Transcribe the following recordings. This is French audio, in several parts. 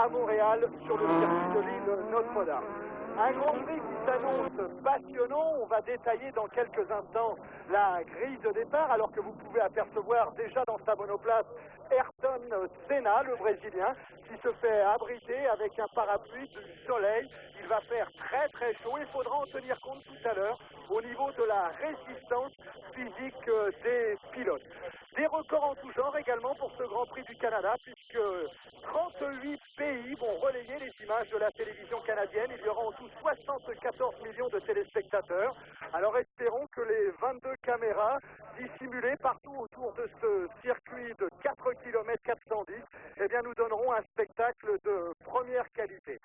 à Montréal sur le circuit de l'île Notre-Dame. Un Grand Prix qui s'annonce passionnant. On va détailler dans quelques instants la grille de départ, alors que vous pouvez apercevoir déjà dans sa monoplace Ayrton Senna, le Brésilien, qui se fait abriter avec un parapluie du soleil. Il va faire très très chaud. Il faudra en tenir compte tout à l'heure au niveau de la résistance physique des pilotes. Des records en tout genre également pour ce Grand Prix du Canada, puisque 38 pays vont relayer les images de la télévision canadienne. Il y aura en tout 74 millions de téléspectateurs. Alors espérons que les 22 caméras dissimulées partout autour de ce circuit de 4 km 410, eh bien nous donneront un spectacle de première qualité.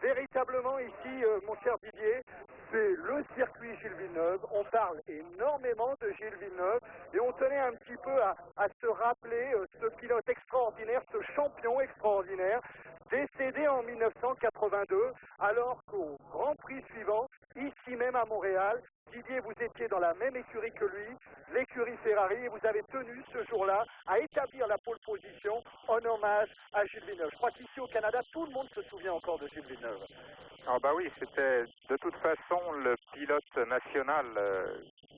Véritablement ici, mon cher Didier, c'est le circuit Gilles Villeneuve. On parle énormément de Gilles Villeneuve et on tenait un petit peu à se rappeler ce pilote extraordinaire, ce champion extraordinaire, décédé en 1982, alors qu'au Grand Prix suivant, ici même à Montréal, Didier, vous étiez dans la même écurie que lui, l'écurie Ferrari, et vous avez tenu ce jour-là à établir la pole position en hommage à Gilles Villeneuve. Je crois qu'ici au Canada, tout le monde se souvient encore de Gilles Villeneuve. Ah bah oui, c'était de toute façon le pilote national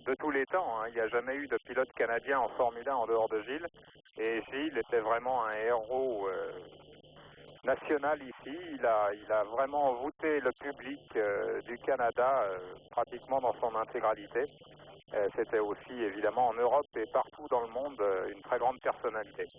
de tous les temps. Hein. Il n'y a jamais eu de pilote canadien en Formule 1 en dehors de Gilles. Et Gilles était vraiment un héros national ici. Il a vraiment envoûté le public du Canada pratiquement dans son intégralité. C'était aussi évidemment en Europe et partout dans le monde une très grande personnalité.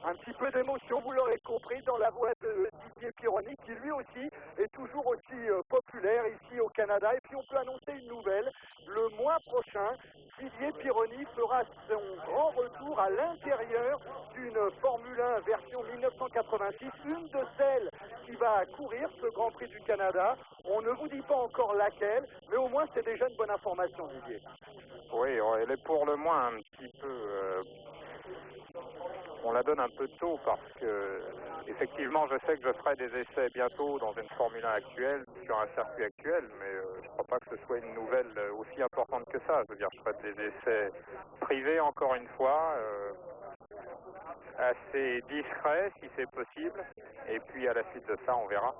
Un petit peu d'émotion, vous l'aurez compris, dans la voix de Didier Pironi, qui lui aussi est toujours aussi populaire ici au Canada. Et puis on peut annoncer une nouvelle. Le mois prochain, Didier Pironi fera son grand retour à l'intérieur d'une Formule 1 version 1986, une de celles qui va courir ce Grand Prix du Canada. On ne vous dit pas encore laquelle, mais au moins c'est déjà une bonne information, Didier. Oui, elle est pour le moins un petit peu... on la donne un peu tôt parce que, effectivement, je sais que je ferai des essais bientôt dans une Formule 1 actuelle, sur un circuit actuel, mais je ne crois pas que ce soit une nouvelle aussi importante que ça. Je veux dire, je ferai des essais privés, encore une fois, assez discrets, si c'est possible, et puis à la suite de ça, on verra.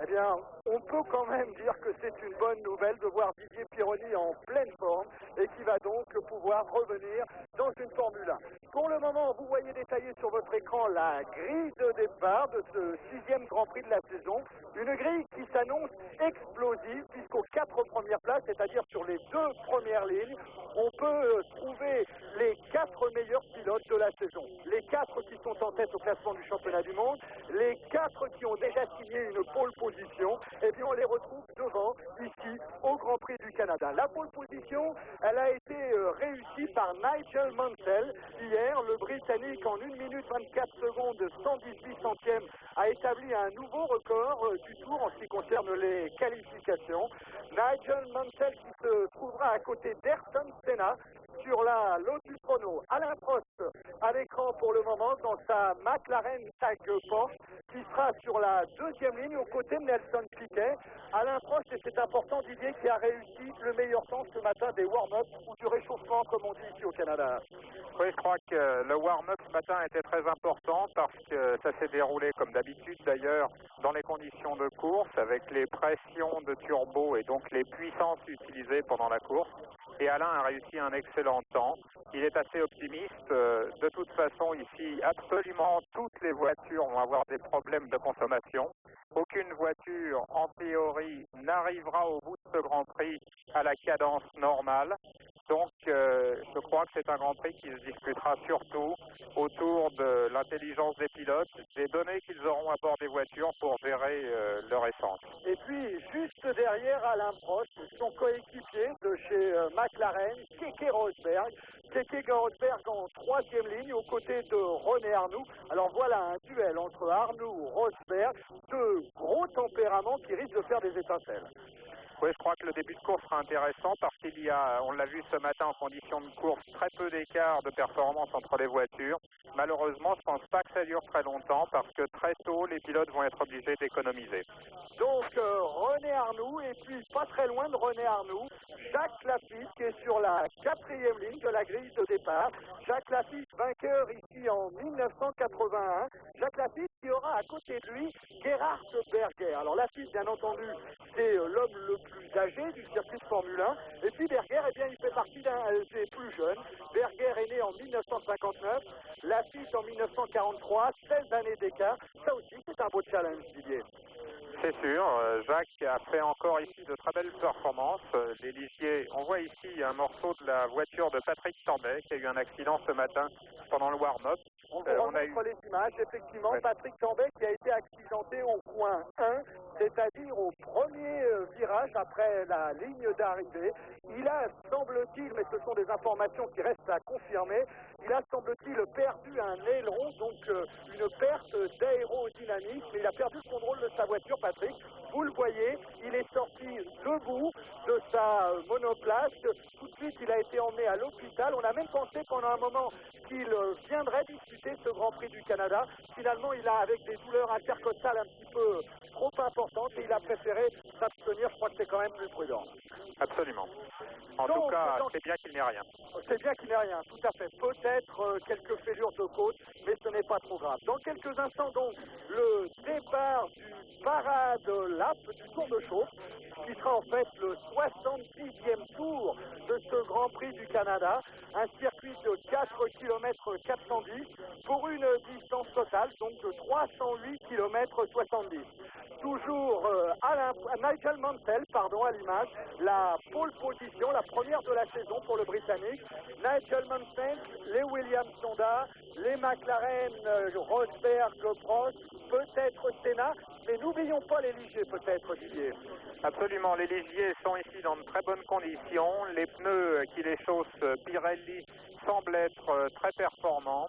Eh bien, on peut quand même dire que c'est une bonne nouvelle de voir Didier Pironi en pleine forme et qui va donc pouvoir revenir dans une Formule 1. Pour le moment, vous voyez détaillé sur votre écran la grille de départ de ce 6e Grand Prix de la saison. Une grille qui s'annonce explosive puisqu'aux 4 premières places, c'est-à-dire sur les 2 premières lignes, on peut trouver les 4 meilleurs pilotes de la saison. Les 4 qui sont en tête au classement du championnat du monde, les 4 qui ont déjà signé une pole position, eh bien on les retrouve devant ici au Grand Prix du Canada. La pole position, elle a été réussie par Nigel Mansell. Hier, le Britannique en 1 minute 24 secondes 118 centièmes a établi un nouveau record du tour en ce qui concerne les qualifications. Nigel Mansell qui se trouvera à côté d'Ayrton Senna sur la Lotus Renault. Alain Prost à l'écran pour le moment dans sa McLaren Tag Porsche qui sera sur la 2e ligne aux côtés de Nelson Piquet. Alain Prost, et c'est important Didier, qui a réussi le meilleur temps ce matin des warm-up ou du réchauffement comme on dit ici au Canada. Oui, je crois que le warm-up ce matin était très important parce que ça s'est déroulé comme d'habitude d'ailleurs dans les conditions de course avec les pressions de turbo et donc les puissances utilisées pendant la course. Et Alain a réussi un excellent temps. Il est assez optimiste. De toute façon, ici, absolument toutes les voitures vont avoir des problèmes de consommation. Aucune voiture, en théorie, n'arrivera au bout de ce Grand Prix à la cadence normale. Donc, je crois que c'est un Grand Prix qui se discutera surtout autour de l'intelligence des pilotes, des données qu'ils auront à bord des voitures pour gérer leur essence. Et puis, juste derrière Alain Prost, son coéquipier de chez McLaren, Keke Rosberg. Keke Rosberg en 3e ligne aux côtés de René Arnoux. Alors voilà un duel entre Arnoux et Rosberg, deux gros tempéraments qui risquent de faire des étincelles. Oui, je crois que le début de course sera intéressant parce qu'il y a, on l'a vu ce matin en conditions de course, très peu d'écart de performance entre les voitures. Malheureusement, je ne pense pas que ça dure très longtemps parce que très tôt, les pilotes vont être obligés d'économiser. Donc René Arnoux, et puis pas très loin de René Arnoux, Jacques Lafitte qui est sur la 4e ligne de la grille de départ. Jacques Lafitte, vainqueur ici en 1981. Jacques Lafitte qui aura à côté de lui Gerhard Berger. Alors l'affiche, bien entendu, c'est l'homme le plus âgé du circuit de Formule 1. Et puis Berger, eh bien, il fait partie des plus jeunes. Berger est né en 1959, l'affiche en 1943, 16 années d'écart. Ça aussi, c'est un beau challenge, Didier. C'est sûr, Jacques a fait encore ici de très belles performances. Les Ligiers, on voit ici un morceau de la voiture de Patrick Tambay qui a eu un accident ce matin pendant le warm-up. On a eu les images, effectivement, ouais. Patrick Tambay qui a été accidenté au coin 1, c'est-à-dire au premier virage après la ligne d'arrivée. Il a, semble-t-il, mais ce sont des informations qui restent à confirmer, il a, semble-t-il, perdu un aileron, donc une perte d'aérodynamisme. Il a perdu le contrôle de sa voiture, Patrick. Vous le voyez, il est sorti debout de sa monoplace. Tout de suite, il a été emmené à l'hôpital. On a même pensé pendant un moment qu'il viendrait disputer ce Grand Prix du Canada. Finalement, il a, avec des douleurs intercostales un petit peu trop importantes, et il a préféré s'abstenir. Je crois que c'est quand même plus prudent. Absolument. En tout cas, c'est bien qu'il n'y ait rien. C'est bien qu'il n'y ait rien, tout à fait. Peut-être quelques fêlures de côte, mais ce n'est pas trop grave. Dans quelques instants, donc, le départ du parade lap du Tour de Chauffe, qui sera en fait le 66e tour de ce Grand Prix du Canada. Un circuit de 4 km 410 pour une distance totale, donc de 308 km 70. Toujours Nigel Mansell, à l'image, la pole position, la première de la saison pour le Britannique. Nigel Mansell, les Williams Honda, les McLaren, Rosberg, Prost, peut-être Senna, mais n'oublions pas les Ligiers peut-être, Didier. Absolument, les Ligiers sont ici dans de très bonnes conditions. Les pneus qui les chaussent Pirelli semblent être très performants,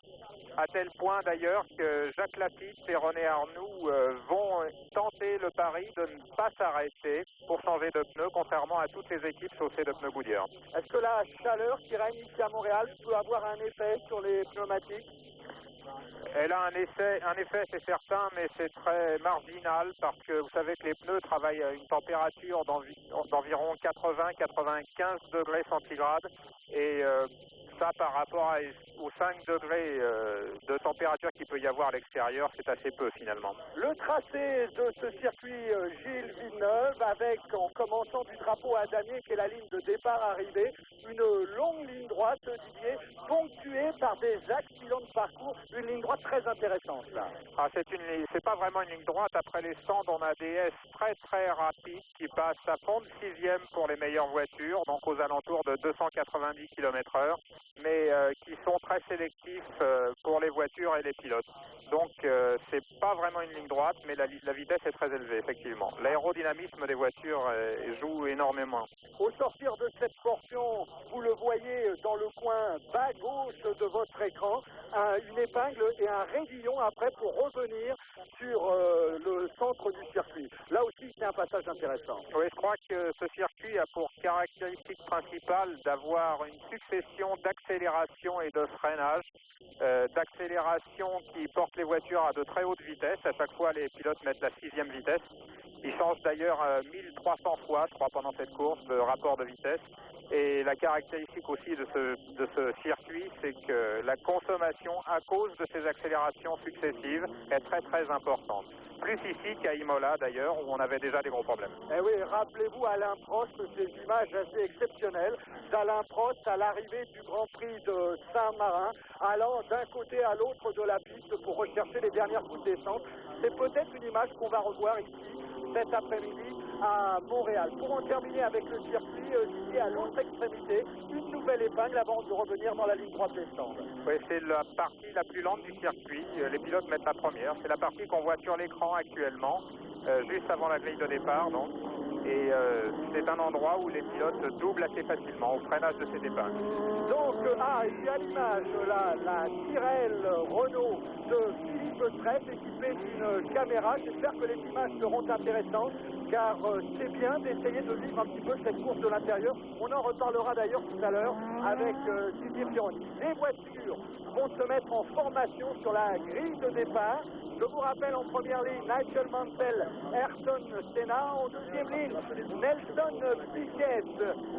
à tel point d'ailleurs que Jacques Lafitte et René Arnoux vont tenter le pari de ne pas s'arrêter pour changer de pneus, contrairement à toutes les équipes chaussées de pneus Goodyear. Est-ce que la chaleur qui règne ici à Montréal peut avoir un effet sur les pneumatiques? Elle a un effet, c'est certain, mais c'est très marginal parce que vous savez que les pneus travaillent à une température d'environ 80-95 degrés centigrades et ça par rapport aux 5 degrés de température qu'il peut y avoir à l'extérieur, c'est assez peu finalement. Le tracé de ce circuit Gilles Villeneuve avec, en commençant du drapeau à damier qui est la ligne de départ-arrivée, une longue ligne droite, Didier, ponctuée par des accidents de parcours, une ligne droite très intéressante là. Ah, c'est pas vraiment une ligne droite. Après les stands, on a des S très très rapides qui passent à fond de 6e pour les meilleures voitures, donc aux alentours de 290 km/h, mais qui sont très sélectifs pour les voitures et les pilotes. Donc c'est pas vraiment une ligne droite, mais la vitesse est très élevée, effectivement. L'aérodynamisme des voitures joue énormément. Au sortir de cette portion, vous le voyez dans le coin bas gauche de votre écran, une épingle et un raidillon après pour revenir sur le centre du circuit. Là aussi, c'est un passage intéressant. Oui, je crois que ce circuit a pour caractéristique principale d'avoir une succession d'accélération et de freinage. D'accélération qui porte les voitures à de très hautes vitesses. À chaque fois, les pilotes mettent la 6e vitesse. Ils changent d'ailleurs 1300 fois, je crois, pendant cette course, de rapport de vitesse. Et la caractéristique aussi de ce circuit, c'est que la consommation, à cause de ces accélérations successives, est très très importante. Plus ici qu'à Imola d'ailleurs, où on avait déjà des gros problèmes. Eh oui, rappelez-vous Alain Prost, ces images assez exceptionnelles d'Alain Prost à l'arrivée du Grand Prix de Saint-Marin, allant d'un côté à l'autre de la piste pour rechercher les dernières coups de descente. C'est peut-être une image qu'on va revoir ici cet après-midi à Montréal. Pour en terminer avec le circuit, ici à l'autre extrémité, une nouvelle épingle avant de revenir dans la ligne droite des stands. Oui, c'est la partie la plus lente du circuit. Les pilotes mettent la première. C'est la partie qu'on voit sur l'écran actuellement, juste avant la grille de départ. Donc. Et c'est un endroit où les pilotes doublent assez facilement au freinage de ces épingles. Donc, il y a l'image, la Tyrrell Renault de Philippe Streiff équipée d'une caméra. J'espère que les images seront intéressantes, car c'est bien d'essayer de vivre un petit peu cette course de l'intérieur. On en reparlera d'ailleurs tout à l'heure avec Didier Pironi. Les voitures vont se mettre en formation sur la grille de départ. Je vous rappelle en première ligne Nigel Mansell, Ayrton Senna. En deuxième ligne, Nelson Piquet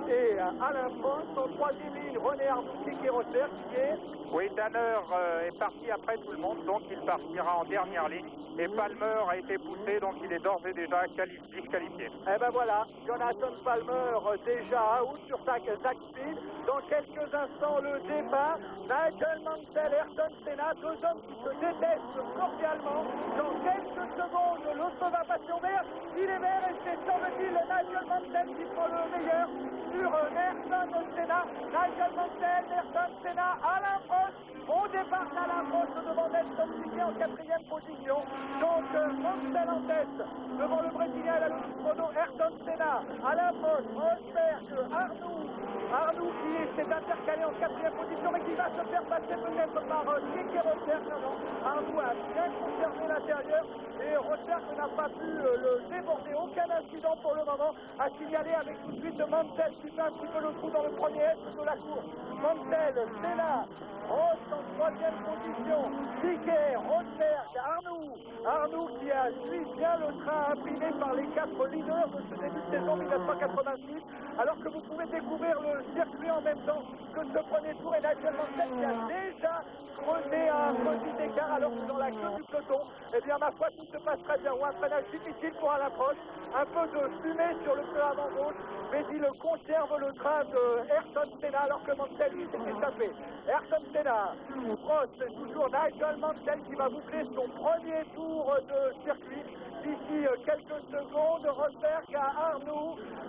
et Alain Prost. En troisième ligne, René Arnoux, Keke Rosberg, qui est... Oui, Danner est parti après tout le monde, donc il partira en dernière ligne. Et Palmer a été poussé, donc il est d'ores et déjà disqualifié. Eh ben voilà, Jonathan Palmer déjà out sur sa Zach Speed. Dans quelques instants, le départ. Nigel Mansell, Ayrton Senna, deux hommes qui se détestent cordialement. Dans quelques secondes, le feu va passer au vert. Il est vert et c'est semble-t-il Nigel Mansell qui prend le meilleur sur Ayrton Senna. Nigel Mansell, Ayrton Senna, Alain Prost. Au départ, Alain Prost devant Nelson Piquet en quatrième position. Donc Mansell en tête devant le Brésilien et la Louis chrono. Ayrton Senna, Alain Prost, Rosberg, Arnoux qui s'est intercalé en quatrième position mais qui va se faire passer peut-être par Keke Rosberg. Non, Arnoux a bien conservé l'intérieur et Rosberg n'a pas pu le déborder. Aucun incident pour le moment à signaler avec tout de suite Mansell qui fait un petit peu le trou dans le premier est de la course. Mansell, Senna, Prost en troisième position, Piquet, Rosberg, Arnoux qui a suivi bien le train imprimé par les quatre leaders de ce début de saison 1986, alors que vous pouvez découvrir le circuit en même temps que ce premier tour. Et Nigel Mansell qui a déjà creusé un petit écart, alors que dans la queue du peloton, eh bien ma foi tout se passe très bien. Ou un freinage difficile pour Alain Prost, un peu de fumée sur le pneu avant gauche, mais il conserve le train de Ayrton Senna alors que Mansell lui s'est échappé. Ayrton Senna, Prost, toujours Nigel Mansell qui va boucler son premier tour de circuit. D'ici quelques secondes, Rosberg à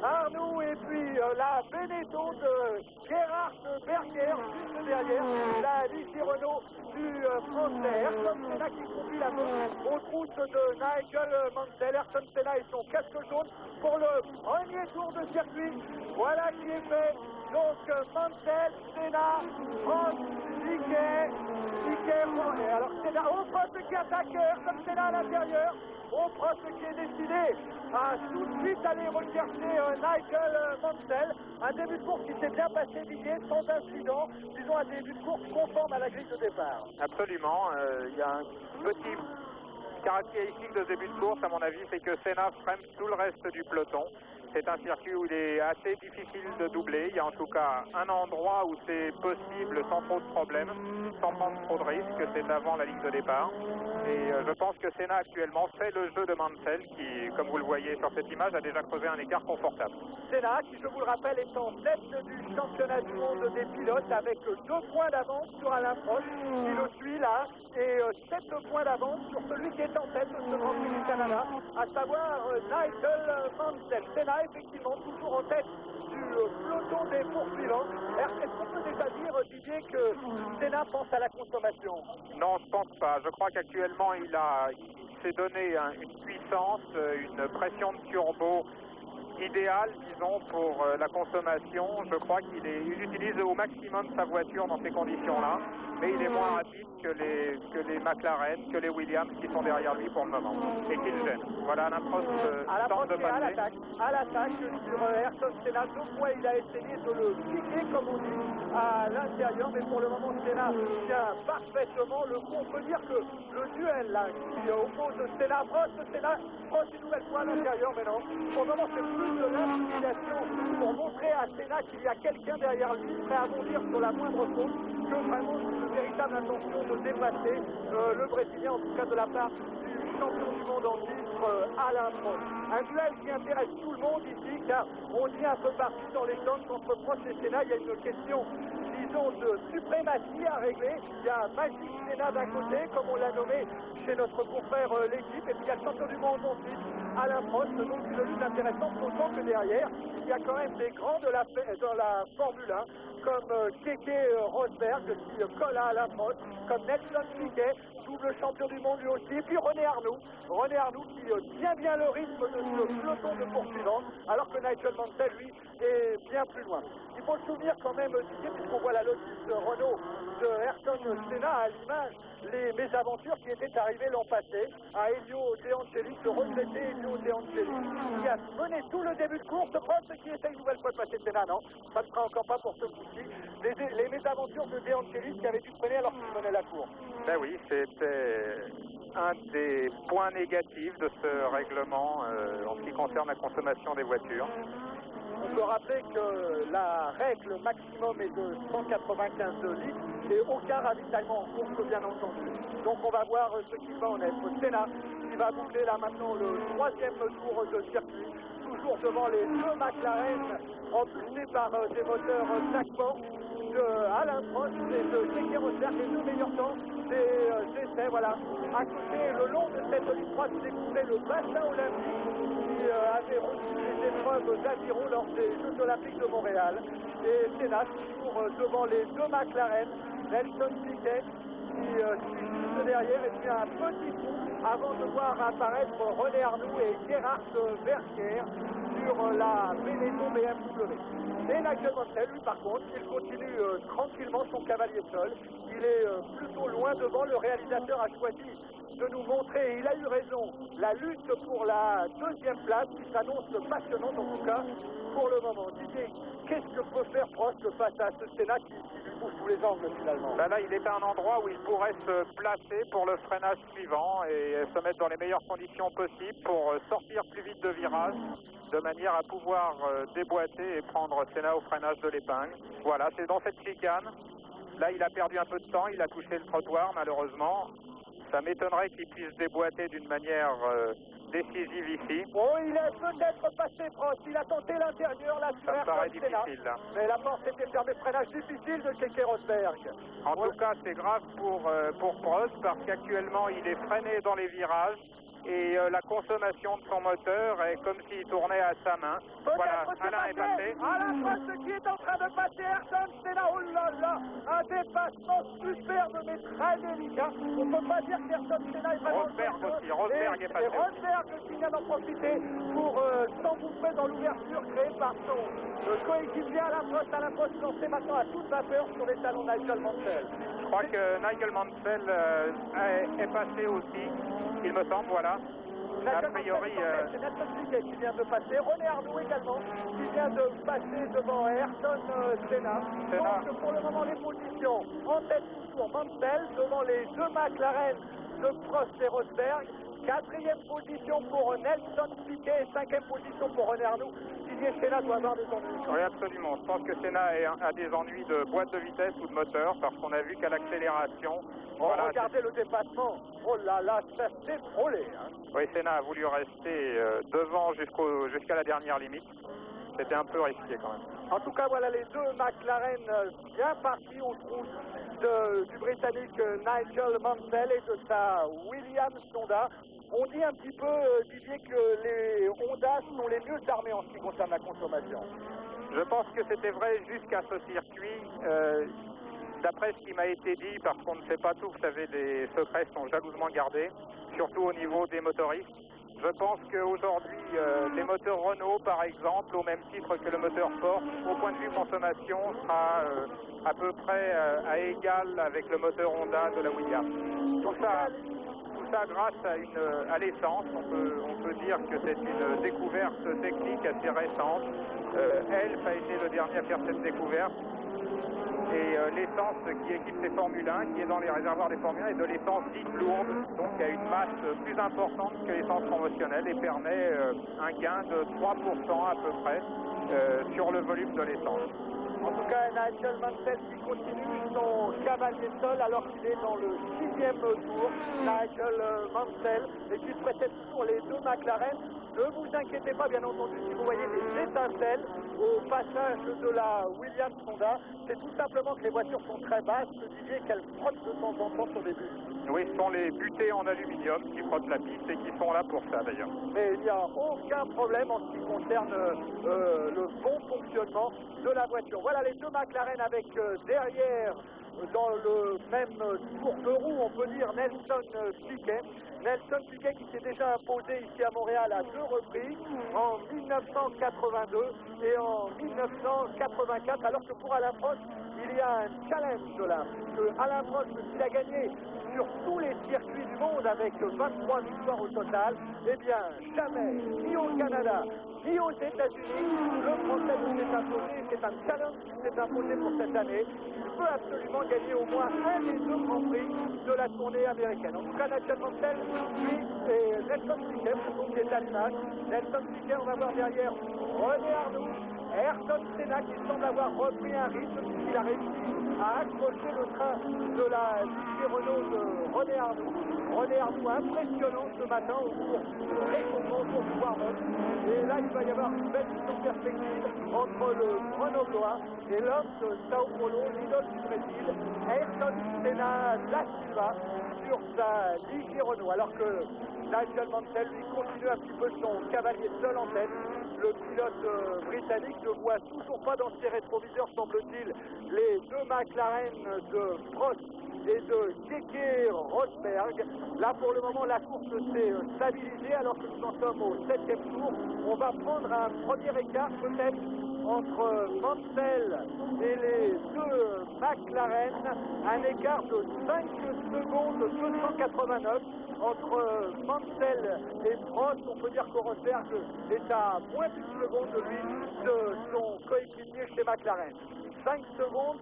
Arnoux et puis la Benetton de Gerhard Berger juste derrière, la Ligier Renault du français. Ayrton Senna qui conduit la main aux trousses de Nigel Mansell. Ayrton Senna et son casque jaune pour le premier tour de circuit. Voilà qui est fait. Donc Mansell, Senna, Prost, Piquet, et alors Senna, Prost qui attaque Ayrton Senna à l'intérieur. Prost qui est décidé à tout de suite aller rechercher Nigel Mansell. Un début de course qui s'est bien passé, Didier, sans incident. Disons un début de course conforme à la grille de départ. Absolument. Il y a un petit caractéristique de début de course, à mon avis, c'est que Senna freine tout le reste du peloton. C'est un circuit où il est assez difficile de doubler. Il y a en tout cas un endroit où c'est possible sans trop de problèmes, sans prendre trop de risques. C'est avant la ligne de départ. Et je pense que Senna actuellement fait le jeu de Mansell qui, comme vous le voyez sur cette image, a déjà creusé un écart confortable. Senna qui, je vous le rappelle, est en tête du championnat du monde des pilotes avec 2 points d'avance sur Alain Prost qui le suit là et 7 points d'avance sur celui qui est en tête de ce Grand Prix du Canada, à savoir Nigel Mansell. Senna effectivement toujours en tête du peloton des poursuivants. Est-ce qu'on peut déjà dire, Didier, que Senna pense à la consommation? Non, je pense pas. Je crois qu'actuellement il s'est donné une puissance, une pression de turbo idéale, disons, pour la consommation. Je crois qu'il utilise au maximum sa voiture dans ces conditions-là, mais il est moins rapide que les McLaren, que les Williams qui sont derrière lui pour le moment et qui le gênent. Voilà, Alain Prost tente de passer. À l'attaque sur Ayrton Senna. 2 fois il a essayé de le piquer, comme on dit, à l'intérieur, mais pour le moment Senna tient parfaitement le coup. On peut dire que le duel là qui oppose Senna, Prost une nouvelle fois à l'intérieur, mais non. Pour le moment c'est plus de l'intimidation pour montrer à Senna qu'il y a quelqu'un derrière lui prêt à bondir sur la moindre faute, que vraiment une véritable intention de dépasser le Brésilien, en tout cas de la part du champion du monde en titre, Alain Prost. Un duel qui intéresse tout le monde ici, car on dit un peu partout dans les temps qu'entre Prost et Senna, il y a une question, disons, de suprématie à régler. Il y a Magic Senna d'un côté, comme on l'a nommé chez notre confrère l'équipe, et puis il y a le champion du monde ensuite, Alain Prost, donc une lutte intéressante, d'autant que derrière, il y a quand même des grands de la Formule 1, comme Keke Rosberg qui colle à Alain Prost, comme Nelson Piquet double champion du monde lui aussi. Et puis René Arnoux qui tient bien le rythme de ce peloton de poursuivants, alors que Nigel Mansell, lui, est bien plus loin. Il faut se souvenir quand même, Didier, puisqu'on voit la Lotus Renault de Ayrton Senna à l'image, les mésaventures qui étaient arrivées l'an passé à Elio De Angelis, le regretté Elio De Angelis, qui a mené tout le début de course, Prost qui essaye une nouvelle fois de passer Senna, non, ça ne sera encore pas pour ce coup-ci. Les mésaventures de De Angelis qui avait dû freiner alors qu'il menait la course. Ben oui, c'était un des points négatifs de ce règlement en ce qui concerne la consommation des voitures. On peut rappeler que la règle maximum est de 195 litres et aucun ravitaillement en course, bien entendu. Donc on va voir ce qui va en être. Senna qui va boucler là maintenant le 3e tour de circuit, toujours devant les deux McLaren propulsés par des moteurs Blackmore de Alain Prost et de Keke Rosberg, les deux meilleurs temps des essais. Voilà, à côté, le long de cette ligne droite, vous découvrez le bassin olympique qui avait reçu les épreuves d'aviron lors des Jeux olympiques de Montréal. Et Senna toujours devant les deux McLaren, Nelson Piquet qui suit juste derrière, et puis un petit trou avant de voir apparaître René Arnoux et Gerhard Berger sur la Benetton BMW. Et Nigel Mansell, lui, par contre, il continue tranquillement son cavalier seul. Il est plutôt loin devant. Le réalisateur a choisi de nous montrer, et il a eu raison, la lutte pour la 2e place qui s'annonce passionnante, en tout cas, pour le moment. Didier, qu'est-ce que peut faire Prost face à ce Senna qui lui bouge tous les angles, finalement? Ben là, il est à un endroit où il pourrait se placer pour le freinage suivant et se mettre dans les meilleures conditions possibles pour sortir plus vite de virage, de manière à pouvoir déboîter et prendre Senna au freinage de l'épingle. Voilà, c'est dans cette chicane. Là, il a perdu un peu de temps, il a touché le trottoir, malheureusement. Ça m'étonnerait qu'il puisse déboîter d'une manière décisive ici. Oh, il est peut-être passé Prost, il a tenté l'intérieur, là, sur Ça me paraît Senna. difficile, là. Mais la porte était fermée, freinage difficile de Keke Rosberg. En tout cas, c'est grave pour Prost parce qu'actuellement, il est freiné dans les virages et la consommation de son moteur est comme s'il tournait à sa main. Voilà, Alain est passé. Alain Prost qui est en train de passer Ayrton Senna. Oh là là, un dépassement superbe mais très délicat. On ne peut pas dire qu'Ayrton Senna est vraiment... Rosberg aussi, Rosberg est passé. Et Rosberg qui vient d'en profiter pour s'engouffrer dans l'ouverture créée par son coéquipier Alain Prost lancé maintenant à toute vapeur sur les talons de Nigel Mansell. Je crois que Nigel Mansell est passé aussi, il me semble, voilà. A priori... C'est Nelson Piquet qui vient de passer, René Arnoux également, qui vient de passer devant Ayrton Senna. Donc pour le moment les positions, en tête toujours Mansell, devant les deux McLaren de Prost et Rosberg. 4e position pour Nelson Piquet et 5e position pour René Arnoux. Didier, Senna doit avoir des ennuis. Oui, absolument. Je pense que Senna a des ennuis de boîte de vitesse ou de moteur parce qu'on a vu qu'à l'accélération... Oh, voilà, regardez le dépassement. Oh là là, ça s'est frôlé. Hein. Oui, Senna a voulu rester devant jusqu'à la dernière limite. C'était un peu risqué quand même. En tout cas, voilà les deux McLaren bien partis aux trousses du Britannique Nigel Mansell et de sa Williams Honda. On dit un petit peu, Didier, que les Honda sont les mieux armés en ce qui concerne la consommation. Je pense que c'était vrai jusqu'à ce circuit. D'après ce qui m'a été dit, parce qu'on ne sait pas tout, vous savez, les secrets sont jalousement gardés, surtout au niveau des motoristes. Je pense qu'aujourd'hui, les moteurs Renault, par exemple, au même titre que le moteur Porsche, au point de vue consommation, sera à peu près à égal avec le moteur Honda de la Williams. Tout ça grâce à l'essence. On peut dire que c'est une découverte technique assez récente. Elf a été le dernier à faire cette découverte. Et l'essence qui équipe ces Formule 1, qui est dans les réservoirs des Formule 1, est de l'essence dite lourde, donc qui a une masse plus importante que l'essence conventionnelle et permet un gain de 3% à peu près sur le volume de l'essence. En tout cas, Nigel Mansell qui continue son cavalier seul alors qu'il est dans le 6e tour. Nigel Mansell et qui précède toujours les deux McLaren. Ne vous inquiétez pas, bien entendu, si vous voyez des étincelles au passage de la Williams Honda, c'est tout simplement que les voitures sont très basses, Didier, qu'elles frottent de temps en temps sur des bus. Oui, ce sont les butées en aluminium qui frottent la piste et qui sont là pour ça d'ailleurs. Mais il n'y a aucun problème en ce qui concerne le bon fonctionnement de la voiture. Voilà les deux McLaren avec derrière dans le même tour de roue, on peut dire, Nelson Piquet. Nelson Piquet qui s'est déjà imposé ici à Montréal à 2 reprises, en 1982 et en 1984, alors que pour Alain Prost, il y a un challenge là, que Alain Prost, s'il a gagné sur tous les circuits du monde avec 23 victoires au total, eh bien jamais, ni au Canada, ni aux États-Unis, le Français ne s'est imposé. C'est un challenge qui s'est imposé pour cette année. Il peut absolument gagner au moins un des 2 grands prix de la tournée américaine. En tout cas, Nigel Mansell, lui et Nelson Piquet, ce sont des allimages. Nelson Piquet, on va voir derrière René Arnoux, Ayrton Senna qui semble avoir repris un rythme puisqu'il a réussi à accrocher le train de la Ligier Renault de René Arnoux. René Arnoux impressionnant ce matin au cours du récompense du warm-up. Et là, il va y avoir une belle mission de perspective entre le Grenoblois et l'homme de Sao Paulo, l'idole du Brésil, Ayrton Senna da Silva, sur sa Ligier Renault. Alors que Nigel Mansell, lui, continue un petit peu son cavalier seul en tête. Le pilote britannique ne voit toujours pas dans ses rétroviseurs, semble-t-il, les 2 McLaren de Prost et de Keke Rosberg. Là, pour le moment, la course s'est stabilisée alors que nous en sommes au 7e tour. On va prendre un premier écart peut-être entre Mansell et les 2 McLaren, un écart de 5 secondes 289 entre Mansell et Prost. On peut dire que Rosberg est à moins d'une seconde de lui, de son coéquipier chez McLaren. 5 secondes,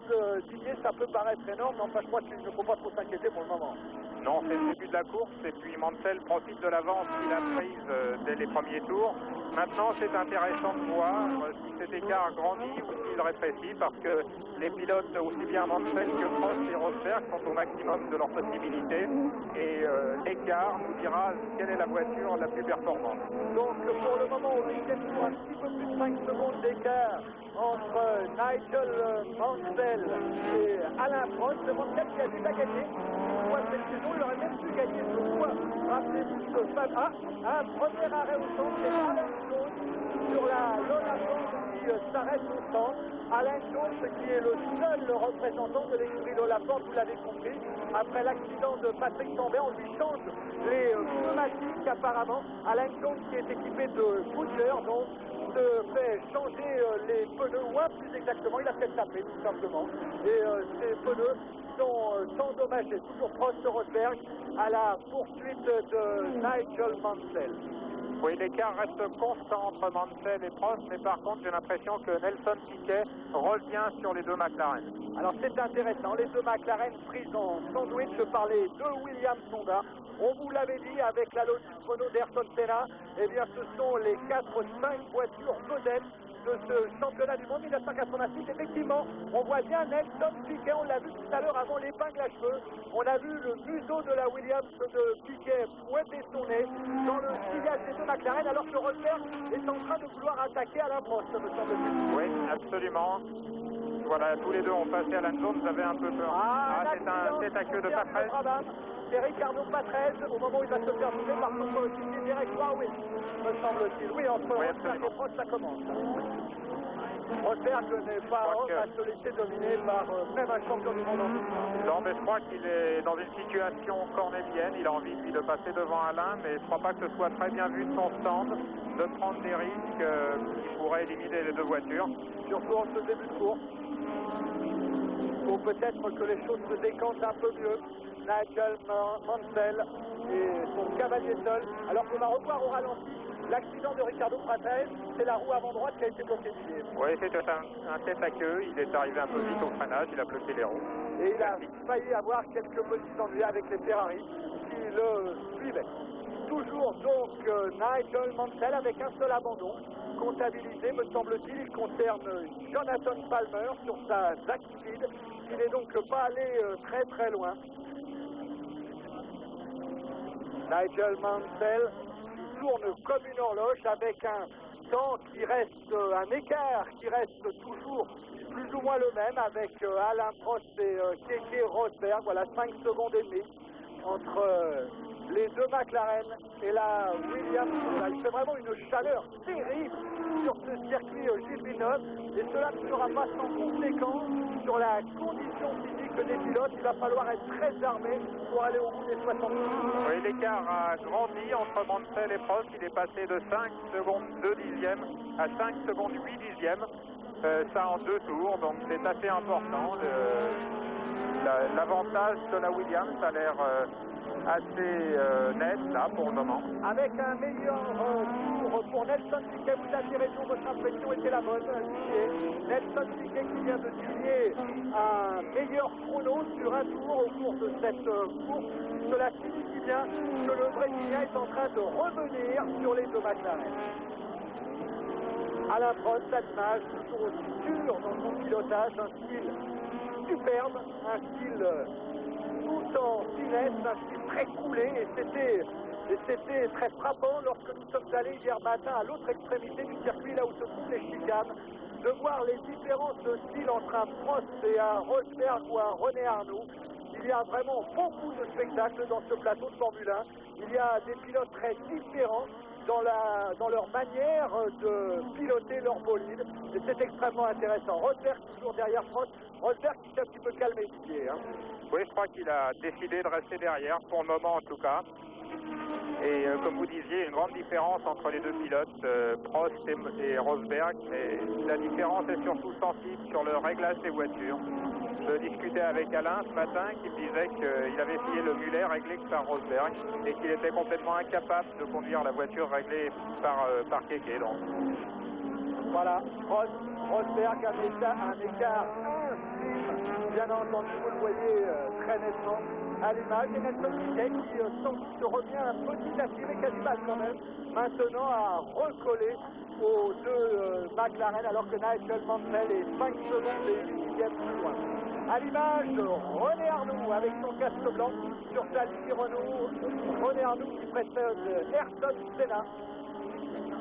Didier, ça peut paraître énorme, mais enfin, je crois qu'il ne faut pas trop s'inquiéter pour le moment. Non, c'est le début de la course et puis Mansell profite de l'avance qu'il a prise dès les premiers tours. Maintenant, c'est intéressant de voir si cet écart grandit ou s'il rétrécit parce que les pilotes, aussi bien Mansell que Prost et Rosberg, sont au maximum de leurs possibilités et l'écart nous dira quelle est la voiture la plus performante. Donc, pour le moment, au 8e tour, un petit peu plus de 5 secondes d'écart entre Nigel Mansell et Alain Prost. Mansell qui a déjà gagné cette saison, il aurait même pu gagner 2 fois. Rappelez-vous ce un premier arrêt au centre, c'est Alain Jones sur la Lola Blanche qui s'arrête au centre. Alain Jones qui est le seul représentant de l'écurie Lola Blanche, vous l'avez compris. Après l'accident de Patrick Tambert, on lui change les pneumatiques apparemment. Alain Jones qui est équipé de Goodyear, donc se fait changer les pneus, ou plus exactement, il a fait taper tout simplement. Et ces pneus sont endommagés. Toujours Prost Rosberg à la poursuite de Nigel Mansell. Oui, l'écart reste constant entre Mansell et Prost, mais par contre, j'ai l'impression que Nelson Piquet revient sur les 2 McLaren. Alors c'est intéressant, les 2 McLaren prises en sandwich par les 2 Williams Honda. On vous l'avait dit, avec la Lotus Renault d'Ayrton Senna, eh bien ce sont les 4-5 voitures vedettes de ce championnat du monde 1986. Effectivement, on voit bien Nelson Piquet, on l'a vu tout à l'heure avant l'épingle à cheveux. On a vu le museau de la Williams de Piquet pointer son nez dans le sillage des 2 McLaren, alors que Rosberg est en train de vouloir attaquer Alain Prost, me semble-t-il. Oui, absolument. Voilà, tous les 2 ont passé à la zone, vous avez un peu peur. C'est un tête à queue de Patrese. C'est Ricardo Patrese, au moment où il va se faire doubler par son coéquipier Derek Warwick, me semble-t-il. Oui, entre Rosberg et Prost, ça commence. Rosberg n'est pas homme à se laisser dominer par même un champion du monde en titre. Non, mais je crois qu'il est dans une situation cornélienne. Il a envie, lui, de passer devant Alain, mais je ne crois pas que ce soit très bien vu de son stand de prendre des risques qui pourraient éliminer les 2 voitures. Surtout en ce début de course. Il faut peut-être que les choses se décantent un peu mieux. Nigel Mansell et son cavalier seul. Alors qu'on va revoir au ralenti l'accident de Ricardo Patrese, c'est la roue avant droite qui a été bloquée. Oui, c'était un tête à queue. Il est arrivé un peu vite au freinage, il a bloqué les roues. Et il a failli avoir quelques petits ennuis avec les Ferrari qui le suivaient. Toujours donc Nigel Mansell avec un seul abandon comptabilisé, me semble-t-il. Il concerne Jonathan Palmer sur sa Zach Speed. Il n'est donc pas allé très très loin. Nigel Mansell qui tourne comme une horloge avec un temps qui reste, un écart qui reste toujours plus ou moins le même avec Alain Prost et Keke Rosberg. Voilà, 5 secondes et demie entre les deux McLaren et la Williams. Il fait vraiment une chaleur terrible sur ce circuit Gilles Villeneuve et cela ne sera pas sans conséquence sur la condition physique des pilotes. Il va falloir être très armé pour aller au bout des 60 minutes. Oui, l'écart a grandi entre Mansell et Prost. Il est passé de 5 secondes 2 dixièmes à 5 secondes 8 dixièmes. Ça en 2 tours, donc c'est assez important. L'avantage de la Williams a l'air assez net là pour le moment. Avec un meilleur tour pour Nelson Piquet, vous aviez raison, votre impression était la bonne. Nelson Piquet qui vient de signer un meilleur chrono sur un tour au cours de cette course. Cela signifie bien que le Brésilien est en train de revenir sur les deux McLaren. Alain Prost, à l'image, toujours aussi sûr dans son pilotage, un style superbe, un style tout en finesse, un style très coulé, et c'était très frappant lorsque nous sommes allés hier matin à l'autre extrémité du circuit, là où se trouvent les chicanes, de voir les différences de style entre un Prost et un Rosberg ou un René Arnoux. Il y a vraiment beaucoup de spectacles dans ce plateau de Formule 1. Il y a des pilotes très différents dans leur manière de piloter leur bolide. Et c'est extrêmement intéressant. Rosberg toujours derrière Prost. Rosberg qui s'est un petit peu calmé, Didier. Oui, je crois qu'il a décidé de rester derrière, pour le moment en tout cas. Et comme vous disiez, une grande différence entre les deux pilotes, Prost et Rosberg. Et la différence est surtout sensible sur le réglage des voitures. Je discutais avec Alain ce matin qui me disait qu'il avait essayé le mulet réglé par Rosberg et qu'il était complètement incapable de conduire la voiture réglée par Keke. Donc. Voilà, Rosberg un écart infime, bien entendu, vous le voyez très nettement à l'image. Et Nelson Piquet qui se revient petit à petit, mais quasi mal quand même, maintenant à recoller aux deux McLaren, alors que Nigel Mansell est 5 secondes et 8 dixièmes plus loin. À l'image, René Arnoux avec son casque blanc sur sa ligne Renault. René Arnoux qui précède Ayrton Senna.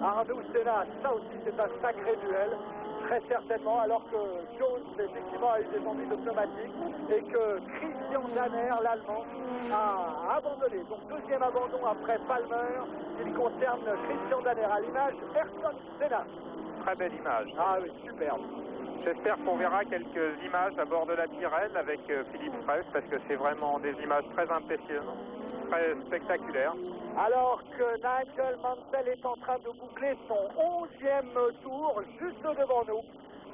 Arnoux Senna, ça aussi c'est un sacré duel, très certainement, alors que Jones effectivement a eu des envies de pneumatique et que Christian Danner, l'Allemand, a abandonné. Donc deuxième abandon après Palmer, il concerne Christian Danner. À l'image, Ayrton Senna. Très belle image. Ah oui, superbe. J'espère qu'on verra quelques images à bord de la Tyrrell avec Philippe Fraisse, parce que c'est vraiment des images très impressionnantes, très spectaculaires. Alors que Nigel Mansell est en train de boucler son 11e tour juste devant nous.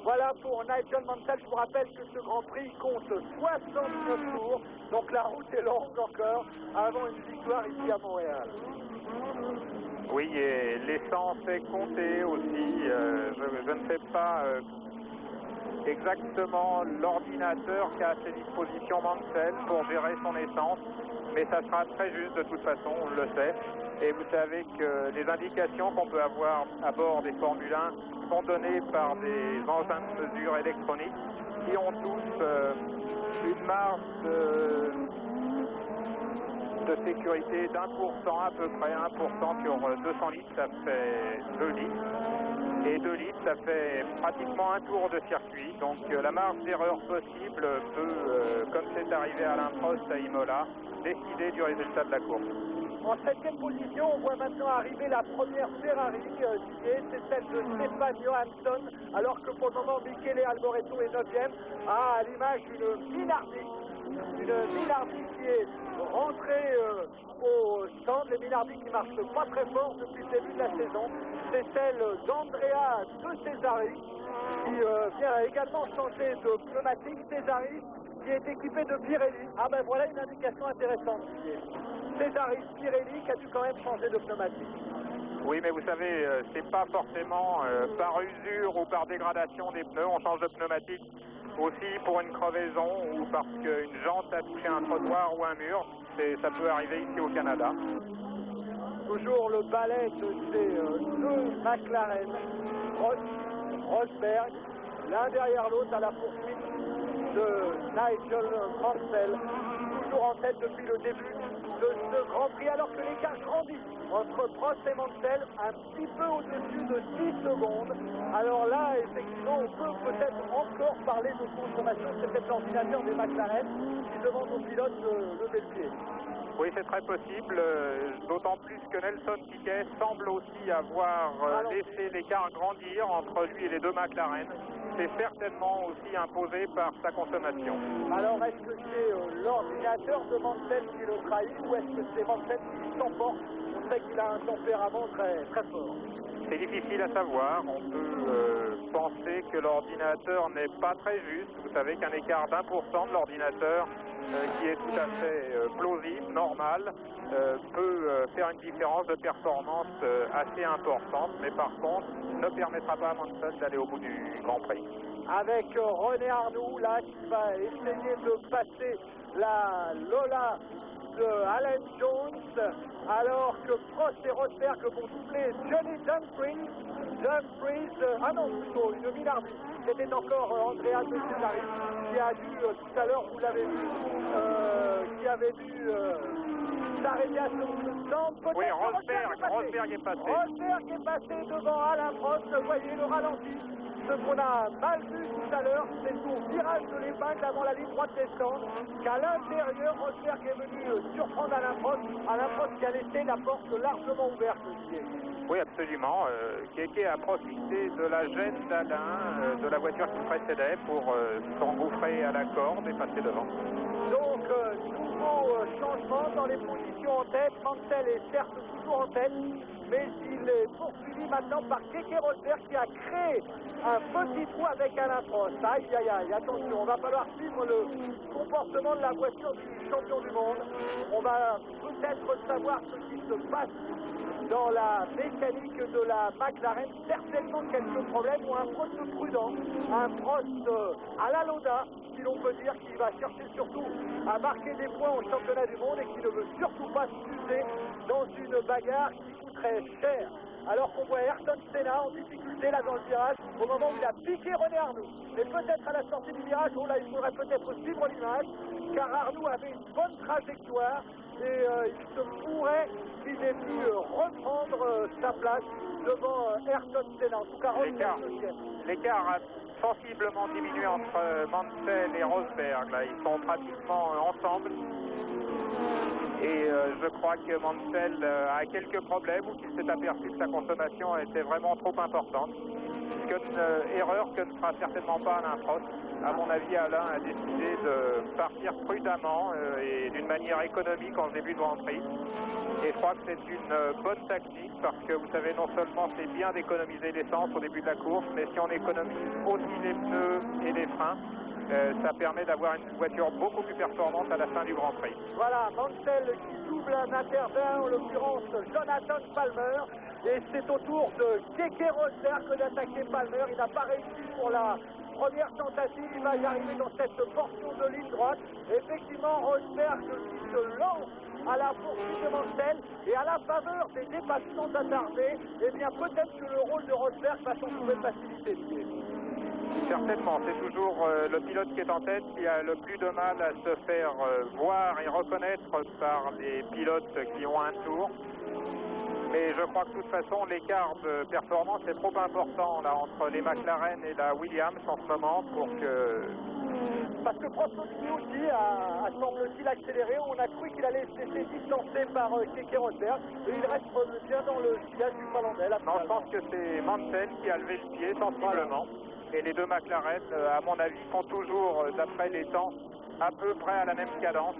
Voilà pour Nigel Mansell. Je vous rappelle que ce Grand Prix compte 69 tours, donc la route est longue encore avant une victoire ici à Montréal. Oui, et l'essence est comptée aussi. Je ne sais pas exactement l'ordinateur qu'a à ses dispositions Mansell pour gérer son essence, mais ça sera très juste de toute façon, on le sait. Et vous savez que les indications qu'on peut avoir à bord des Formule 1 sont données par des engins de mesure électroniques qui ont tous une marge de sécurité d'1% à peu près, 1% sur 200 litres, ça fait 2 litres. Et 2 litres, ça fait pratiquement un tour de circuit. Donc la marge d'erreur possible peut, comme c'est arrivé à Alain Prost à Imola, décider du résultat de la course. En 7e position, on voit maintenant arriver la première Ferrari, Didier, c'est celle de Stefan Johansson, alors que pour le moment, Michele Alboreto est 9e. À l'image d'une Minardi qui est rentrée au stand, les Minardi qui marchent pas très fort depuis le début de la saison. C'est celle d'Andrea De Cesari, qui vient également changer de pneumatique. Cesari qui est équipé de Pirelli. Ah ben voilà une indication intéressante. Cesari, Pirelli qui a dû quand même changer de pneumatique. Oui, mais vous savez, c'est pas forcément par usure ou par dégradation des pneus. On change de pneumatique aussi pour une crevaison ou parce qu'une jante a touché un trottoir ou un mur. Ça peut arriver ici au Canada. Toujours le balai de ces deux McLaren, Rosberg, l'un derrière l'autre à la poursuite de Nigel Mansell, toujours en tête depuis le début de ce Grand Prix, alors que l'écart grandit entre Prost et Mansell, un petit peu au-dessus de 10 secondes. Alors là, effectivement, on peut peut-être encore parler de consommation. C'est peut-être l'ordinateur des McLaren qui demande aux pilotes de lever le pied. Oui, c'est très possible, d'autant plus que Nelson Piquet semble aussi avoir laissé l'écart grandir entre lui et les deux McLaren. C'est certainement aussi imposé par sa consommation. Alors, est-ce que c'est l'ordinateur de Mansell qui le trahit ou est-ce que c'est Mansell qui s'emporte? On sait qu'il a un tempérament très, très fort. C'est difficile à savoir. On peut penser que l'ordinateur n'est pas très juste. Vous savez qu'un écart d'1% de l'ordinateur qui est tout à fait plausible, normal, peut faire une différence de performance assez importante, mais par contre ne permettra pas à Mansell d'aller au bout du Grand Prix. Avec René Arnoux là qui va essayer de passer la Lola de Alan Jones, alors que Prost et Rosberg vont doubler Johnny Dumfries, ah non, plutôt une Minardi. C'était encore Andrea De Cesari qui a dû, tout à l'heure, vous l'avez vu, qui avait dû s'arrêter à son temps. Oui, Rosberg est passé. Rosberg est passé devant Alain Prost, vous voyez le ralenti. Ce qu'on a mal vu tout à l'heure, c'est son virage de l'épingle avant la ligne droite descente, qu'à l'intérieur, Rosberg est venu surprendre Alain Prost qui a laissé la porte largement ouverte. Oui, absolument. Keke a profité de la gêne d'Alain, de la voiture qui précédait, pour s'engouffrer à la corde et passer devant. Donc, nouveau changement dans les positions en tête. Mansell est certes toujours en tête, mais il est poursuivi maintenant par Keke Rosberg qui a créé un petit trou avec Alain Prost. Aïe, aïe, aïe, attention, on va falloir suivre le comportement de la voiture du champion du monde. On va peut-être savoir ce qui se passe dans la mécanique de la McLaren. Certainement quelques problèmes ou un Prost prudent, un Prost à la Loda, si l'on peut dire, qui va chercher surtout à marquer des points au championnat du monde et qui ne veut surtout pas s'user dans une bagarre qui coûterait cher. Alors qu'on voit Ayrton Senna en difficulté là dans le virage au moment où il a piqué René Arnoux. Et peut-être à la sortie du virage, oh là il faudrait peut-être suivre l'image, car Arnoux avait une bonne trajectoire et il se pourrait qu'il ait pu reprendre sa place devant Ayrton Senna. En tout cas, l'écart a sensiblement diminué entre Mansell et Rosberg. Là, ils sont pratiquement ensemble. Et je crois que Mansell a quelques problèmes ou qu'il s'est aperçu que sa consommation était vraiment trop importante. C'est une erreur que ne fera certainement pas Alain Prost. À mon avis, Alain a décidé de partir prudemment et d'une manière économique en début de Grand Prix. Et je crois que c'est une bonne tactique parce que vous savez, non seulement c'est bien d'économiser l'essence au début de la course, mais si on économise aussi les pneus et les freins, ça permet d'avoir une voiture beaucoup plus performante à la fin du Grand Prix. Voilà, Mansell qui double un intervalle, en l'occurrence Jonathan Palmer. Et c'est au tour de Keke Rosberg d'attaquer Palmer. Il n'a pas réussi pour la première tentative. Il va y arriver dans cette portion de ligne droite. Effectivement, Rosberg qui se lance à la poursuite de Mansell et à la faveur des dépassements attardés, eh bien peut-être que le rôle de Rosberg va s'en trouver facilité. Certainement, c'est toujours le pilote qui est en tête qui a le plus de mal à se faire voir et reconnaître par les pilotes qui ont un tour. Mais je crois que de toute façon, l'écart de performance est trop important là, entre les McLaren et la Williams en ce moment pour que... Parce que Prost aussi a semble-t-il accéléré. On a cru qu'il allait se laisser distancer par Keke Rosberg. Et il reste bien dans le sillage du Finlandais. Non, je pense que c'est Mansell qui a levé le pied sensiblement. Et les deux McLaren, à mon avis, font toujours, d'après les temps, à peu près à la même cadence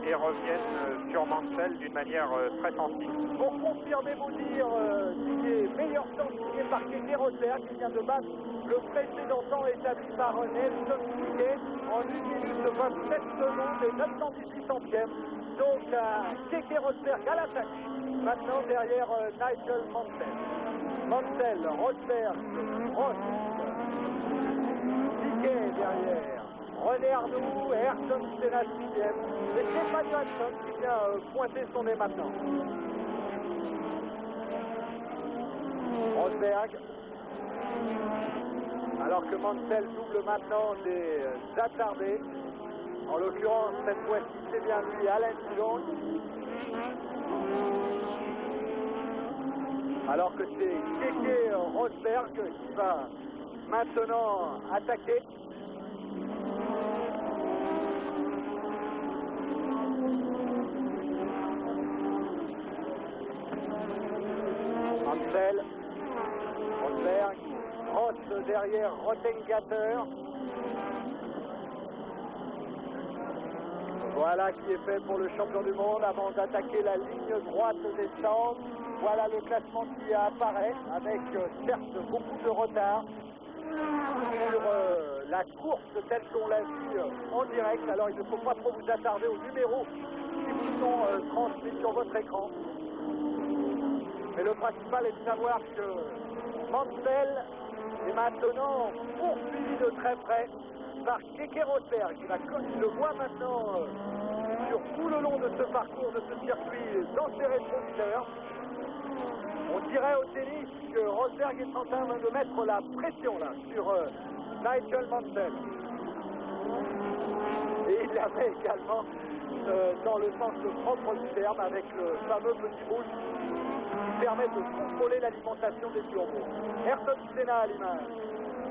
et reviennent sur Mansell d'une manière très sensible. Pour confirmer vos dires, Didier, meilleur temps signé par Keke Rosberg qui vient de battre le précédent temps établi par Nelson Piquet en 1 minute 27 secondes et 918 centièmes. Donc Keke Rosberg à l'attaque. Maintenant derrière Nigel Mansell. Mansell, Rosberg, Prost, Piquet derrière. René Arnoux, Ayrton Senna 6e. Et Stefan Johansson qui vient pointer son nez maintenant. Rosberg. Alors que Mansell double maintenant des attardés. En l'occurrence, cette fois-ci, c'est bien lui, Alan Jones. Alors que c'est Keke Rosberg qui va maintenant attaquer. derrière Rottengatter. Voilà qui est fait pour le champion du monde avant d'attaquer la ligne droite des stands. Voilà le classement qui apparaît avec certes beaucoup de retard sur la course telle qu'on l'a vu en direct. Alors il ne faut pas trop vous attarder aux numéros qui vous sont transmis sur votre écran. Mais le principal est de savoir que Mansell est maintenant poursuivi de très près par Keke Rosberg. Il le voit maintenant sur tout le long de ce parcours, de ce circuit, dans ses rétroviseurs. On dirait au tennis que Rosberg est en train de mettre la pression là sur Nigel Mansell. Et il l'avait également dans le sens propre du terme avec le fameux petit boost qui permet de contrôler l'alimentation des turbos. Ayrton Senna à l'image.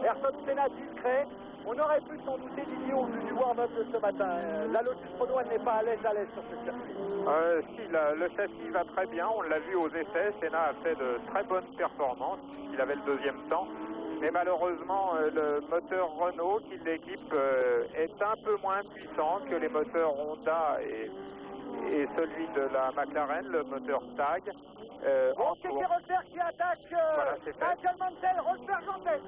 Ayrton Senna discret. On aurait pu s'en douter Didier au vu du warm-up de ce matin. La Lotus Renault n'est pas à l'aise sur ce circuit. Si, le châssis va très bien, on l'a vu aux essais. Senna a fait de très bonnes performances, il avait le deuxième temps. Mais malheureusement, le moteur Renault qui l'équipe est un peu moins puissant que les moteurs Honda et celui de la McLaren, le moteur Stag. Keke Rosberg qui attaque Nigel Mansell, Rosberg en tête.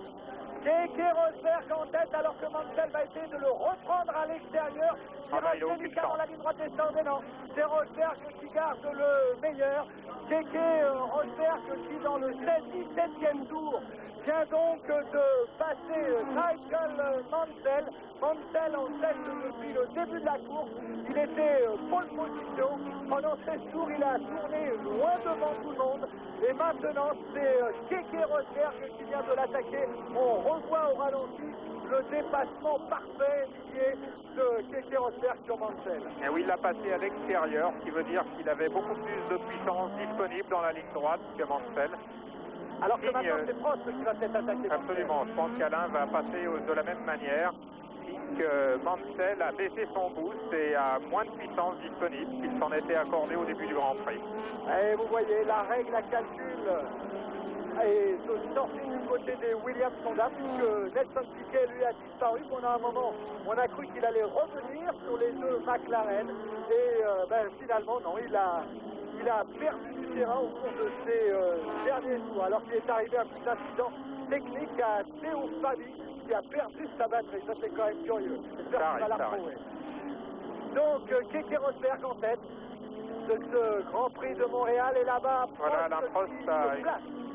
Keke Rosberg en tête alors que Mansell va essayer de le reprendre à l'extérieur. Il reste délicat dans la ligne droite des stands, mais non, c'est Rosberg qui garde le meilleur. Keke Rosberg qui dans le 17e tour vient donc de passer Nigel Mansell. Mansell en tête depuis le début de la course. Il était pole position. Pendant 16 tours, il a tourné loin devant tout le monde. Et maintenant, c'est Keke Rosberg qui vient de l'attaquer. On revoit au ralenti le dépassement parfait de Keke Rosberg sur Mansell. Et oui, il l'a passé à l'extérieur, ce qui veut dire qu'il avait beaucoup plus de puissance disponible dans la ligne droite que Mansell. Alors que maintenant, c'est Prost qui va s'être attaqué. Absolument, je pense qu'Alain va passer de la même manière. Que Mansell a baissé son boost et a moins de puissance disponible qu'il s'en était accordé au début du Grand Prix. Et vous voyez, la règle à calcul est sortie du côté des Williams Honda puisque Nelson Piquet lui a disparu pendant un moment. On a cru qu'il allait revenir sur les deux McLaren et finalement non, il a perdu du terrain au cours de ses derniers tours alors qu'il est arrivé un petit incident technique à Théo Fabi qui a perdu sa batterie. Ça c'est quand même curieux. J'espère qu'il va la retrouver. Donc Keke Rosberg en tête de ce Grand Prix de Montréal et là-bas voilà, Alain Prost,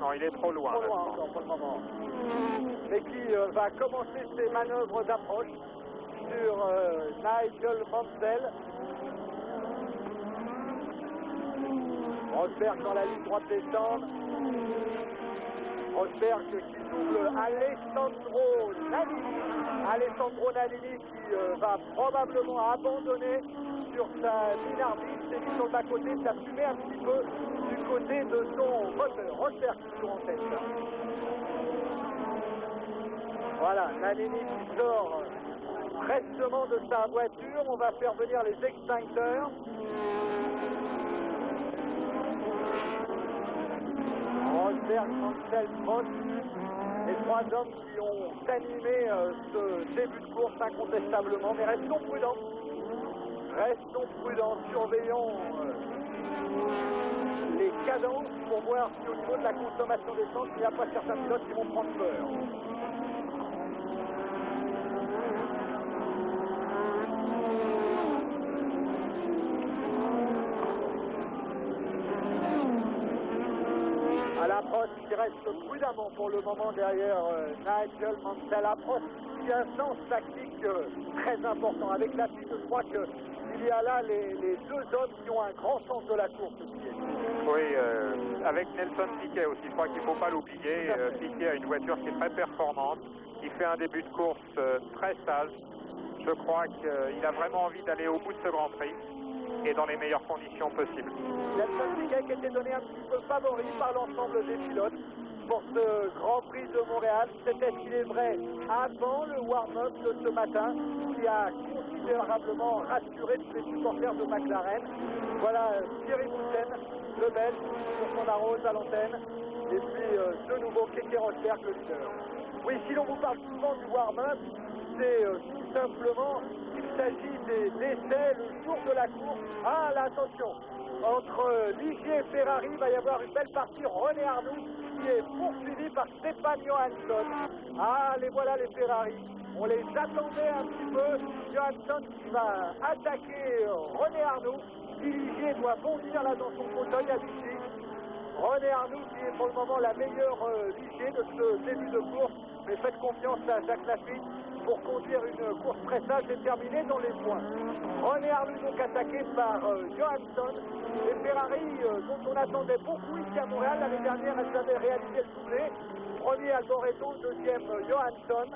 non, il est trop loin. Trop loin encore pour le moment. Et qui va commencer ses manœuvres d'approche sur Nigel Mansell. Rosberg dans la ligne droite des stands. Rosberg qui double Alessandro Nannini. Alessandro Nannini qui va probablement abandonner sur sa ligne arbitre. C'est mis sur le bas-côté, ça fumait un petit peu du côté de son moteur. Rosberg toujours en tête. Voilà, Nannini qui sort prestement de sa voiture. On va faire venir les extincteurs. Rosberg, Mansell, Prost, les trois hommes qui ont animé ce début de course incontestablement, mais restons prudents. Restons prudents, surveillons les cadences pour voir si au niveau de la consommation d'essence, il n'y a pas certains pilotes qui vont prendre peur. À la Prost qui reste prudemment pour le moment derrière Nigel Mansell. La Prost qui a un sens tactique très important. Avec la suite, je crois qu'il y a là les deux hommes qui ont un grand sens de la course. Oui, avec Nelson Piquet aussi, je crois qu'il ne faut pas l'oublier. Piquet a une voiture qui est très performante, qui fait un début de course très sage. Je crois qu'il a vraiment envie d'aller au bout de ce Grand Prix et dans les meilleures conditions possibles. Nelson Piquet qui était donné un petit peu favori par l'ensemble des pilotes pour ce Grand Prix de Montréal. C'était, il est vrai, avant le warm-up de ce matin, qui a considérablement rassuré tous les supporters de McLaren. Voilà Thierry Moussen, le Belge, sur son arrose à l'antenne. Et puis de nouveau Keke Rosberg le leader. Oui, si l'on vous parle souvent du warm-up, c'est tout simplement qu'il s'agit des essais le jour de la course. Ah là, attention, entre Ligier et Ferrari, il va y avoir une belle partie. René Arnoux qui est poursuivi par Stefan Johansson. Ah, les voilà les Ferrari. On les attendait un petit peu. Johansson qui va attaquer René Arnoux. Ligier doit bondir là dans son fauteuil à Vichy. René Arnoux qui est pour le moment la meilleure Ligier de ce début de course. Mais faites confiance à Jacques Lafitte pour conduire une course très sage et terminer dans les points. René Arnoux donc attaqué par Johansson. Les Ferrari dont on attendait beaucoup ici à Montréal. L'année dernière, elles avaient réalisé le doublé. Premier Alboreto, deuxième Johansson.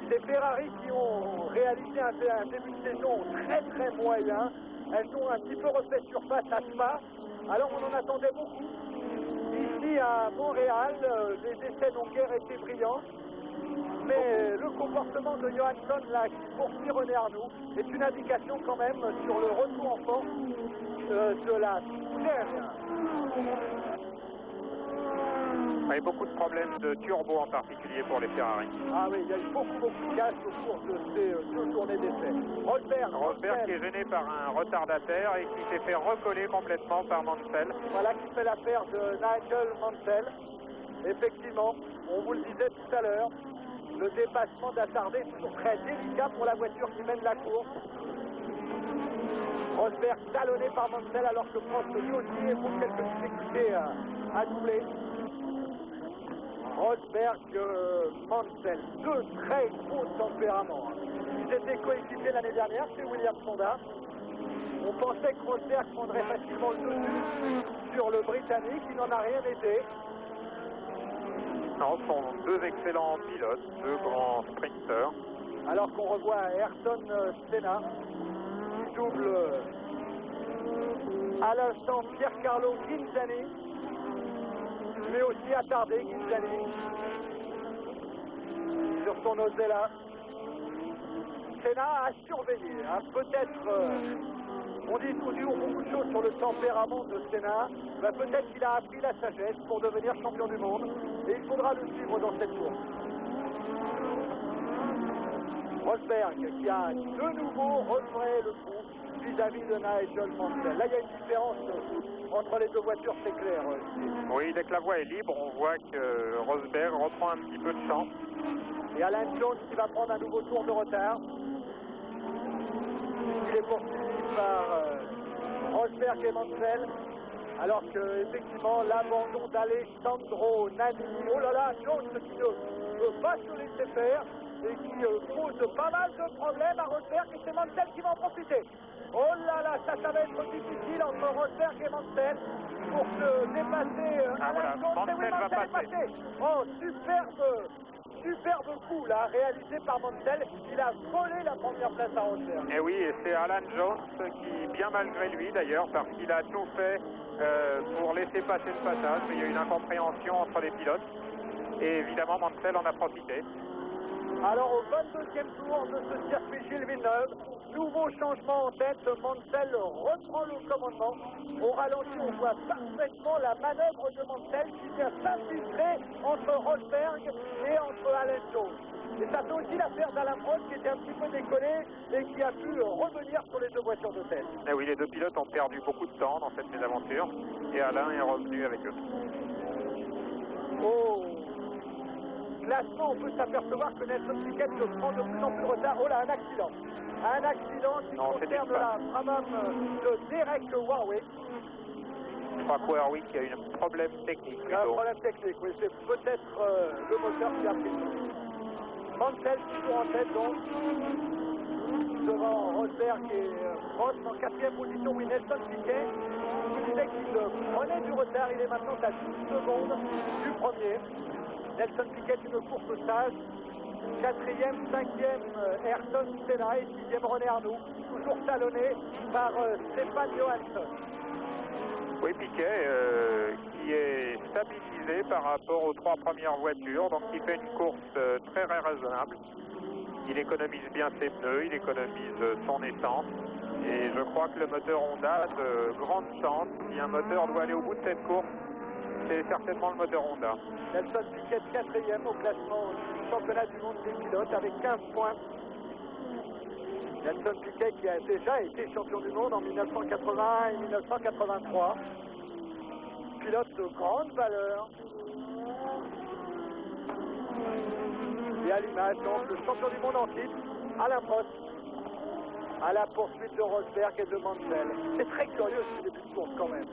Ces Ferrari qui ont réalisé un début de saison très moyen. Elles ont un petit peu refait surface à Spa. Alors on en attendait beaucoup. Ici à Montréal, les essais n'ont guère été brillants. Mais le comportement de Johansson là, qui poursuit René Arnoux est une indication quand même sur le retour en force de la Scuderia. Il y a beaucoup de problèmes de turbo en particulier pour les Ferrari. Ah oui, il y a eu beaucoup de casse au cours de ces 2 journées d'essai. Rosberg qui est gêné par un retardataire et qui s'est fait recoller complètement par Mansell. Voilà qui fait l'affaire de Nigel Mansell. Effectivement, on vous le disait tout à l'heure, le dépassement d'attardé est toujours très délicat pour la voiture qui mène la course. Rosberg talonné par Mansell alors que Prost lui aussi éprouve quelques difficultés à doubler. Rosberg, Mansell, 2 très gros tempéraments. Ils étaient coéquipiers l'année dernière chez Williams Honda. On pensait que Rosberg prendrait facilement le dessus sur le Britannique, il n'en a rien été. Non, ce sont 2 excellents pilotes, 2 grands sprinteurs. Alors qu'on revoit Ayrton Senna qui double à l'instant Piercarlo Ghinzani, mais aussi attardé Ghinzani sur son Osella. Senna a surveillé, hein. Peut-être, on dit toujours beaucoup de choses sur le tempérament de Senna, peut-être qu'il a appris la sagesse pour devenir champion du monde, et il faudra le suivre dans cette course. Rosberg qui a de nouveau refait le coup vis-à-vis de Nigel Mansell. Là, il y a une différence entre les 2 voitures, c'est clair. Oui, dès que la voie est libre, on voit que Rosberg reprend un petit peu de champ. Et Alan Jones qui va prendre un nouveau tour de retard. Il est poursuivi par Rosberg et Mansell. Alors que, effectivement, l'abandon d'Alessandro Nani. Oh là là, Jones qui ne veut pas se laisser faire et qui pose pas mal de problèmes à Rosberg, et c'est Mansell qui va en profiter. Oh là là, ça va être difficile entre Rosberg et Mansell pour se dépasser. Voilà, Mansell va passer. Oh, superbe coup là, réalisé par Mansell. Il a volé la première place à Rosberg. Et oui, et c'est Alan Jones qui, bien malgré lui d'ailleurs, parce qu'il a tout fait pour laisser passer le passage, mais il y a eu une incompréhension entre les pilotes. Et évidemment, Mansell en a profité. Alors au 22e tour de ce circuit Gilles Villeneuve, nouveau changement en tête, Mansell reprend le commandement. Au ralenti, on voit parfaitement la manœuvre de Mansell qui vient s'infiltrer entre Rosberg et entre Alan Jones. Et ça fait aussi l'affaire d'Alain Prost qui était un petit peu décollé et qui a pu revenir sur les 2 voitures de tête. Et oui, les 2 pilotes ont perdu beaucoup de temps dans cette mésaventure et Alain est revenu avec eux. Oh, classement, on peut s'apercevoir que Nelson Piquet prend de plus en plus de retard. Oh là, un accident. Un accident qui concerne la Brabham de Derek Warwick. Je crois que Warwick a eu un problème technique. Il y a un problème technique, oui, c'est peut-être le moteur qui a pris. Mansell toujours en tête donc. Devant Rosberg et Prost en 4e position, oui, Nelson Piquet. Je disais qu'il prenait du retard, il est maintenant à 10 secondes du premier. Nelson Piquet, une course sage. 4e, 5e, Ayrton Senna et 6e, René Arnoux. Toujours talonné par Stefan Johansson. Oui, Piquet qui est stabilisé par rapport aux 3 premières voitures, donc il fait une course très raisonnable. Il économise bien ses pneus, il économise son essence. Et je crois que le moteur Honda a de grandes chances, si un moteur doit aller au bout de cette course, c'est certainement le moteur Honda. Nelson Piquet, 4e au classement du championnat du monde des pilotes avec 15 points. Nelson Piquet qui a déjà été champion du monde en 1981 et 1983. Pilote de grande valeur. Et à l'image, donc, le champion du monde en titre, Alain Prost, à la poursuite de Rosberg et de Mansell. C'est très curieux ce début de course quand même.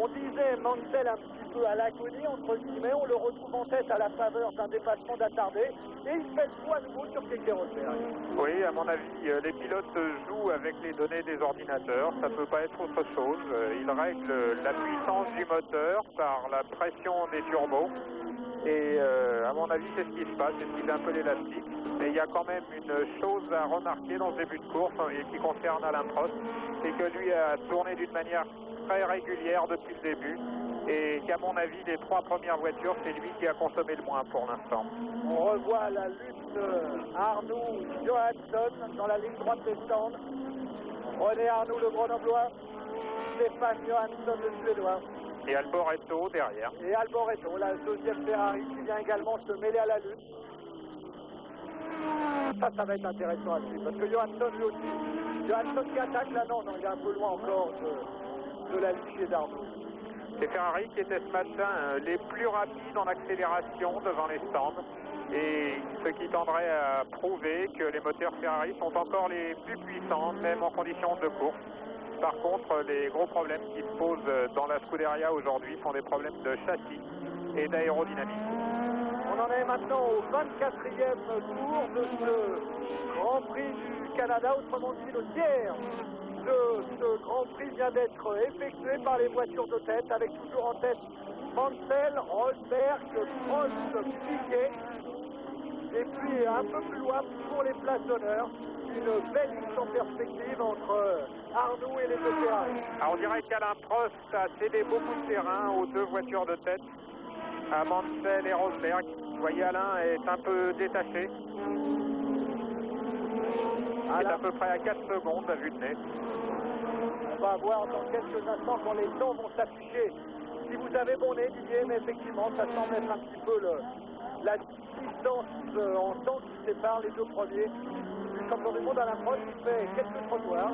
On disait Mansell un petit peu à l'agonie, entre guillemets, on le retrouve en tête à la faveur d'un dépassement d'attardé, et il fait le coup à nouveau sur Keke Rosberg. Oui, à mon avis, les pilotes jouent avec les données des ordinateurs, ça ne peut pas être autre chose. Ils règlent la puissance du moteur par la pression des turbos, et à mon avis, c'est ce qui se passe, c'est ce qui fait un peu l'élastique. Mais il y a quand même une chose à remarquer dans ce début de course, et qui concerne Alain Prost, c'est que lui a tourné d'une manière très régulière depuis le début, et qu'à mon avis, les 3 premières voitures, c'est lui qui a consommé le moins pour l'instant. On revoit la lutte Arnoux-Johansson dans la ligne droite des stands. René Arnoux, le grenoblois, Stéphane Johansson, le suédois. Et Alboreto derrière. Et Alboreto, la deuxième Ferrari qui vient également se mêler à la lutte. Ça va être intéressant à suivre, parce que Johansson lui aussi. Johansson qui attaque là, non, il est un peu loin encore de la lignée d'Arnoux. C'est Ferrari qui était ce matin les plus rapides en accélération devant les stands, et ce qui tendrait à prouver que les moteurs Ferrari sont encore les plus puissants, même en conditions de course. Par contre, les gros problèmes qui se posent dans la Scuderia aujourd'hui sont des problèmes de châssis et d'aérodynamique. On en est maintenant au 24e tour de ce Grand Prix du Canada, autrement dit le tiers de ce Grand Prix vient d'être effectué par les voitures de tête, avec toujours en tête Mansell, Rosberg, Prost, Piquet, et puis un peu plus loin pour les places d'honneur, une belle lutte en perspective entre Arnoux et les deux Ferrari. Alors, on dirait qu'Alain Prost a cédé beaucoup de terrain aux 2 voitures de tête, à Mansell et Rosberg. Vous voyez, Alain est un peu détaché. Il est à peu près à 4 secondes à vue de nez. On va voir dans quelques instants quand les temps vont s'afficher. Si vous avez bon nez, Didier, mais effectivement, ça semble être un petit peu la distance en temps qui sépare les 2 premiers. Le champion du monde Alain Prost qui fait quelques trottoirs.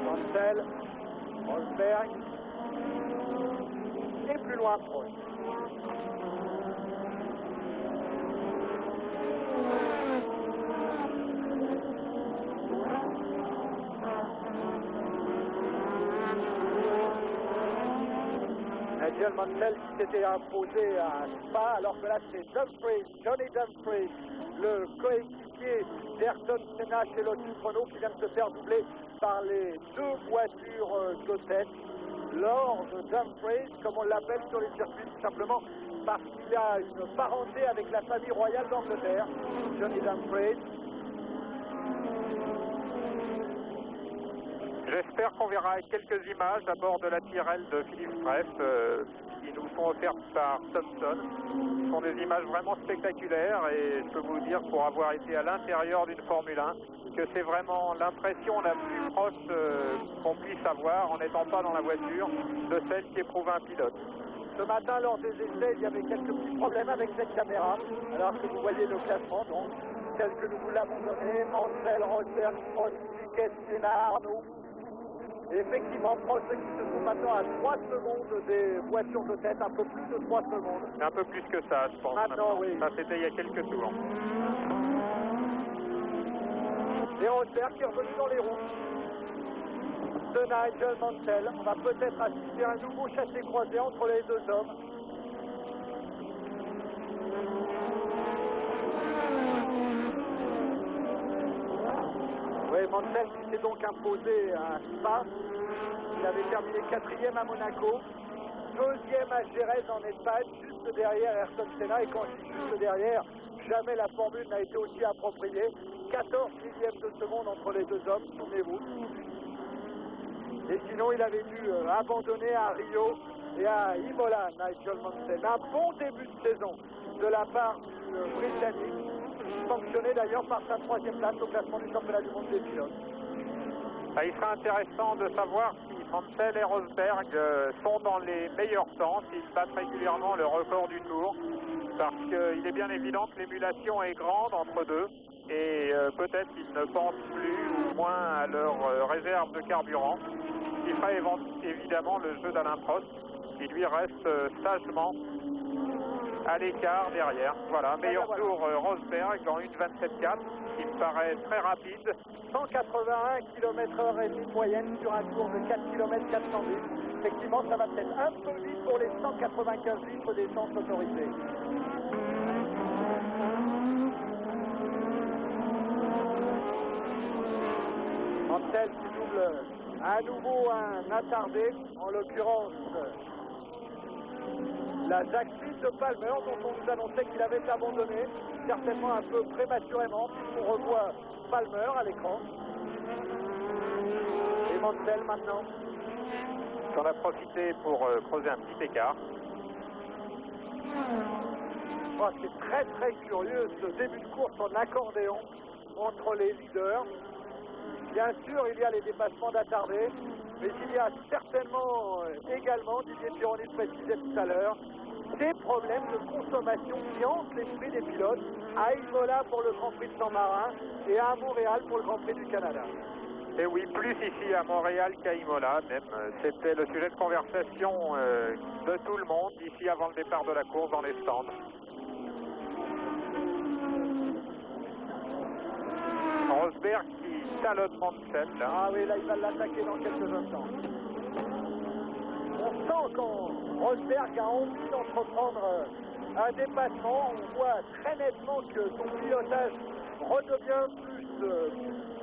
Mansell, Rosberg, et plus loin Prost. Nigel Mansell qui s'était imposé à Spa, alors que là c'est Dumfries, Johnny Dumfries, le coéquipier d'Ayrton Senna chez Lotus Renault, qui vient de se faire doubler par les 2 voitures de tête. Lord Dumfries, comme on l'appelle sur les circuits, tout simplement parce qu'il a une parenté avec la famille royale d'Angleterre, Johnny Dumfries. J'espère qu'on verra quelques images à bord de la Tyrrell de Philippe Streff qui nous sont offertes par Thomson. Ce sont des images vraiment spectaculaires, et je peux vous dire, pour avoir été à l'intérieur d'une Formule 1, que c'est vraiment l'impression la plus proche qu'on puisse avoir en n'étant pas dans la voiture de celle qui éprouve un pilote. Ce matin, lors des essais, il y avait quelques petits problèmes avec cette caméra, alors que vous voyez le classement, donc, tel que nous vous l'avons donné, Mansell, Rosberg, Prost, Piquet, Senna, Arnoux. Et effectivement, Prost qui se trouve maintenant à 3 secondes des voitures de tête, un peu plus de 3 secondes. Un peu plus que ça, je pense. Maintenant, oui. Ça, c'était il y a quelques tours. Et Rosberg qui est revenu dans les roues de Nigel Mansell. On va peut-être assister à un nouveau chassé-croisé entre les 2 hommes. Oui, Mansell qui s'est donc imposé à Spa. Il avait terminé 4e à Monaco, 2e à Jerez en Espagne, juste derrière Ayrton Senna. Et quand je dis juste derrière, jamais la Formule n'a été aussi appropriée. 14 millièmes de seconde entre les 2 hommes, souvenez-vous. Et sinon, il avait dû abandonner à Rio et à Imola, Nigel Mansell. Un bon début de saison de la part du Britannique, sanctionné d'ailleurs par sa 3e place au classement du championnat du monde des pilotes. Il sera intéressant de savoir si Mansell et Rosberg sont dans les meilleurs temps. Ils battent régulièrement le record du tour parce qu'il est bien évident que l'émulation est grande entre deux et peut-être qu'ils ne pensent plus ou moins à leur réserve de carburant, ce qui ferait évidemment le jeu d'Alain Prost qui lui reste sagement à l'écart derrière. Voilà, meilleur tour Rosberg en 1:27.4 qui me paraît très rapide. 181 km/h et demi moyenne sur un tour de 4 km 410. Effectivement, ça va peut-être un peu vite pour les 195 litres d'essence autorisée. Mansell qui double à nouveau un attardé, en l'occurrence la Jacqueline de Palmer, dont on nous annonçait qu'il avait abandonné, certainement un peu prématurément, puisqu'on revoit Palmer à l'écran. Et Mansell maintenant. On a profité pour creuser un petit écart. Oh, c'est très très curieux ce début de course en accordéon entre les leaders. Bien sûr, il y a les dépassements d'attardés, mais il y a certainement également, Didier Pironi le précisait tout à l'heure, des problèmes de consommation qui hantent l'esprit des pilotes, à Imola pour le Grand Prix de Saint-Marin et à Montréal pour le Grand Prix du Canada. Et oui, plus ici à Montréal qu'à Imola même. C'était le sujet de conversation de tout le monde ici avant le départ de la course dans les stands. Rosberg qui talonne Mansell. Ah oui, là il va l'attaquer dans quelques instants. On sent quand Rosberg a envie d'entreprendre un dépassement, on voit très nettement que son pilotage redevient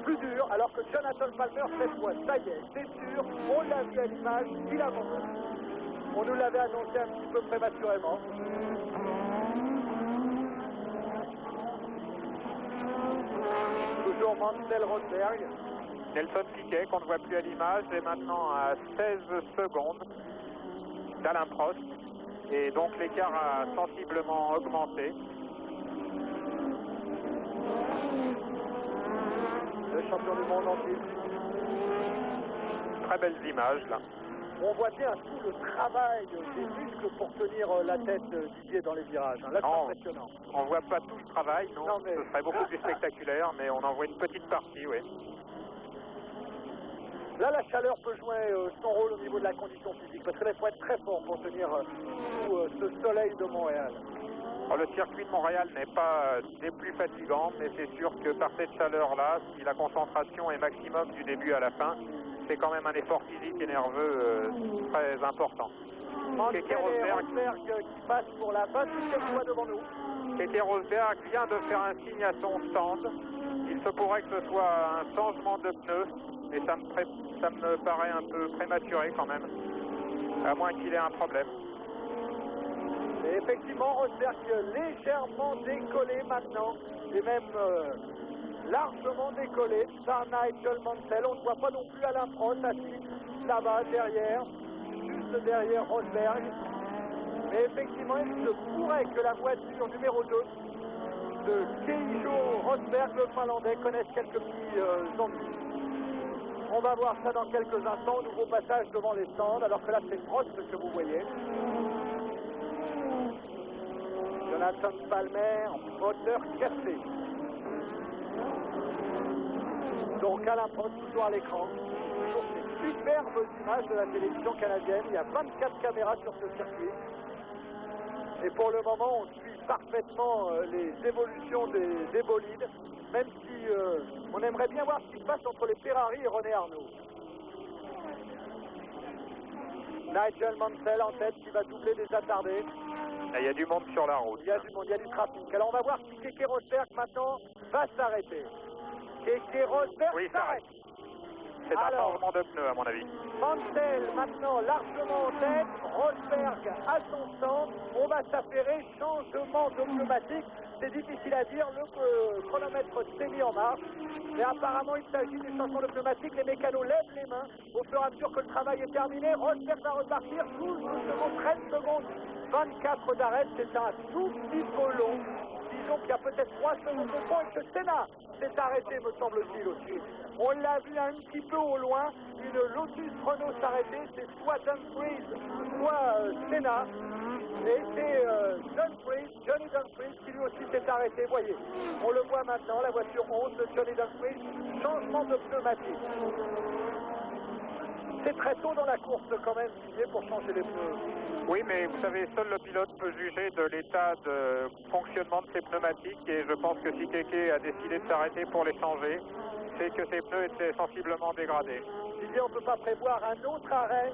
plus dur, alors que Jonathan Palmer, cette fois, ça y est, c'est sûr, on l'a vu à l'image, il abandonne. On nous l'avait annoncé un petit peu prématurément. Toujours Mansell Rosberg. Nelson Piquet, qu'on ne voit plus à l'image, est maintenant à 16 secondes d'Alain Prost. Et donc l'écart a sensiblement augmenté. Le champion du monde en titre. Très belles images là. On voit bien tout le travail des muscles pour tenir la tête Didier dans les virages. Là, c'est impressionnant. On ne voit pas tout le travail, non mais... Ce serait beaucoup plus spectaculaire, mais on en voit une petite partie, oui. Là, la chaleur peut jouer son rôle au niveau de la condition physique, parce qu'il faut être très fort pour tenir sous ce soleil de Montréal. Alors, le circuit de Montréal n'est pas des plus fatigants, mais c'est sûr que par cette chaleur-là, si la concentration est maximum du début à la fin, c'est quand même un effort physique et nerveux très important. Mansell et Rosberg qui passe pour la 28e fois devant nous. Keke Rosberg vient de faire un signe à son stand. Il se pourrait que ce soit un changement de pneu, mais ça me paraît un peu prématuré quand même, à moins qu'il ait un problème. Et effectivement, Rosberg légèrement décollé maintenant, et même largement décollé par Nigel Mansell. On ne voit pas non plus Alain Prost assis là-bas derrière, juste derrière Rosberg. Mais effectivement, il se pourrait que la voiture numéro 2 de Keijo Rosberg, le Finlandais, connaisse quelques petits ennuis. On va voir ça dans quelques instants, nouveau passage devant les stands, alors que là c'est Prost que vous voyez. Jonathan Palmer, moteur cassé. Donc Alain Prost toujours à l'écran. Toujours ces superbes images de la télévision canadienne. Il y a 24 caméras sur ce circuit. Et pour le moment, on suit parfaitement les évolutions des bolides, même si on aimerait bien voir ce qui se passe entre les Ferrari et René Arnoux. Nigel Mansell en tête qui va doubler des attardés. Il y a du monde sur la route. Il y a du monde, il y a du trafic. Alors on va voir si Keke Rosberg maintenant va s'arrêter. Keke Rosberg s'arrête. C'est un changement de pneu à mon avis. Mansell maintenant largement en tête, Rosberg à son centre, on va s'affairer, changement de pneumatique, c'est difficile à dire, le chronomètre s'est mis en marche, mais apparemment il s'agit du changement de pneumatique, les mécanos lèvent les mains au fur et à mesure que le travail est terminé, Rosberg va repartir, 12 secondes, 13 secondes, 24 d'arrêt, c'est un tout petit peu long, conclusion qu'il y a peut-être 3 secondes de trop et que Senna s'est arrêté, me semble-t-il aussi. On l'a vu un petit peu au loin, une Lotus Renault s'arrêter, c'est soit Dumfries, soit Senna. Et c'est Johnny Dumfries qui lui aussi s'est arrêté. Voyez, on le voit maintenant, la voiture 11 de Johnny Dumfries, changement de pneumatique. C'est très tôt dans la course quand même, pour changer les pneus. Oui, mais vous savez, seul le pilote peut juger de l'état de fonctionnement de ses pneumatiques et je pense que si Keke a décidé de s'arrêter pour les changer, c'est que ses pneus étaient sensiblement dégradés. On ne peut pas prévoir un autre arrêt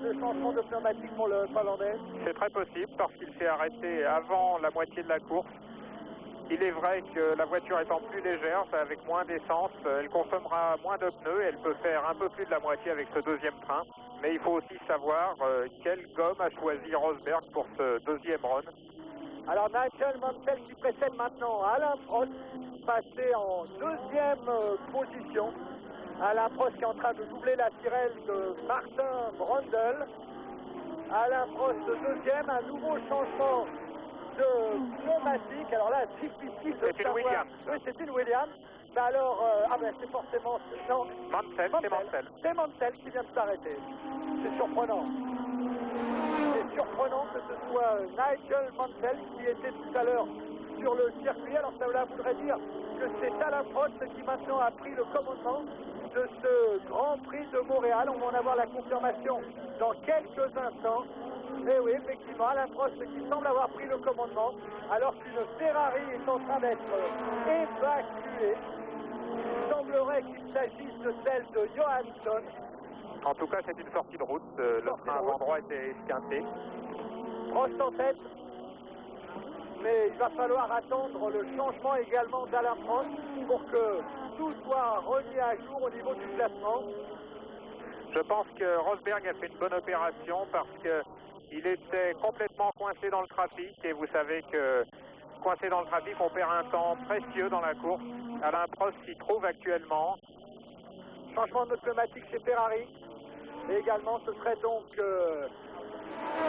de changement de pneumatique pour le Finlandais? C'est très possible parce qu'il s'est arrêté avant la moitié de la course. Il est vrai que la voiture étant plus légère, avec moins d'essence, elle consommera moins de pneus et elle peut faire un peu plus de la moitié avec ce deuxième train. Mais il faut aussi savoir quelle gomme a choisi Rosberg pour ce deuxième run. Alors Nigel Mansell qui précède maintenant Alain Prost, passé en deuxième position. Alain Prost qui est en train de doubler la tirelle de Martin Brundle. Alain Prost deuxième, un nouveau changement de pneumatique. Alors là, difficile de savoir. Williams. Oui, c'est une Williams. Mais alors, c'est forcément... Non, Mansell, c'est Mansell. C'est Mansell qui vient de s'arrêter. C'est surprenant. C'est surprenant que ce soit Nigel Mansell qui était tout à l'heure sur le circuit. Alors ça voudrait dire que c'est Alain Prost qui maintenant a pris le commandement de ce Grand Prix de Montréal. On va en avoir la confirmation dans quelques instants. Et oui, effectivement, Alain Prost qui semble avoir pris le commandement alors qu'une Ferrari est en train d'être évacuée. Il semblerait qu'il s'agisse de celle de Johansson. En tout cas, c'est une sortie de route. Le train avant droit était esquinté. Prost en tête. Mais il va falloir attendre le changement également d'Alain Prost pour que tout soit remis à jour au niveau du classement. Je pense que Rosberg a fait une bonne opération parce qu'il était complètement coincé dans le trafic et vous savez que coincé dans le trafic, on perd un temps précieux dans la course. Alain Prost s'y trouve actuellement. Changement de pneumatique chez Ferrari. Et également, ce serait donc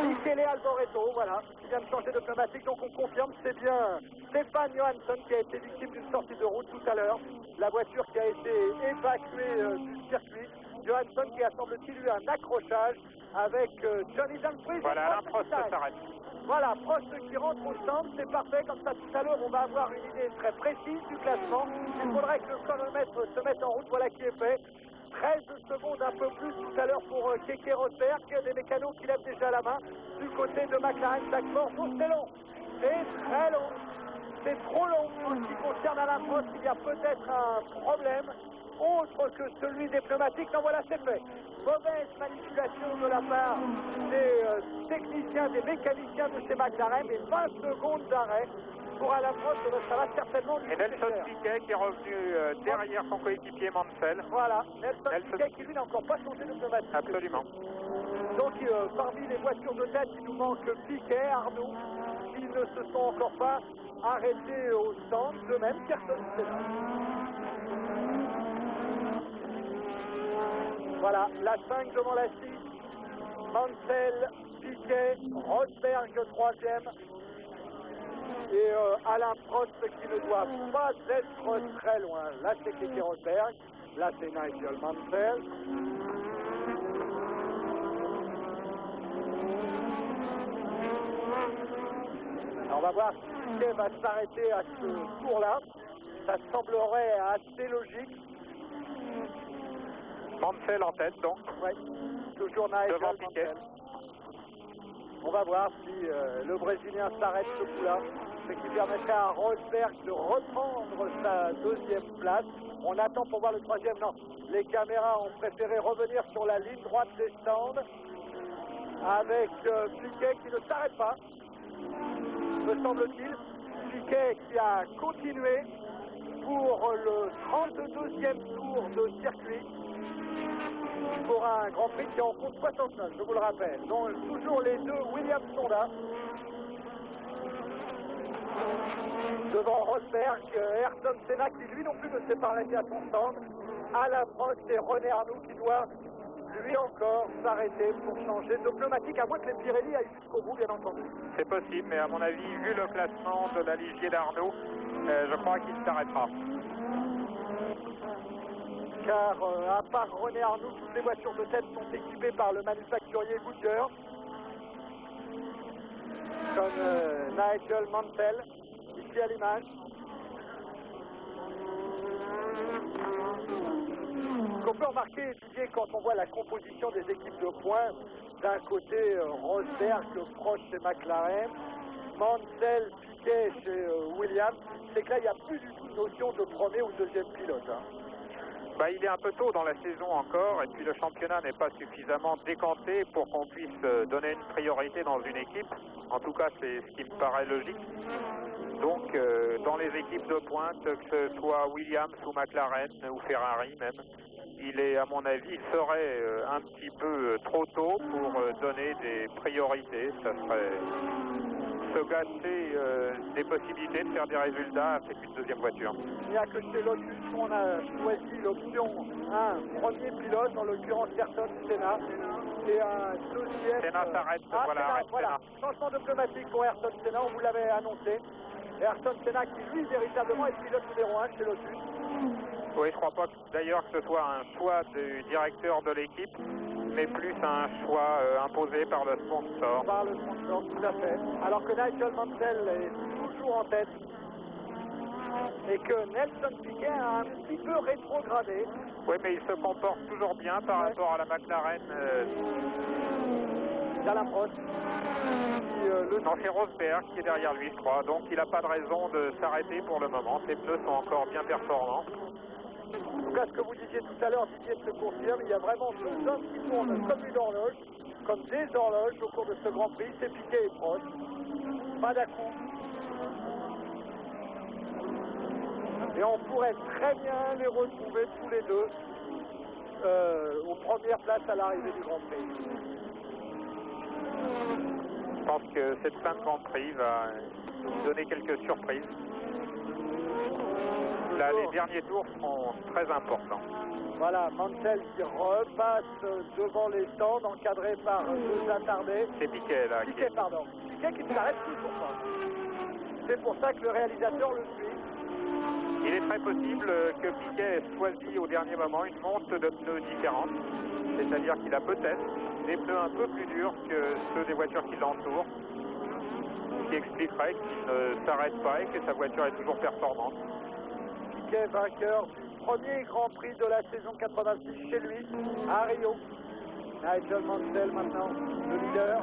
Michele Alboreto, voilà, qui vient de changer de pneumatique. Donc on confirme, c'est bien Stefan Johansson qui a été victime d'une sortie de route tout à l'heure. La voiture qui a été évacuée du circuit. Johansson qui a, semble-t-il, eu un accrochage avec Johnny Dumfries. Voilà, Alain Prost s'arrête. Voilà, Prost qui rentre au stand, c'est parfait, comme ça tout à l'heure on va avoir une idée très précise du classement. Il faudrait que le chronomètre se mette en route, voilà qui est fait. 13 secondes, un peu plus tout à l'heure pour Keke Rosberg, des mécanos qui lèvent déjà la main du côté de McLaren, Zach-Ford. C'est long, c'est très long, c'est trop long en ce qui concerne Alain Prost. Il y a peut-être un problème autre que celui des pneumatiques. Non, voilà, c'est fait. Mauvaise manipulation de la part des techniciens, des mécaniciens de chez McLaren, et 20 secondes d'arrêt pour Alain Prost. Ça va certainement lui. Et Nelson Piquet qui est revenu derrière son coéquipier Mansell. Voilà, Nelson Piquet qui lui n'a encore pas changé de pneumatique. Absolument. Donc parmi les voitures de tête, il nous manque Piquet, Arnaud, qui ne se sont encore pas arrêtés au stand, de même personne ne sait là. Voilà, la 5 devant la 6, Mansell, Piquet, Rosberg 3e et Alain Prost qui ne doit pas être très loin. Là c'est Keke Rosberg, là c'est Nigel Mansell. Alors on va voir si Piquet va s'arrêter à ce tour-là. Ça semblerait assez logique. Mansell en tête donc. Oui, toujours Nigel devant Piquet. On va voir si le Brésilien s'arrête ce coup-là, ce qui permettrait à Rosberg de reprendre sa deuxième place. On attend pour voir le troisième. Non, les caméras ont préféré revenir sur la ligne droite des stands avec Piquet qui ne s'arrête pas, me semble-t-il. Piquet qui a continué pour le 32e tour de circuit. Pour un Grand Prix qui en compte 69, je vous le rappelle. Donc toujours les deux Williams sont là. Devant Rosberg, Ayrton Senna qui lui non plus ne s'est pas arrêté à son stand. Alain Prost et René Arnoux qui doivent lui encore s'arrêter pour changer de pneumatique, à moins que les Pirelli aillent jusqu'au bout, bien entendu. C'est possible, mais à mon avis, vu le classement de la Ligier d'Arnaud, je crois qu'il s'arrêtera. Car à part René Arnoux, toutes les voitures de tête sont équipées par le manufacturier Goodyear, comme Nigel Mansell, ici à l'image. Ce qu'on peut remarquer, étudier quand on voit la composition des équipes de points, d'un côté Rosberg, Prost chez McLaren, Mansell, Piquet chez Williams, c'est que là il n'y a plus du tout de notion de premier ou deuxième pilote. Hein. Bah, il est un peu tôt dans la saison encore, et puis le championnat n'est pas suffisamment décanté pour qu'on puisse donner une priorité dans une équipe. En tout cas, c'est ce qui me paraît logique. Donc, dans les équipes de pointe, que ce soit Williams ou McLaren ou Ferrari même, il est, à mon avis, il serait un petit peu trop tôt pour donner des priorités. Ça serait se gâcher des possibilités de faire des résultats avec une deuxième voiture. Il n'y a que chez Lotus qu'on a choisi l'option un premier pilote, en l'occurrence Ayrton Senna, et un deuxième... Senna s'arrête, voilà, Senna, arrête voilà. Senna. Changement de pneumatique pour Ayrton Senna, on vous l'avait annoncé. Ayrton Senna qui lui véritablement est pilote numéro 1 chez Lotus. Oui, je crois pas d'ailleurs que ce soit un choix du directeur de l'équipe, mais plus un choix imposé par le sponsor. Par le sponsor, tout à fait. Alors que Nigel Mansell est toujours en tête. Et que Nelson Piquet a un petit peu rétrogradé. Oui, mais il se comporte toujours bien par rapport à la McLaren. D'Alain Prost. Non, c'est Rosberg qui est derrière lui, je crois. Donc il n'a pas de raison de s'arrêter pour le moment. Ses pneus sont encore bien performants. En tout cas, ce que vous disiez tout à l'heure, Didier se confirme, il y a vraiment deux hommes qui tournent comme une horloge, comme des horloges au cours de ce Grand Prix, c'est Piquet et Prost. Pas d'à-coup. Et on pourrait très bien les retrouver tous les deux aux premières places à l'arrivée du Grand Prix. Je pense que cette fin de Grand Prix va nous donner quelques surprises. Là, les derniers tours seront très importants. Voilà, Mansell qui repasse devant les stands, encadré par deux attardés. C'est Piquet, là. Piquet, pardon. Piquet qui ne s'arrête toujours pas. C'est pour ça que le réalisateur le suit. Il est très possible que Piquet ait choisi au dernier moment une monte de pneus différente. C'est-à-dire qu'il a peut-être des pneus un peu plus durs que ceux des voitures qui l'entourent. Ce qui expliquerait qu'il ne s'arrête pas et que sa voiture est toujours performante. Piquet vainqueur du premier Grand Prix de la saison 86 chez lui, à Rio. Nigel Mansell maintenant, le leader.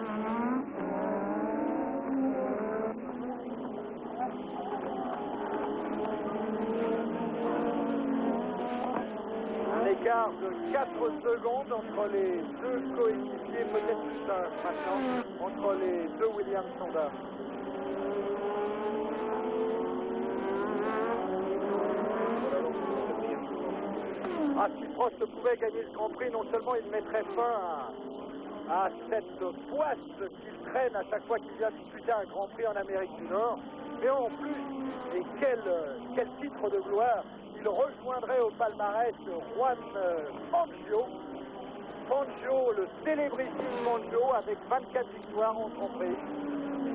Un écart de 4 secondes entre les deux coéquipiers, peut-être plus maintenant, entre les deux Williams Honda. Ah, si Prost pouvait gagner ce Grand Prix, non seulement il mettrait fin à cette poisse qu'il traîne à chaque fois qu'il vient disputer un Grand Prix en Amérique du Nord, mais en plus, et quel titre de gloire, il rejoindrait au palmarès Juan Fangio. Fangio, le célébrissime Fangio, avec 24 victoires en Grand Prix.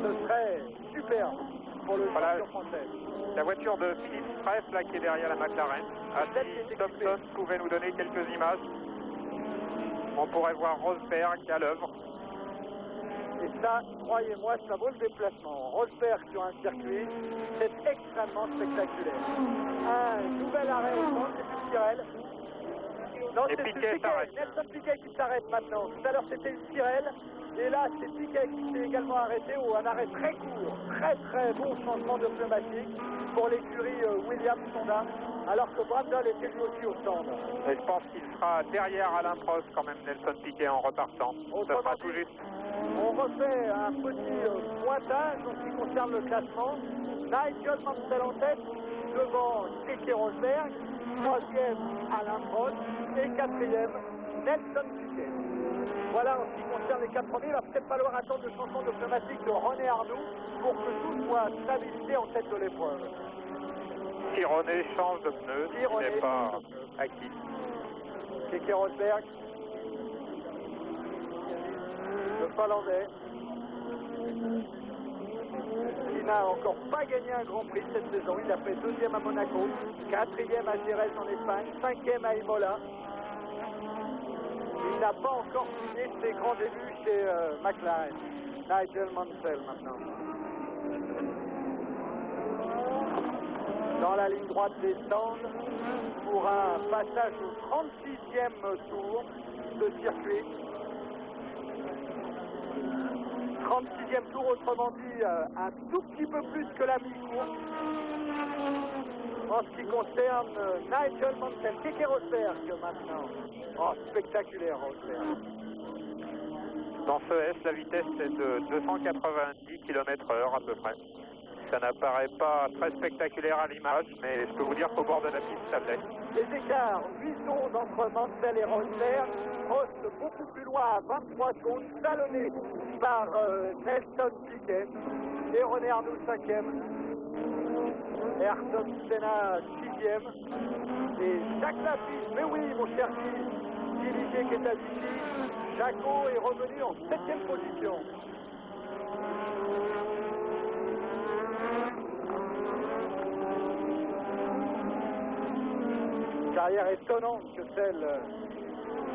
Ce serait superbe pour le champion français. La voiture de Philippe Press, là, qui est derrière la McLaren. Si Thompson pouvait nous donner quelques images, on pourrait voir Rosberg à l'œuvre. Et ça, croyez-moi, ça vaut le déplacement. Rosberg sur un circuit, c'est extrêmement spectaculaire. Un nouvel arrêt au fond, c'est une Tyrrell. Non, c'est Piquet, Nelson Piquet qui s'arrête maintenant. Tout à l'heure, c'était une Tyrrell. Et là, c'est Piquet qui s'est également arrêté, ou un arrêt très court. Très très bon changement de pneumatique pour l'écurie Williams Honda, alors que Brundle était lui aussi au stand. Et je pense qu'il sera derrière Alain Prost quand même, Nelson Piquet, en repartant. Ça sera tout juste. On refait un petit pointage en ce qui concerne le classement. Nigel Mansell en tête, devant Keke Rosberg, troisième Alain Prost et quatrième Nelson Piquet. Voilà en ce qui concerne les 4 premiers. Il va peut-être falloir attendre le changement de pneumatique de René Arnoux pour que tout soit stabilisé en tête de l'épreuve. Si René change de pneu, il n'est pas acquis. Keke Rosberg. Finlandais, qui n'a encore pas gagné un Grand Prix cette saison. Il a fait 2e à Monaco, 4e à Jerez en Espagne, 5e à Imola. Il n'a pas encore signé ses grands débuts chez McLaren. Nigel Mansell maintenant. Dans la ligne droite des stands pour un passage au 36e tour de circuit. 36e tour, autrement dit, un tout petit peu plus que la mi-course. En ce qui concerne Nigel Mansell, Keke Rosberg maintenant. Oh, spectaculaire Rosberg. Dans ce S, la vitesse est de 290 km/h à peu près. Ça n'apparaît pas très spectaculaire à l'image, mais je peux vous dire qu'au bord de la piste, ça l'est. Les écarts 8 secondes entre Mansell et Rosberg. Prost beaucoup plus loin à 23 secondes, talonné par Nelson Piquet. Et René Arnoux 5e. Ayrton Senna 6e. Et Jacques Lafitte, mais oui mon cher Guy qui est habitué. Jacko est revenu en 7e position. Carrière étonnante que celle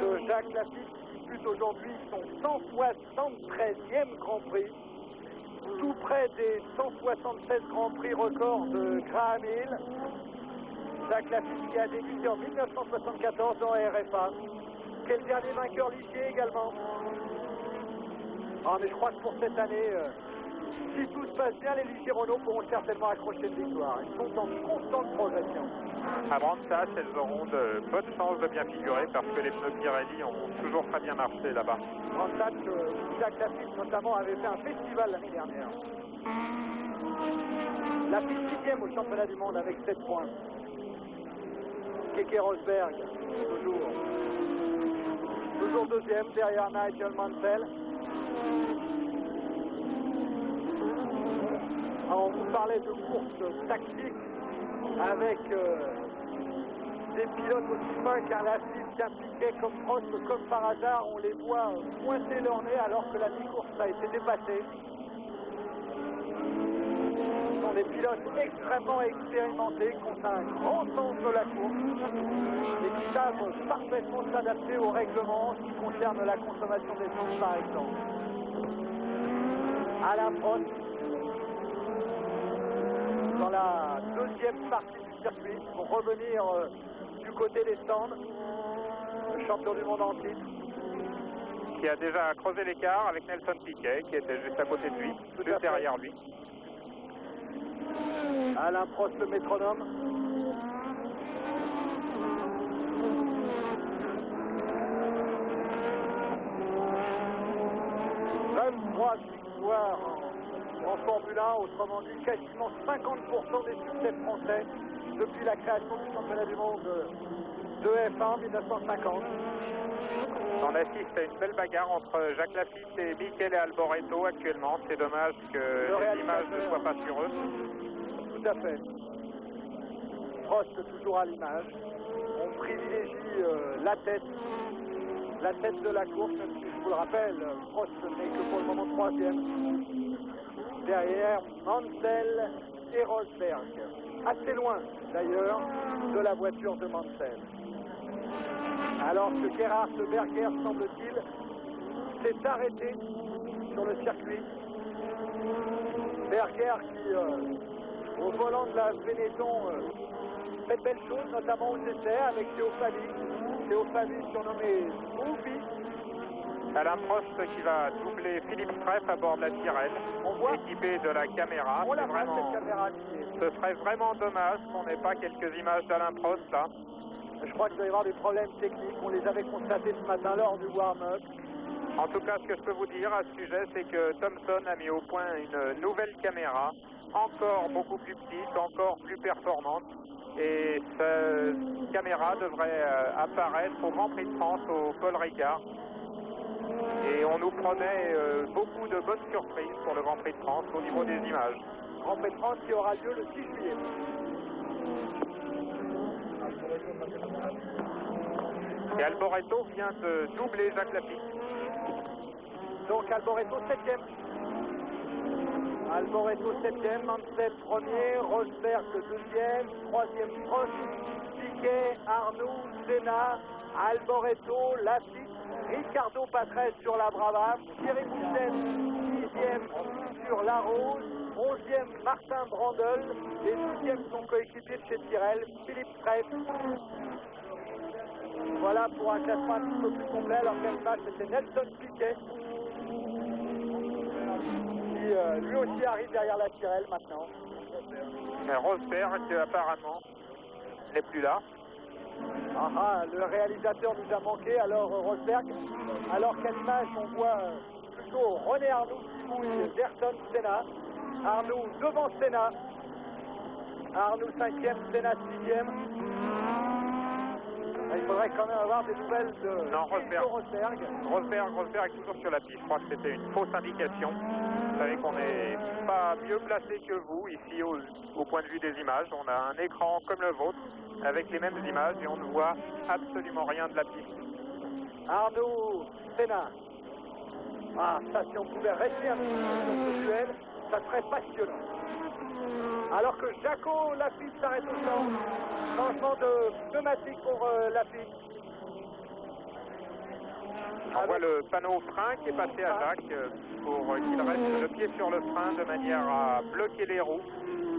de Jacques Lafitte qui dispute aujourd'hui son 173e Grand Prix, tout près des 176 Grands Prix records de Graham Hill. Jacques Lafitte qui a débuté en 1974 dans RFA, qui est le dernier vainqueur Ligier également. Ah, mais je crois que pour cette année, si tout se passe bien, les Ligier Renault pourront certainement accrocher une victoire. Ils sont en constante progression. À Brandsatch, elles auront de bonnes chances de bien figurer parce que les pneus Pirelli ont toujours très bien marché là-bas. Brandsatch, Jacques Lafitte notamment avait fait un festival l'année dernière. Lafitte 6e au championnat du monde avec 7 points. Keke Rosberg, toujours 2e derrière Nigel Mansell. Alors, on vous parlait de course tactique avec des pilotes aussi fins qu'un Lafitte, qu'un Piquet, comme Prost, comme par hasard, on les voit pointer leur nez alors que la mi-course a été dépassée. Ce sont des pilotes extrêmement expérimentés, qui ont un grand sens de la course et qui savent parfaitement s'adapter aux règlements en ce qui concerne la consommation d'essence par exemple. Alain Prost, dans la deuxième partie du circuit, pour revenir du côté des stands, le champion du monde en titre. Qui a déjà creusé l'écart avec Nelson Piquet, qui était juste à côté de lui, juste derrière lui. Alain Prost, le métronome. Victoire en Formule 1, autrement dit quasiment 50% des succès français depuis la création du championnat du monde de F1 en 1950. On assiste à une belle bagarre entre Jacques Lafitte et Michele Alboreto actuellement. C'est dommage que les images ne soient pas sur eux. Tout à fait. Prost toujours à l'image. On privilégie la tête de la course, même si je vous le rappelle, Prost n'est que pour le moment 3e. Derrière Mansell et Rosberg. Assez loin d'ailleurs de la voiture de Mansell. Alors que Gerhard Berger, semble-t-il, s'est arrêté sur le circuit. Berger qui, au volant de la Benetton, fait de belles choses, notamment aux essais avec Théophanie surnommé Goofy. Alain Prost qui va doubler Philippe Streff à bord de la Tyrrell, équipé de la caméra. On la voit cette caméra ce serait vraiment dommage qu'on n'ait pas quelques images d'Alain Prost là. Je crois qu'il doit y avoir des problèmes techniques. On les avait constatés ce matin lors du warm-up. En tout cas, ce que je peux vous dire à ce sujet, c'est que Thomson a mis au point une nouvelle caméra, encore beaucoup plus petite, encore plus performante. Et cette caméra devrait apparaître au Grand Prix de France au Paul Ricard. Et on nous promet beaucoup de bonnes surprises pour le Grand Prix de France au niveau des images. Grand Prix de France qui aura lieu le 6 juillet. Et Alboreto vient de doubler Jacques Lafitte. Donc Alboreto 7e. Alboreto 7e, Mansell 1er, Rosberg 2e, 3e Prost, Piquet, Arnoux, Senna, Alboreto, Lafitte, Ricardo Patrese sur la Brava, Thierry Boutsen 6e sur la Rose, 11e Martin Brundle et 12e son coéquipier de chez Tyrrell, Philippe Prest. Voilà pour un classement un petit peu plus complet, alors qu'à l'image c'était Nelson Piquet qui lui aussi arrive derrière la Tyrrell maintenant. Rosberg apparemment n'est plus là. Le réalisateur nous a manqué, alors Rosberg, alors qu'à l'image on voit plutôt René Arnoux qui mouille d'Ayrton Senna. Arnoux devant Senna. Arnoux 5e, Senna 6e. Il faudrait quand même avoir des nouvelles de Non, Rosberg. Rosberg. Rosberg toujours sur la piste. Je crois que c'était une fausse indication. Vous savez qu'on n'est pas mieux placé que vous ici au point de vue des images. On a un écran comme le vôtre avec les mêmes images et on ne voit absolument rien de la piste. Arnoux, Senna. Ça, si on pouvait rester un petit peu sur ce duel, ça serait passionnant. Alors que Jaco Lafitte s'arrête au champ. Changement de pneumatique pour Lafitte. On voit le panneau frein qui est passé à Jacques pour qu'il reste le pied sur le frein de manière à bloquer les roues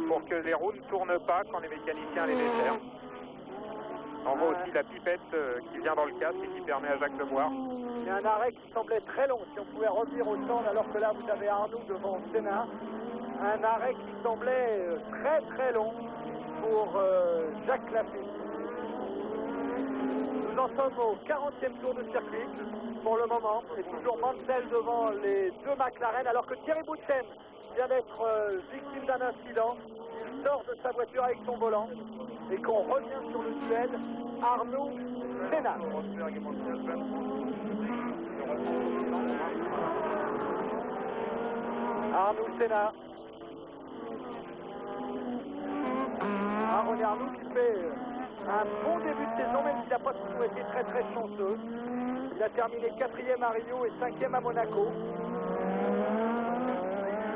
pour que les roues ne tournent pas quand les mécaniciens les desserrent. On voit aussi la pipette qui vient dans le casque et qui permet à Jacques de voir. Il y a un arrêt qui semblait très long. Si on pouvait revenir au stand, alors que là vous avez Arnoux devant Senna. Un arrêt qui semblait très très long pour Jacques Lafitte. Nous en sommes au 40e tour de circuit pour le moment. Et toujours Mansell devant les deux McLaren, alors que Thierry Boutsen vient d'être victime d'un incident. Il sort de sa voiture avec son volant et qu'on revient sur le duel Arnoux-Senna. Arnoux-Senna. René Arnoux qui fait un bon début de saison, même s'il n'a pas toujours été très très chanceux. Il a terminé 4e à Rio et 5e à Monaco.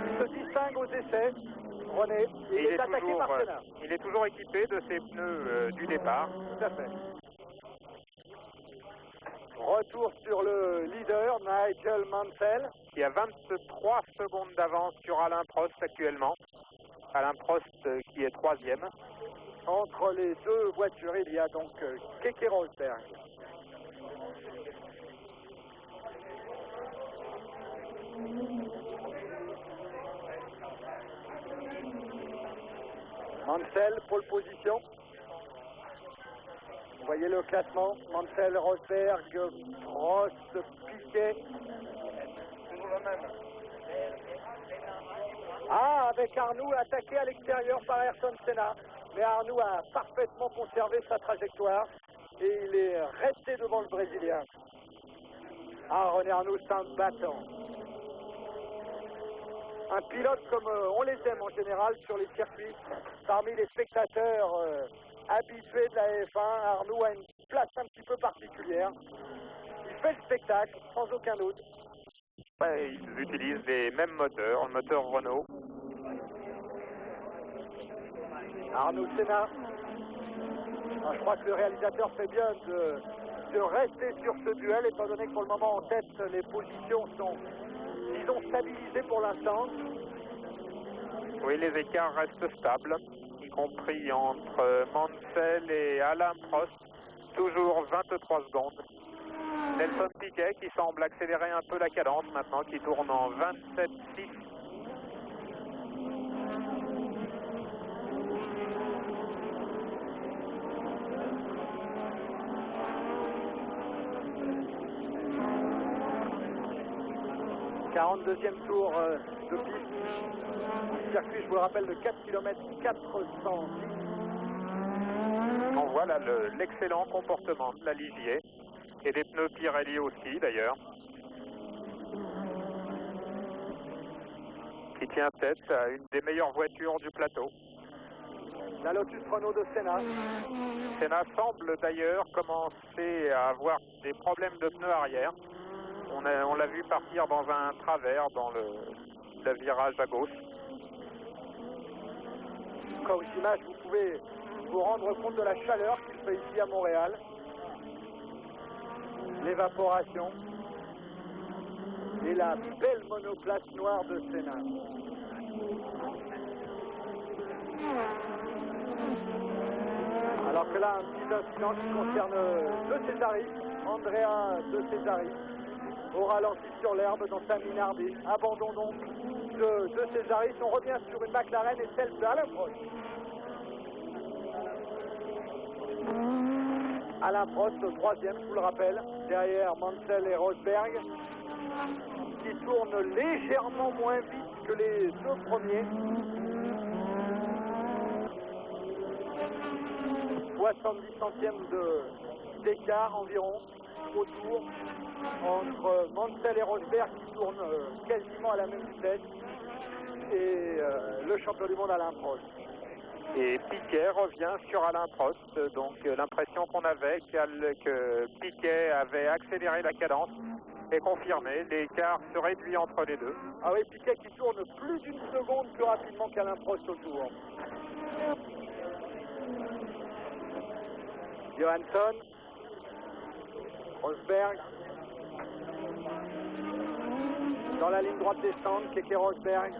Il se distingue aux essais, René, et il est attaqué par Senna. Il est toujours équipé de ses pneus du départ. Tout à fait. Retour sur le leader, Nigel Mansell. Qui a 23 secondes d'avance sur Alain Prost actuellement. Alain Prost qui est 3e. Entre les deux voitures, il y a donc Keke Rosberg. Mansell, pole position. Vous voyez le classement. Mansell, Rosberg, Prost, Piquet. Avec Arnoux attaqué à l'extérieur par Ayrton Senna. Mais Arnoux a parfaitement conservé sa trajectoire et il est resté devant le Brésilien. René Arnoux, c'est un battant. Un pilote comme on les aime en général sur les circuits. Parmi les spectateurs habitués de la F1, Arnoux a une place un petit peu particulière. Il fait le spectacle, sans aucun doute. Ils utilisent les mêmes moteurs, le moteur Renault. Arnoux Senna. Je crois que le réalisateur fait bien de rester sur ce duel, étant donné que pour le moment en tête, les positions sont, disons, stabilisées pour l'instant. Oui, les écarts restent stables, y compris entre Mansell et Alain Prost. Toujours 23 secondes. Nelson Piquet qui semble accélérer un peu la cadence maintenant, qui tourne en 27,6. « 42e tour de piste. Le circuit, je vous le rappelle, de 4 km 410. On voit là l'excellent comportement de la Ligier et des pneus Pirelli aussi d'ailleurs, qui tient tête à une des meilleures voitures du plateau. La Lotus Renault de Senna. Senna semble d'ailleurs commencer à avoir des problèmes de pneus arrière. On l'a vu partir dans un travers dans le virage à gauche. Comme image, vous pouvez vous rendre compte de la chaleur qu'il fait ici à Montréal. L'évaporation et la belle monoplace noire de Senna. Alors que là, un petit incident qui concerne De Cesari, Andrea De Cesari, au ralenti sur l'herbe dans sa Minardi. Abandon donc de Cesari. On revient sur une McLaren et celle d'Alain Prost. Alain Prost, le troisième, je vous le rappelle, derrière Mansell et Rosberg, qui tournent légèrement moins vite que les deux premiers. 70 centièmes d'écart environ au tour entre Mansell et Rosberg qui tournent quasiment à la même vitesse et le champion du monde Alain Prost. Et Piquet revient sur Alain Prost, donc l'impression qu'on avait que Piquet avait accéléré la cadence est confirmée, l'écart se réduit entre les deux. Ah oui, Piquet qui tourne plus d'une seconde plus rapidement qu'Alain Prost au tour. Johansson, Rosberg, dans la ligne droite descente, Keke Rosberg.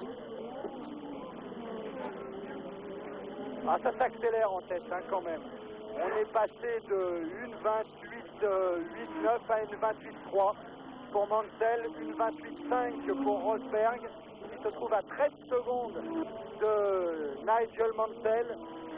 Ah, ça s'accélère en tête quand même. On est passé de 1,28,8,9 à 1,28,3 pour Mansell, 1,28,5 pour Rosberg, qui se trouve à 13 secondes de Nigel Mansell.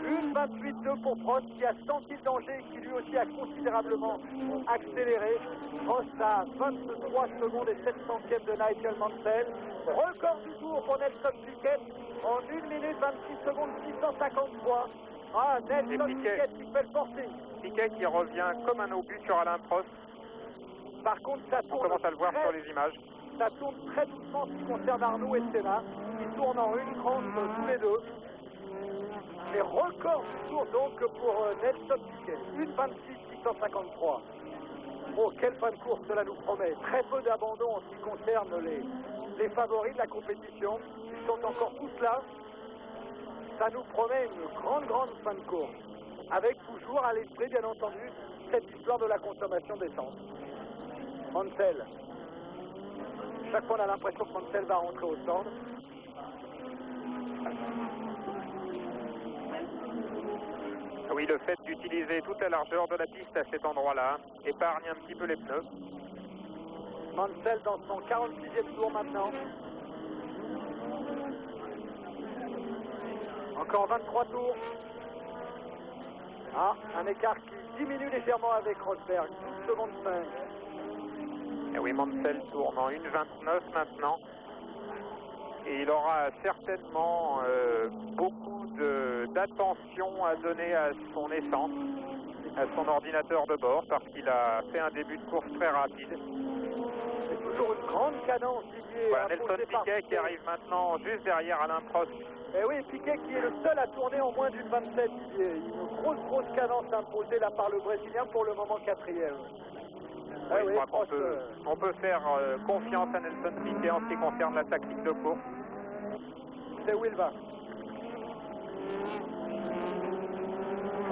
1,28,2 pour Prost qui a senti le danger et qui lui aussi a considérablement accéléré. Prost à 23 secondes et 7 centièmes de Nigel Mansell. Record du tour pour Nelson Piquet en 1 minute 26 secondes 653. Ah, Nelson Piquet qui fait le forcing. Piquet qui revient comme un obus sur Alain Prost. Par contre, ça tourne. On commence à le voir sur les images. Ça tourne très doucement en ce qui concerne Arnoux et Senna. Ils tournent en 1,30 tous les deux. Mais record du tour donc pour Nelson Piquet, 1,26,653. Oh, quelle fin de course cela nous promet. Très peu d'abandon en ce qui concerne les favoris de la compétition. Ils sont encore tous là. Ça nous promet une grande fin de course. Avec toujours à l'esprit, bien entendu, cette histoire de la consommation d'essence. Mansell. Chaque fois, on a l'impression que Mansell va rentrer au stand. Oui, le fait d'utiliser toute la largeur de la piste à cet endroit-là épargne un petit peu les pneus. Mansell dans son 46e tour maintenant. Encore 23 tours. Ah, un écart qui diminue légèrement avec Rosberg. 12 secondes 5. Et oui, Mansell tourne en 1,29 maintenant. Et il aura certainement beaucoup d'attention à donner à son essence, à son ordinateur de bord, parce qu'il a fait un début de course très rapide. C'est toujours une grande cadence, Didier. Voilà, Nelson Piquet qui arrive maintenant juste derrière Alain Prost. Et oui, Piquet qui est le seul à tourner en moins d'une 27, Didier. Une grosse cadence imposée là par le Brésilien, pour le moment 4e. Oui, je crois qu'on peut faire confiance à Nelson Piquet en ce qui concerne la tactique de course. C'est où il va.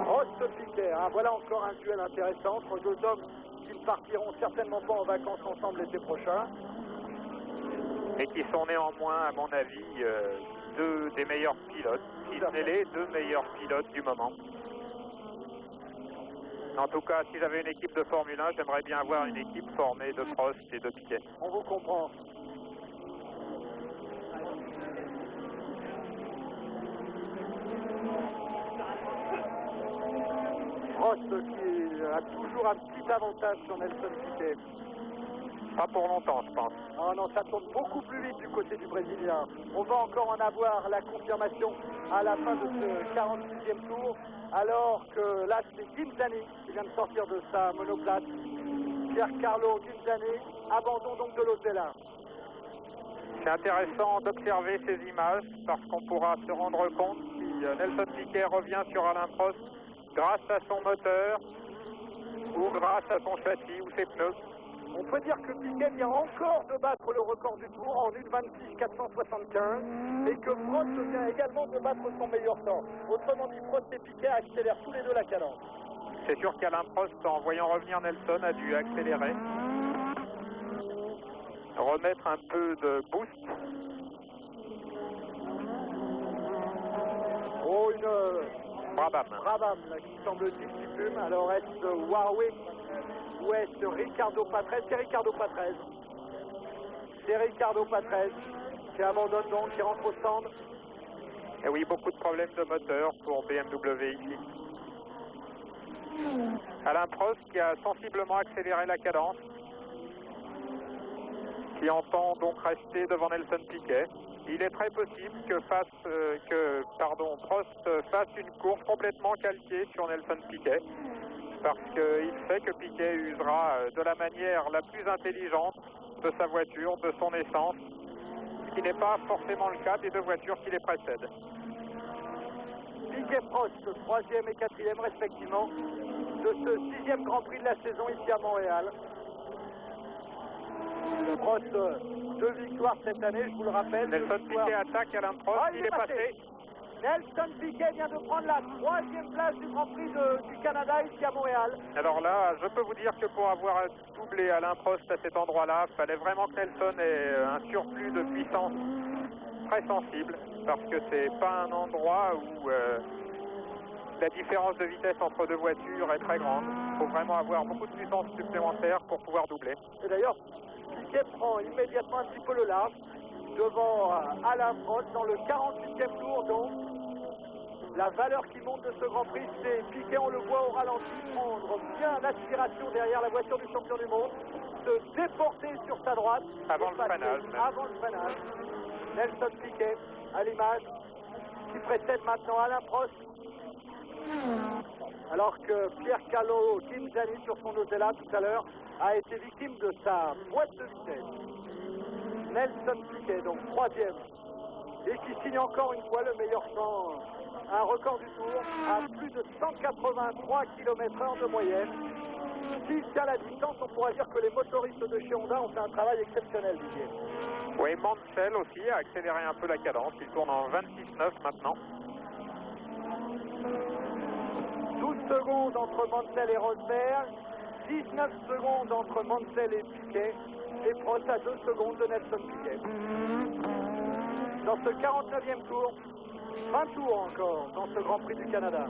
Prost-Piquet, hein. Voilà encore un duel intéressant entre deux hommes qui ne partiront certainement pas en vacances ensemble l'été prochain. Mais qui sont néanmoins, à mon avis, deux des meilleurs pilotes, si ce n'est les deux meilleurs pilotes du moment. En tout cas, si j'avais une équipe de Formule 1, j'aimerais bien avoir une équipe formée de Prost et de Piquet. On vous comprend. Prost qui a toujours un petit avantage sur Nelson Piquet. Pas pour longtemps, je pense. Oh non, ça tourne beaucoup plus vite du côté du Brésilien. On va encore en avoir la confirmation à la fin de ce 46e tour, alors que là, c'est Ghimzani qui vient de sortir de sa monoplace. Pierre-Carlo Ghimzani, abandon donc de l'Osella. C'est intéressant d'observer ces images parce qu'on pourra se rendre compte si Nelson Piquet revient sur Alain Prost grâce à son moteur ou grâce à son châssis ou ses pneus. On peut dire que Piquet vient encore de battre le record du Tour en 1:26.475 et que Prost vient également de battre son meilleur temps. Autrement dit, Prost et Piquet accélèrent tous les deux la cadence. C'est sûr qu'Alain Prost, en voyant revenir Nelson, a dû accélérer, remettre un peu de boost. Oh, une Brabham là, qui semble-t-il qui fume. Alors est-ce Warwick ou est-ce Ricardo Patrese? C'est Ricardo Patrese. C'est Ricardo Patrese qui abandonne donc, qui rentre au stand. Et oui, beaucoup de problèmes de moteur pour BMW ici. Alain Prost qui a sensiblement accéléré la cadence, qui entend donc rester devant Nelson Piquet. Il est très possible que Prost fasse une course complètement calquée sur Nelson Piquet, parce qu'il sait que Piquet usera de la manière la plus intelligente de sa voiture, de son essence, ce qui n'est pas forcément le cas des deux voitures qui les précèdent. Piquet Prost, 3e et 4e respectivement, de ce 6e Grand Prix de la saison ici à Montréal. Prost, 2 victoires cette année, je vous le rappelle. Nelson Piquet attaque Alain Prost, il est passé. Nelson Piquet vient de prendre la 3e place du Grand Prix du Canada ici à Montréal. Alors là, je peux vous dire que pour avoir doublé Alain Prost à cet endroit-là, il fallait vraiment que Nelson ait un surplus de puissance très sensible, parce que c'est pas un endroit où la différence de vitesse entre deux voitures est très grande. Il faut vraiment avoir beaucoup de puissance supplémentaire pour pouvoir doubler. Et d'ailleurs, Piquet prend immédiatement un petit peu le large devant Alain Prost dans le 48e tour. Donc, la valeur qui monte de ce Grand Prix, c'est Piquet, on le voit au ralenti, prendre bien l'aspiration derrière la voiture du champion du monde, se déporter sur sa droite. Avant le freinage. Avant le freinage. Nelson Piquet, à l'image, qui précède maintenant Alain Prost. Alors que Pierre Callot Ginzani sur son Osella tout à l'heure a été victime de sa boîte de vitesse. Nelson Piquet, donc 3e, et qui signe encore une fois le meilleur temps, un record du Tour à plus de 183 km/h de moyenne. Si à la distance, on pourrait dire que les motoristes de chez Honda ont fait un travail exceptionnel, Didier. Oui, Mansell aussi a accéléré un peu la cadence, il tourne en 26,9 maintenant. 12 secondes entre Mansell et Rosberg, 19 secondes entre Mansell et Piquet, et Prost à 2 secondes de Nelson Piquet. Dans ce 49e tour, 20 tours encore dans ce Grand Prix du Canada.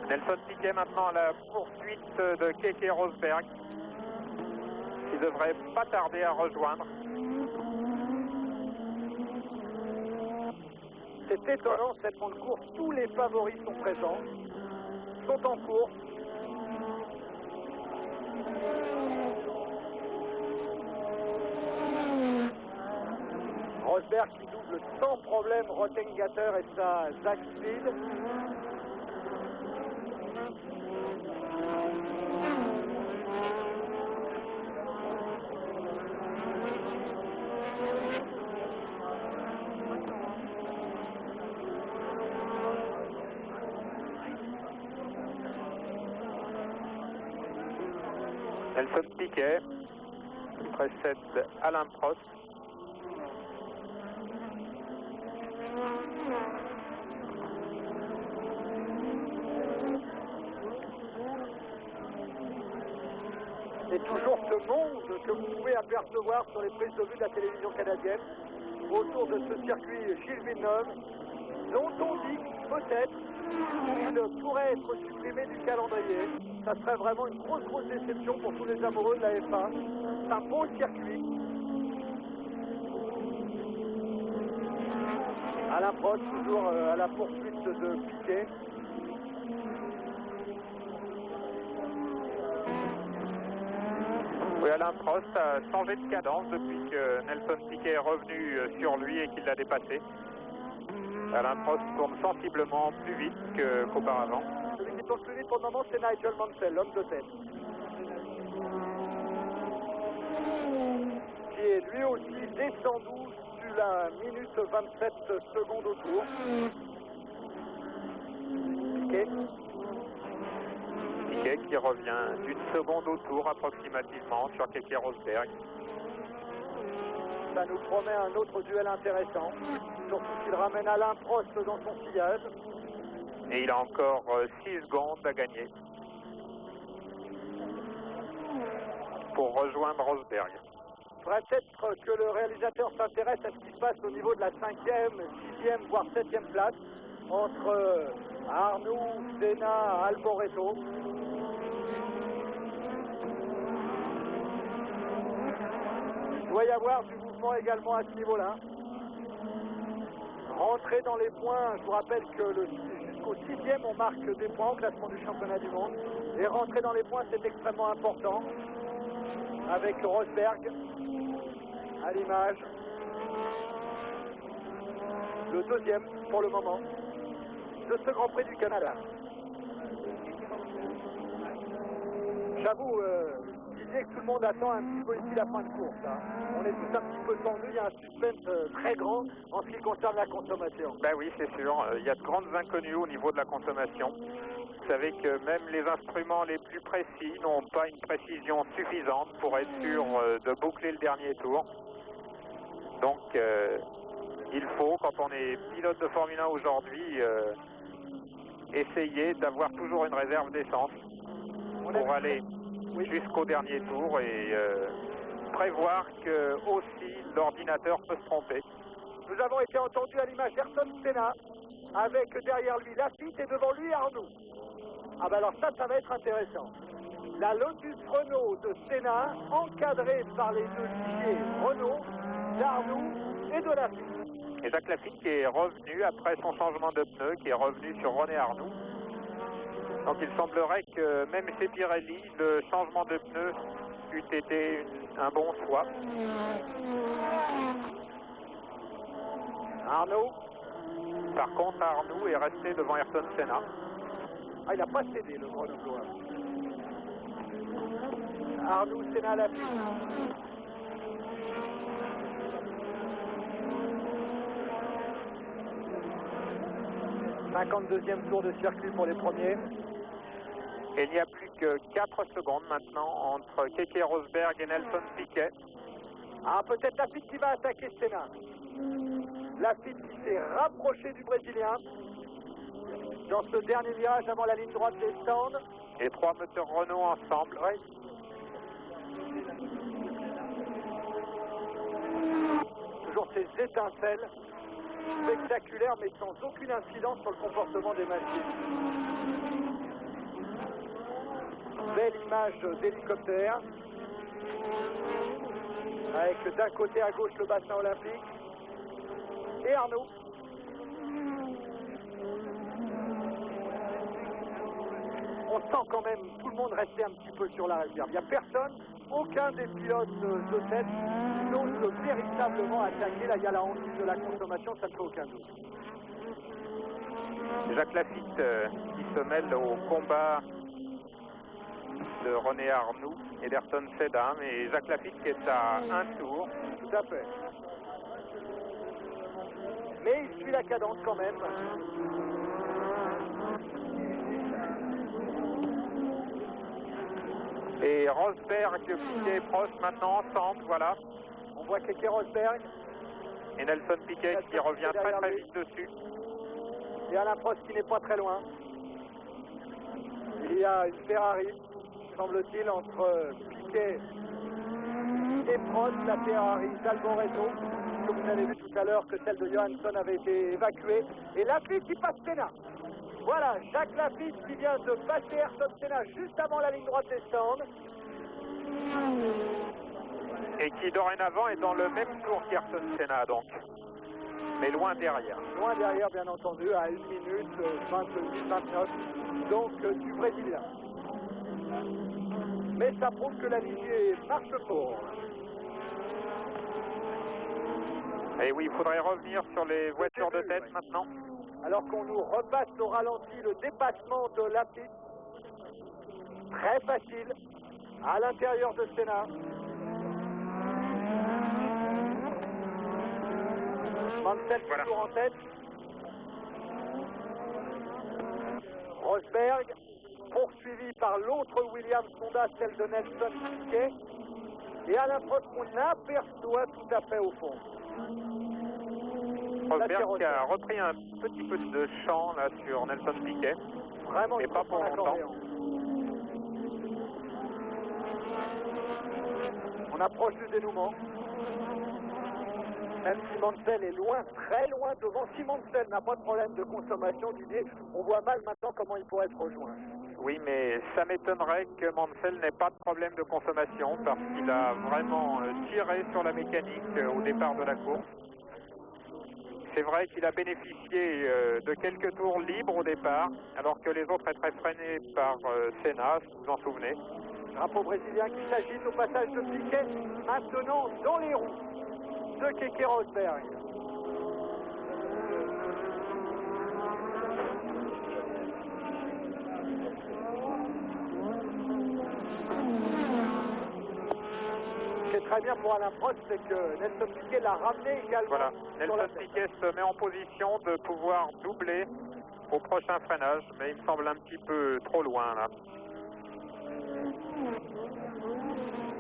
Nelson Piquet maintenant à la poursuite de Keke Rosberg, qui devrait pas tarder à rejoindre. C'est étonnant cette grande course, tous les favoris sont présents, sont en course. Rosberg qui double sans problème Rottengatter et sa Zach Speed. Nelson Piquet qui précède Alain Prost. Et toujours ce monde que vous pouvez apercevoir sur les prises de vue de la télévision canadienne autour de ce circuit Gilles Villeneuve, dont on dit peut-être qu'il pourrait être supprimé du calendrier. Ça serait vraiment une grosse déception pour tous les amoureux de la F1. C'est un beau circuit. Alain Prost toujours à la poursuite de Piquet. Oui, Alain Prost a changé de cadence depuis que Nelson Piquet est revenu sur lui et qu'il l'a dépassé. Alain Prost tourne sensiblement plus vite qu'auparavant. Celui qui tourne plus vite pour le moment, c'est Nigel Mansell, l'homme de tête. Qui est lui aussi descendu sur la minute 27 secondes au tour. Piquet. Piquet qui qui revient d'une seconde au tour approximativement sur Keke Rosberg. Ça nous promet un autre duel intéressant, surtout qu'il ramène Alain Prost dans son sillage. Et il a encore 6 secondes à gagner pour rejoindre Rosberg. Il faudrait peut-être que le réalisateur s'intéresse à ce qui se passe au niveau de la 5e, 6e, voire 7e place entre Arnoux, Senna, Alboreto. Il doit y avoir du mouvement également à ce niveau-là. Rentrer dans les points, je vous rappelle que jusqu'au 6e, on marque des points au classement du championnat du monde. Et rentrer dans les points, c'est extrêmement important. Avec Rosberg à l'image. Le 2e pour le moment de ce Grand Prix du Canada. J'avoue, Didier, que tout le monde attend un petit peu ici la fin de course. Hein. On est tous un petit peu tendus, il y a un suspense très grand en ce qui concerne la consommation. Ben oui, c'est sûr, il y a de grandes inconnues au niveau de la consommation. Vous savez que même les instruments les plus précis n'ont pas une précision suffisante pour être sûr de boucler le dernier tour. Donc, il faut, quand on est pilote de Formule 1 aujourd'hui, essayer d'avoir toujours une réserve d'essence pour aller jusqu'au dernier tour et prévoir que aussi l'ordinateur peut se tromper. Nous avons été entendus à l'image d'Ayrton Senna, avec derrière lui Lafitte et devant lui Arnoux. Ah ben alors ça va être intéressant. La Lotus Renault de Senna, encadrée par les deux ligiers Renault, d'Arnoux et de Lafitte. Et Jacques Lafitte qui est revenu après son changement de pneu, qui est revenu sur René Arnoux. Donc il semblerait que même chez Pirelli, le changement de pneu eût été un bon choix. Arnoux. Par contre, Arnoux est resté devant Ayrton Senna. Ah, il n'a pas cédé, le Grenoblois. Arnoux, Senna, Lafitte. 52e tour de circuit pour les premiers. Et il n'y a plus que 4 secondes maintenant entre Keke Rosberg et Nelson Piquet. Ah, peut-être Lafitte qui va attaquer Senna. Lafitte qui s'est rapproché du Brésilien dans ce dernier virage avant la ligne droite des stands. Et 3 moteurs Renault ensemble. Oui. Toujours ces étincelles spectaculaires mais sans aucune incidence sur le comportement des machines. Belle image d'hélicoptère avec d'un côté à gauche le bassin olympique et Arnoux. On sent quand même tout le monde rester un petit peu sur la réserve. Il n'y a personne, aucun des pilotes de tête n'ose véritablement attaquer. Là, il y a la honte de la consommation, ça ne fait aucun doute. Jacques Lafitte qui se mêle au combat de René Arnoux et d'Ayrton Senna, mais Jacques Lafitte qui est à un tour. Tout à fait. Mais il suit la cadence quand même. Et Rosberg, Piquet et Prost maintenant ensemble, voilà. On voit Keke Rosberg. Et Nelson Piquet qui revient très vite dessus. Et Alain Prost qui n'est pas très loin. Il y a une Ferrari, semble-t-il, entre Piquet et Prost, la Ferrari d'Alboreto. Comme vous avez vu tout à l'heure que celle de Johansson avait été évacuée. Et Lafitte qui passe Senna. Voilà, Jacques Lafitte qui vient de passer Ayrton Senna juste avant la ligne droite des stands. Et qui dorénavant est dans le même tour qu'Ayrton Senna donc. Mais loin derrière. Loin derrière bien entendu, à 1 minute 28-29, donc du Brésilien. Mais ça prouve que la lignée marche fort. Et oui, il faudrait revenir sur les voitures de tête maintenant. Alors qu'on nous repasse au ralenti le dépassement de Lafitte. Très facile, à l'intérieur de Senna. Mansell toujours en tête. Rosberg poursuivi par l'autre Williams Honda, celle de Nelson Piquet. Et Alain Prost qu'on aperçoit tout à fait au fond. Rosberg qui a repris un petit peu de champ là sur Nelson Piquet. Vraiment, mais pas pour longtemps. On approche du dénouement. Même si Mansell est loin, très loin devant. Si Mansell n'a pas de problème de consommation, Didier, on voit mal maintenant comment il pourrait être rejoint. Oui, mais ça m'étonnerait que Mansell n'ait pas de problème de consommation parce qu'il a vraiment tiré sur la mécanique au départ de la course. C'est vrai qu'il a bénéficié de quelques tours libres au départ, alors que les autres étaient freinés par Senna, si vous vous en souvenez. Drapeau brésilien qui s'agite au passage de Piquet, maintenant dans les roues de Keke Rosberg. Ce qui est très bien pour Alain Prost, c'est que Nelson Piquet l'a ramené également. Voilà, Nelson Piquet se met en position de pouvoir doubler au prochain freinage, mais il me semble un petit peu trop loin là.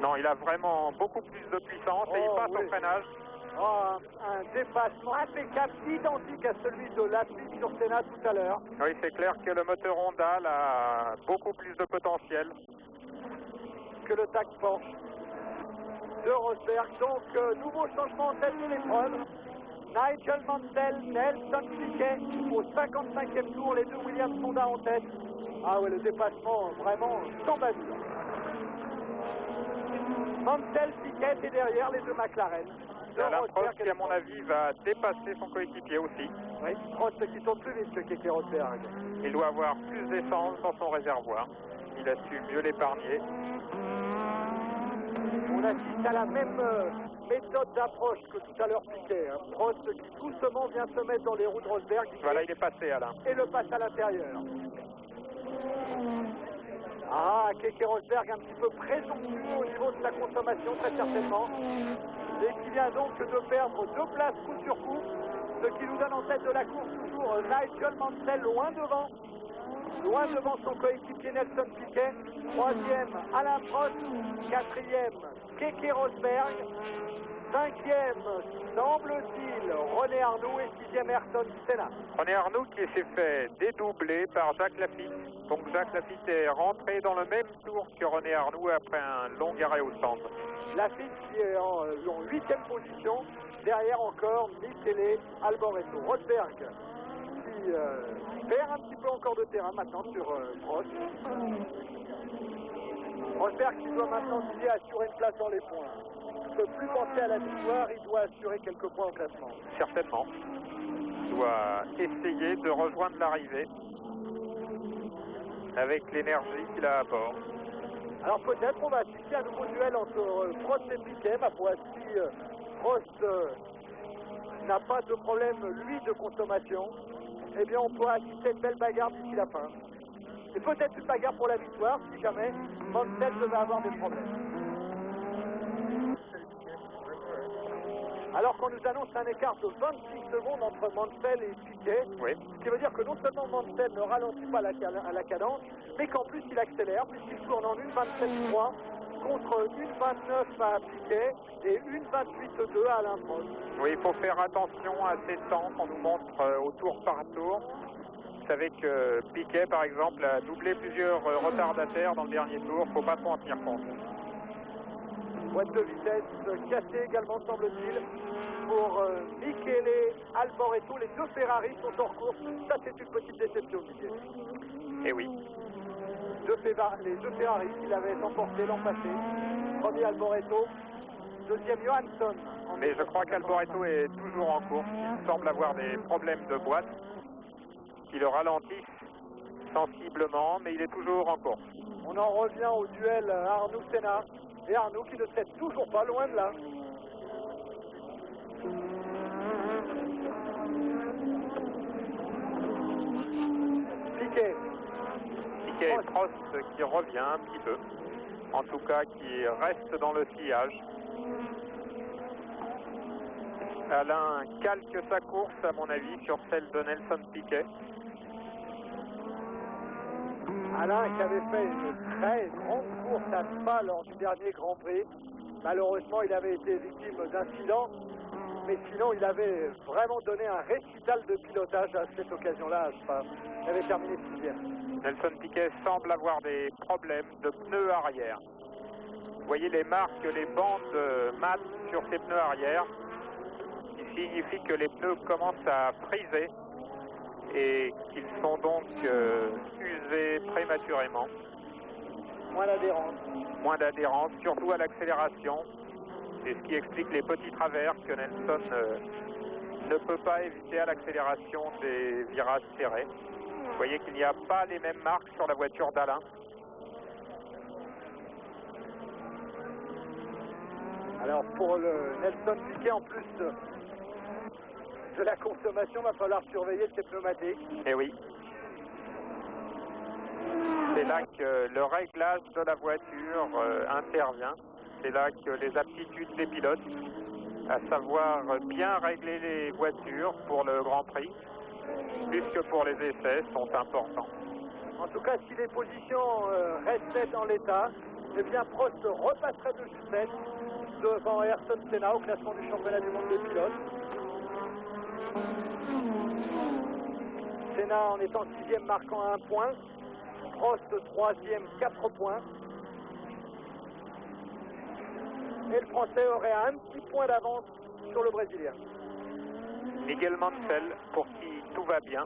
Non, il a vraiment beaucoup plus de puissance et il passe au freinage. Oh, un dépassement impeccable, identique à celui de Lafitte sur Senna tout à l'heure. Oui, c'est clair que le moteur Honda a beaucoup plus de potentiel que le TAC Porsche de Rosberg. Donc, nouveau changement en tête de l'épreuve. Nigel Mansell, Nelson Piquet au 55e tour, les deux Williams Honda en tête. Ah ouais, le dépassement vraiment sans bavure. Mansell, Piquet et derrière les deux McLaren. Alain Prost qui, à mon avis, va dépasser son coéquipier aussi. Oui, Prost qui tourne plus vite que Keke Rosberg. Il doit avoir plus d'essence dans son réservoir. Il a su mieux l'épargner. On assiste à la même méthode d'approche que tout à l'heure Piquet. Hein. Prost qui doucement vient se mettre dans les roues de Rosberg. Voilà, il est passé, Alain. Et le passe à l'intérieur. Ah, Keke Rosberg un petit peu présomptueux au niveau de sa consommation, très certainement. Et qui vient donc de perdre 2 places coup sur coup. Ce qui nous donne en tête de la course toujours Nigel Mansell loin devant son coéquipier Nelson Piquet. 3e Alain Prost, 4e Keke Rosberg, 5e semble-t-il René Arnoux et 6e Ayrton Senna. René Arnoux qui s'est fait dédoubler par Jacques Lafitte. Donc Jacques Lafitte est rentré dans le même tour que René Arnoux après un long arrêt au stand. Lafitte qui est en 8e position, derrière encore Michele Alboreto. Rosberg qui perd un petit peu encore de terrain maintenant sur Prost. Rosberg qui doit maintenant assurer une place dans les points. Il ne peut plus penser à la victoire, il doit assurer quelques points au classement. Certainement. Il doit essayer de rejoindre l'arrivée avec l'énergie qu'il a à bord. Alors peut-être on va assister à un nouveau duel entre Prost et Piquet. Ma foi, si Prost n'a pas de problème, lui, de consommation, eh bien on peut assister à une belle bagarre d'ici la fin. Et peut-être une bagarre pour la victoire, si jamais Mansell devait avoir des problèmes. Alors qu'on nous annonce un écart de 26 secondes entre Mansell et Piquet, oui. Ce qui veut dire que non seulement Mansell ne ralentit pas à la cadence, mais qu'en plus il accélère, puisqu'il tourne en 1,27,3 contre 1,29 à Piquet et 1,28,2 à Alain Prost. Oui, il faut faire attention à ces temps qu'on nous montre au tour par tour. Vous savez que Piquet, par exemple, a doublé plusieurs retardataires dans le dernier tour. Il ne faut pas s'en tenir compte. Boîte de vitesse cassée également, semble-t-il, pour Michele Alboreto. Les deux Ferrari sont hors course. Ça, c'est une petite déception, Didier. Eh oui. Les deux Ferrari qu'il avait emportés l'an passé. Premier Alboreto, deuxième Johansson. Mais je crois qu'Alboreto est toujours en course. Il semble avoir des problèmes de boîte qui le ralentissent sensiblement, mais il est toujours en course. On en revient au duel Arnoux-Senna. Et Arnoux qui ne cède toujours pas, loin de là. Piquet. Piquet et Prost qui revient un petit peu. En tout cas, qui reste dans le sillage. Alain calque sa course, à mon avis, sur celle de Nelson Piquet. Alain qui avait fait une très grande course à Spa lors du dernier Grand Prix. Malheureusement, il avait été victime d'incidents, mais sinon, il avait vraiment donné un récital de pilotage à cette occasion-là à Spa. Il avait terminé 6e. Nelson Piquet semble avoir des problèmes de pneus arrière. Vous voyez les marques, les bandes mat sur ses pneus arrière, qui signifie que les pneus commencent à friser et qu'ils sont donc usés prématurément. Moins d'adhérence. Moins d'adhérence, surtout à l'accélération. C'est ce qui explique les petits travers que Nelson ne peut pas éviter à l'accélération des virages serrés. Vous voyez qu'il n'y a pas les mêmes marques sur la voiture d'Alain. Alors pour le Nelson Piquet, en plus de la consommation, il va falloir surveiller ses pneumatiques. Eh oui. C'est là que le réglage de la voiture intervient. C'est là que les aptitudes des pilotes, à savoir bien régler les voitures pour le Grand Prix, plus que pour les essais, sont importants. En tout cas, si les positions restaient dans l'état, eh bien Prost repasserait de justesse devant Ayrton Senna au classement du championnat du monde des pilotes. Senna en étant 6e marquant 1 point. Prost 3e 4 points. Et le Français aurait un petit point d'avance sur le Brésilien. Miguel Mansell, pour qui tout va bien.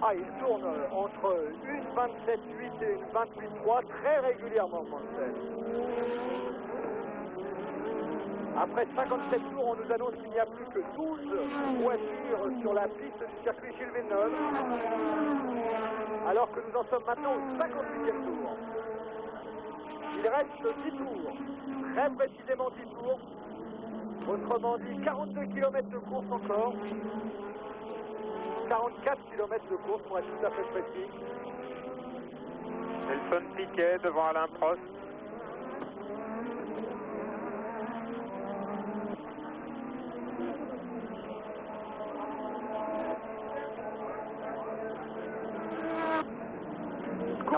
Ah, il tourne entre une 27.8 et une 28.3 très régulièrement, Mansell. Après 57 tours, on nous annonce qu'il n'y a plus que 12 voitures sur la piste du circuit Gilles Villeneuve, alors que nous en sommes maintenant au 58e tour. Il reste 10 tours, très précisément 10 tours, autrement dit 42 km de course encore, 44 km de course pour être tout à fait précis. Nelson Piquet devant Alain Prost.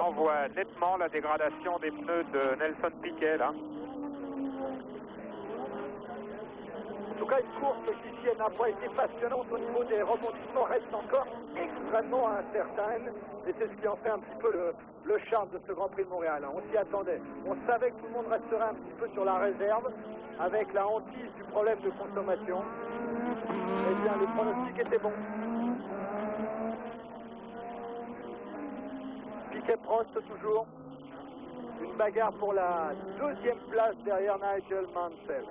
On voit nettement la dégradation des pneus de Nelson Piquet là. En tout cas, une course qui, si elle n'a pas été passionnante au niveau des rebondissements, reste encore extrêmement incertaine. Et c'est ce qui en fait un petit peu le charme de ce Grand Prix de Montréal. On s'y attendait. On savait que tout le monde resterait un petit peu sur la réserve avec la hantise du problème de consommation. Eh bien, le pronostic était bon. Piquet-Prost toujours. Une bagarre pour la 2e place derrière Nigel Mansell.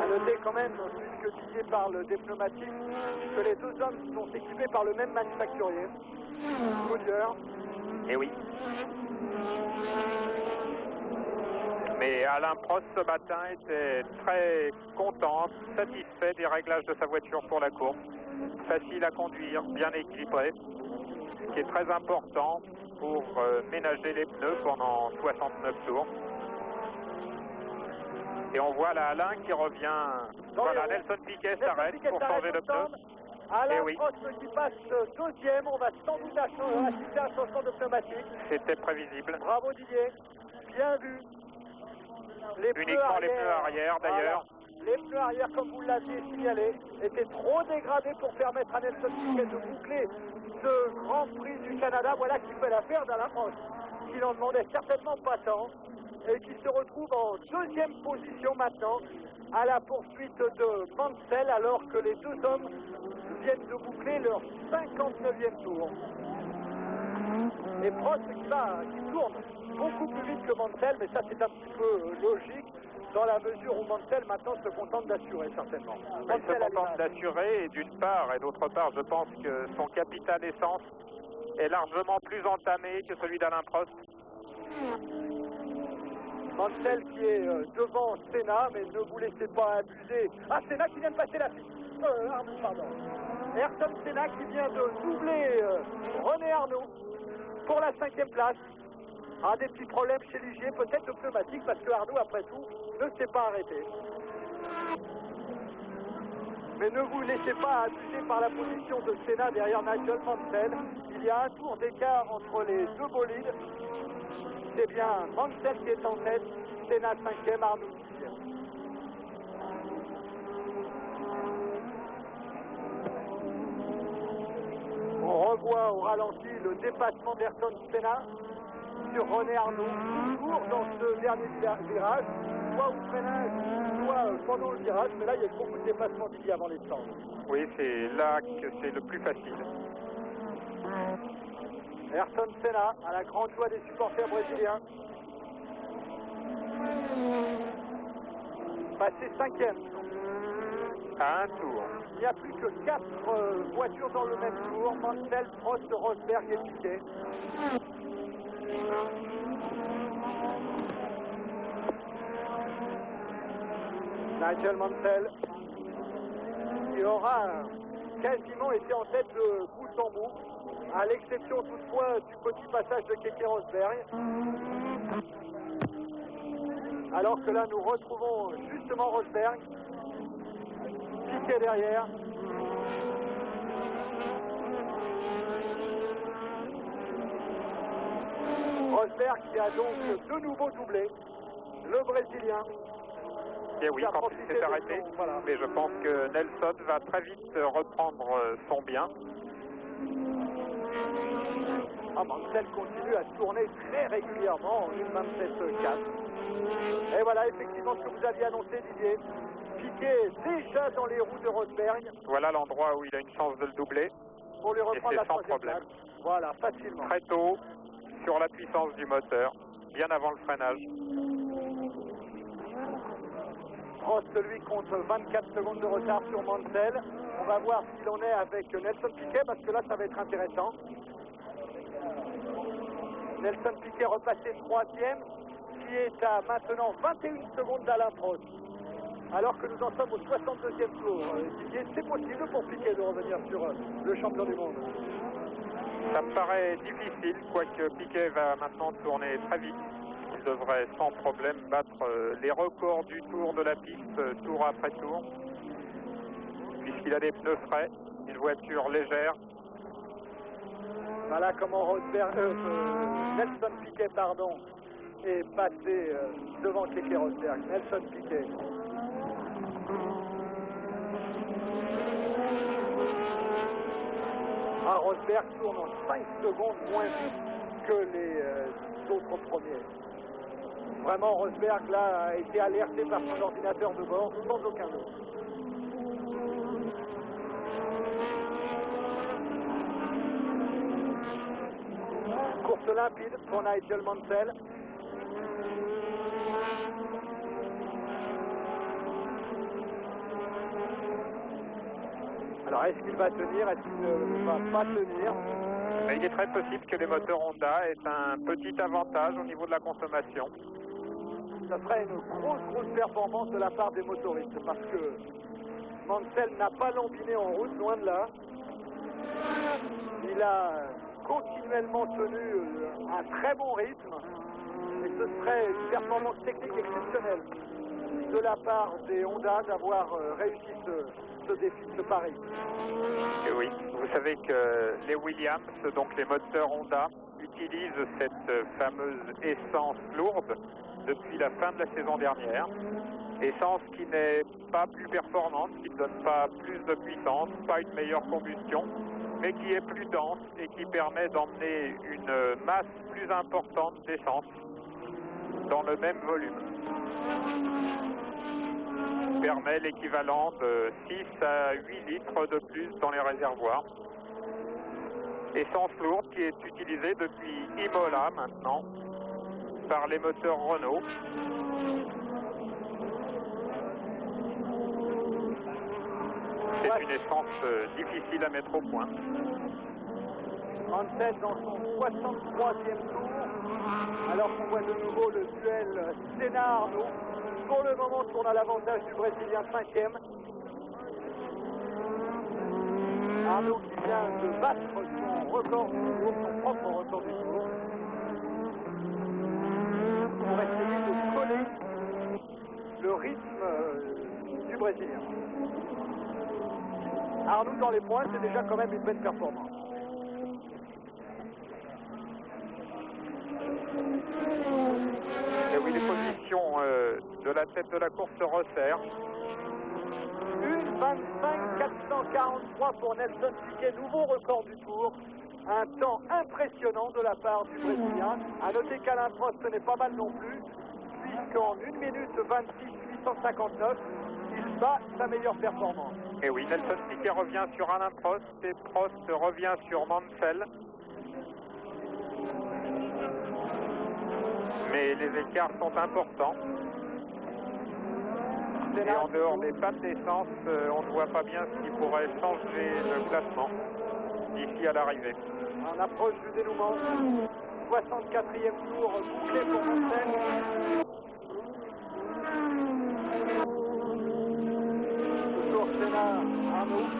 À noter quand même, puisque Didier parle des pneumatiques, que les deux hommes sont équipés par le même manufacturier, Goodyear. Eh oui. Mais Alain Prost ce matin était très content, satisfait des réglages de sa voiture pour la course. Facile à conduire, bien équilibré, ce qui est très important pour ménager les pneus pendant 69 tours. Et on voit là Alain qui revient. Voilà, Nelson Piquet s'arrête pour changer de pneu. Alain Prost qui passe 2e, on va sans doute assister à un changement de pneumatique. C'était prévisible. Bravo Didier, bien vu. Uniquement les pneus arrière d'ailleurs. Les pneus arrière, comme vous l'aviez signalé, étaient trop dégradés pour permettre à Nelson Piquet de boucler ce Grand Prix du Canada. Voilà qui fait l'affaire d'Alain Prost, qui n'en demandait certainement pas tant, et qui se retrouve en 2e position maintenant à la poursuite de Mansell, alors que les deux hommes viennent de boucler leur 59e tour. Et Prost qui tourne beaucoup plus vite que Mansell, mais ça c'est un petit peu logique, dans la mesure où Mansell maintenant se contente d'assurer certainement. Il se contente d'assurer, et d'une part, et d'autre part, je pense que son capital essence est largement plus entamé que celui d'Alain Prost. Mansell qui est devant Senna, mais ne vous laissez pas abuser. Ah, Senna qui vient de passer la piste. Arnaud, pardon. Ayrton Senna qui vient de doubler René Arnoux pour la 5e place. Des petits problèmes chez Ligier, peut-être de pneumatique, parce que Arnaud, après tout, ne s'est pas arrêté. Mais ne vous laissez pas abuser par la position de Senna derrière Nigel Mansell. Il y a un tour d'écart entre les deux bolides. C'est bien Mansell qui est en tête, Senna 5e, Arnoux 6e. On revoit au ralenti le dépassement d'Ayrton Senna sur René Arnoux, toujours dans ce dernier virage, soit au freinage, soit pendant le virage, mais là il y a beaucoup de dépassements d'Ili avant les stands. Oui, c'est là que c'est le plus facile. Ayrton Senna, à la grande joie des supporters brésiliens. Passé 5e. À un tour. Il n'y a plus que 4 voitures dans le même tour. Mansell, Prost, Rosberg et Piquet. Nigel Mansell, qui aura quasiment été en tête de bout en bout, à l'exception toutefois du petit passage de Keke Rosberg. Alors que là, nous retrouvons justement Rosberg, Piquet derrière. Rosberg qui a donc de nouveau doublé, le Brésilien. Et oui, quand il s'est arrêté, voilà. Mais je pense que Nelson va très vite reprendre son bien. Mansell continue à tourner très régulièrement en 1.27.4. Et voilà effectivement ce que vous aviez annoncé, Didier. Piquet déjà dans les roues de Rosberg. Voilà l'endroit où il a une chance de le doubler. Pour lui reprendre la sans problème. Place. Voilà, facilement. Très tôt, sur la puissance du moteur, bien avant le freinage. Prost, lui, compte 24 secondes de retard sur Mansell. On va voir ce qu'il en est avec Nelson Piquet, parce que là, ça va être intéressant. Nelson Piquet repassé 3e, qui est à maintenant 21 secondes d'Alain Prost. Alors que nous en sommes au 62e tour. Didier, c'est possible pour Piquet de revenir sur le champion du monde? Ça me paraît difficile, quoique Piquet va maintenant tourner très vite. Il devrait sans problème battre les records du tour de la piste tour après tour, puisqu'il a des pneus frais, une voiture légère. Voilà comment Nelson Piquet est passé devant Keke Rosberg. Nelson Piquet. Rosberg tourne en 5 secondes moins vite que les autres premiers. Vraiment, Rosberg là a été alerté par son ordinateur de bord sans aucun doute. Course limpide pour Nigel Mansell. Alors est-ce qu'il va tenir? Est-ce qu'il ne va pas tenir? Mais il est très possible que les moteurs Honda aient un petit avantage au niveau de la consommation. Ça serait une grosse performance de la part des motoristes, parce que Mansell n'a pas lambiné en route, loin de là. Il a continuellement tenu un très bon rythme, et ce serait une performance technique exceptionnelle de la part des Honda d'avoir réussi ce défi, ce pari. Et oui, vous savez que les Williams, donc les moteurs Honda, utilisent cette fameuse essence lourde depuis la fin de la saison dernière. Essence qui n'est pas plus performante, qui ne donne pas plus de puissance, pas une meilleure combustion, mais qui est plus dense et qui permet d'emmener une masse plus importante d'essence dans le même volume. Permet l'équivalent de 6 à 8 litres de plus dans les réservoirs. Essence lourde qui est utilisée depuis Imola maintenant par les moteurs Renault. C'est une essence difficile à mettre au point. Mansell dans son 63e tour, alors qu'on voit de nouveau le duel Senna-Arnoux. Pour le moment, tourne à l'avantage du Brésilien 5e. Arnoux qui vient de battre son record du tour, son propre record du tour, pour essayer de coller plaisir. Arnoux dans les points, c'est déjà quand même une belle performance. Et oui, les positions de la tête de la course se resserrent. 1:25,443 pour Nelson Piquet, nouveau record du Tour. Un temps impressionnant de la part du Brésilien. À noter qu'Alain Prost n'est pas mal non plus, puisqu'en 1 minute 26,859, il bat sa meilleure performance. Et oui, Nelson Piquet revient sur Alain Prost et Prost revient sur Mansell. Mais les écarts sont importants. Et en dehors des pannes d'essence, on ne voit pas bien ce qui pourrait changer le classement d'ici à l'arrivée. En approche du dénouement, 64e tour bouclé pour Mansell. Toujours Senna, Arnoux.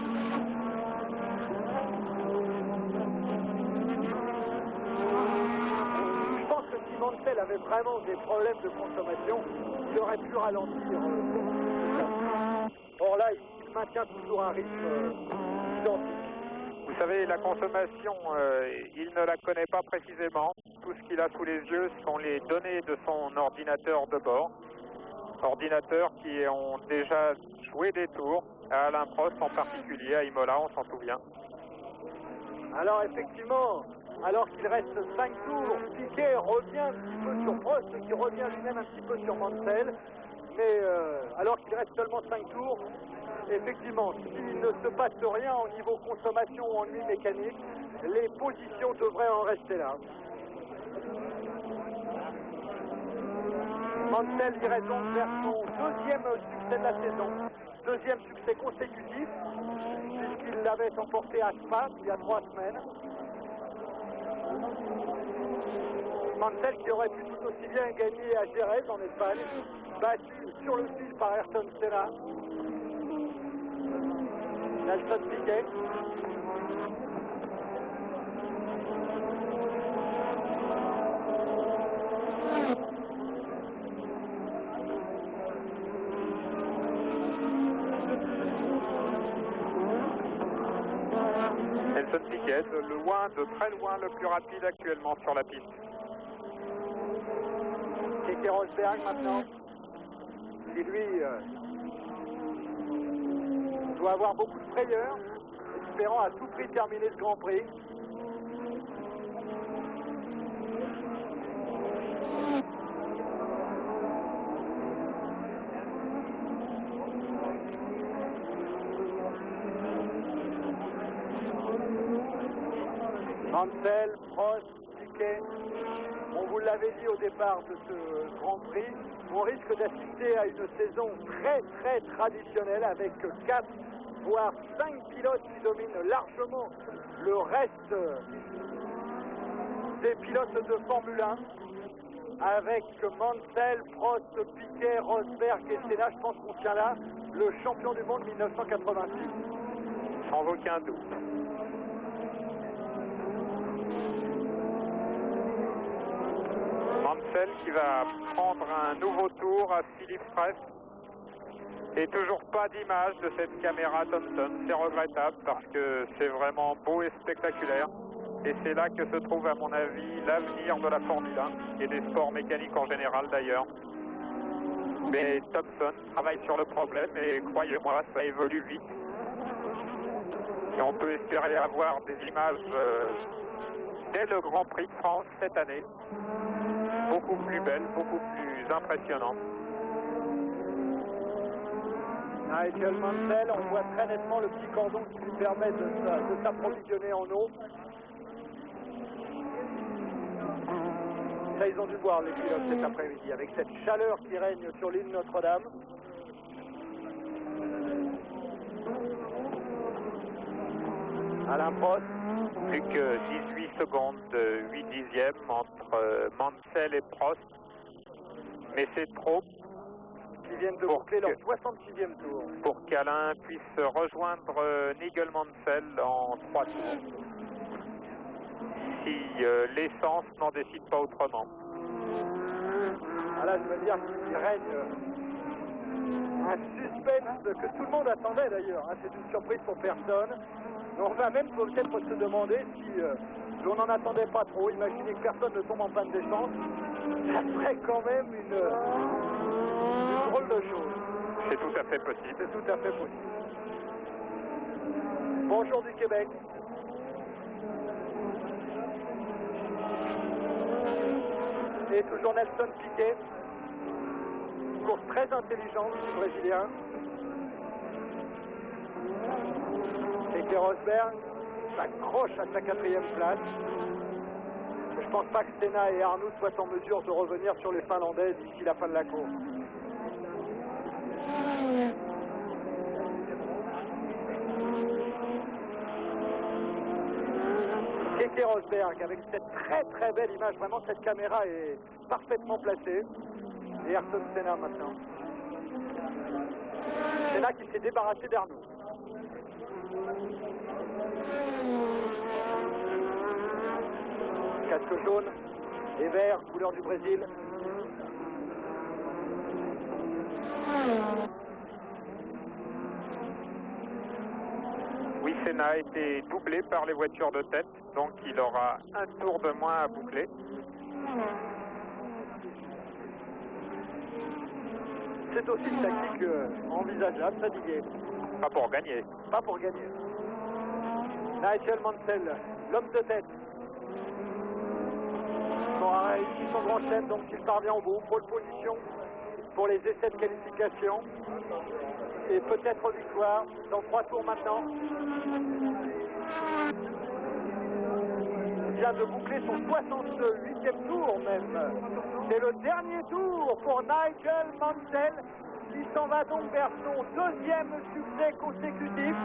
Je pense que si Mansell avait vraiment des problèmes de consommation, il aurait pu ralentir. Or là, il maintient toujours un rythme identique. Vous savez, la consommation, il ne la connaît pas précisément. Tout ce qu'il a sous les yeux sont les données de son ordinateur de bord. Ordinateurs qui ont déjà joué des tours, à Alain Prost en particulier, à Imola, on s'en souvient. Alors effectivement, alors qu'il reste 5 tours, Piquet revient un petit peu sur Prost, qui revient lui-même un petit peu sur Mansell. Mais alors qu'il reste seulement 5 tours, effectivement, s'il ne se passe rien au niveau consommation ou ennui mécanique, les positions devraient en rester là. Mansell irait donc vers son deuxième succès de la saison, deuxième succès consécutif, puisqu'il l'avait emporté à Spa il y a 3 semaines. Mansell qui aurait pu tout aussi bien gagner à Jerez en Espagne, battu sur le fil par Ayrton Senna. Nelson Piquet. Nelson Piquet, de très loin, le plus rapide actuellement sur la piste. Keke Rosberg maintenant, qui lui doit avoir beaucoup de frayeur, espérant à tout prix terminer ce Grand Prix. Mansell, Prost, Piquet. On vous l'avait dit au départ de ce Grand Prix, on risque d'assister à une saison très très traditionnelle avec 4 voire 5 pilotes qui dominent largement le reste des pilotes de Formule 1 avec Mansell, Prost, Piquet, Rosberg et Senna. Je pense qu'on tient là le champion du monde 1986. Sans aucun doute. Mansell qui va prendre un nouveau tour à Philippe Fresse. Et toujours pas d'image de cette caméra Thompson. C'est regrettable parce que c'est vraiment beau et spectaculaire. Et c'est là que se trouve, à mon avis, l'avenir de la Formule 1 et des sports mécaniques en général d'ailleurs. Mais Thompson travaille sur le problème et croyez-moi, ça évolue vite. Et on peut espérer avoir des images dès le Grand Prix de France cette année. Beaucoup plus belles, beaucoup plus impressionnantes. Nigel Mansell, on voit très nettement le petit cordon qui lui permet de s'approvisionner en eau. Ça, ils ont dû voir les pilotes cet après-midi, avec cette chaleur qui règne sur l'île Notre-Dame. Alain Prost. Plus que 18 secondes, 8 dixièmes entre Mansell et Prost. Mais c'est trop. Qui viennent de boucler leur 66e tour. Pour qu'Alain puisse rejoindre Nigel Mansell en 3 tours. Si l'essence n'en décide pas autrement. Ah là, je veux dire qu'il règne Un suspense que tout le monde attendait d'ailleurs, hein. C'est une surprise pour personne. On va même peut-être se demander si on n'en attendait pas trop. Imaginez que personne ne tombe en panne d'essence. Ça serait quand même une drôle de chose. C'est tout à fait possible. C'est tout à fait possible. Bonjour du Québec. Et toujours Nelson Piquet. Course très intelligente du Brésilien. Et Rosberg s'accroche à sa 4e place. Je pense pas que Senna et Arnoux soient en mesure de revenir sur les Finlandais d'ici la fin de la course. Keke Rosberg avec cette très belle image, vraiment cette caméra est parfaitement placée. Et Ayrton Senna maintenant. Senna qui s'est débarrassé d'Arnoux. Casque jaune et vert, couleur du Brésil. Oui, Senna a été doublé par les voitures de tête, donc il aura un tour de moins à boucler. C'est aussi une tactique envisageable, ça dit. Pas pour gagner. Pas pour gagner. Nigel Mansell, l'homme de tête. Aura réussi son grand chef, donc il parvient au bout. Pole position pour les essais de qualification. Et peut-être victoire dans 3 tours maintenant. Il vient de boucler son 68e tour même. C'est le dernier tour pour Nigel Mansell qui s'en va donc vers son 2e succès consécutif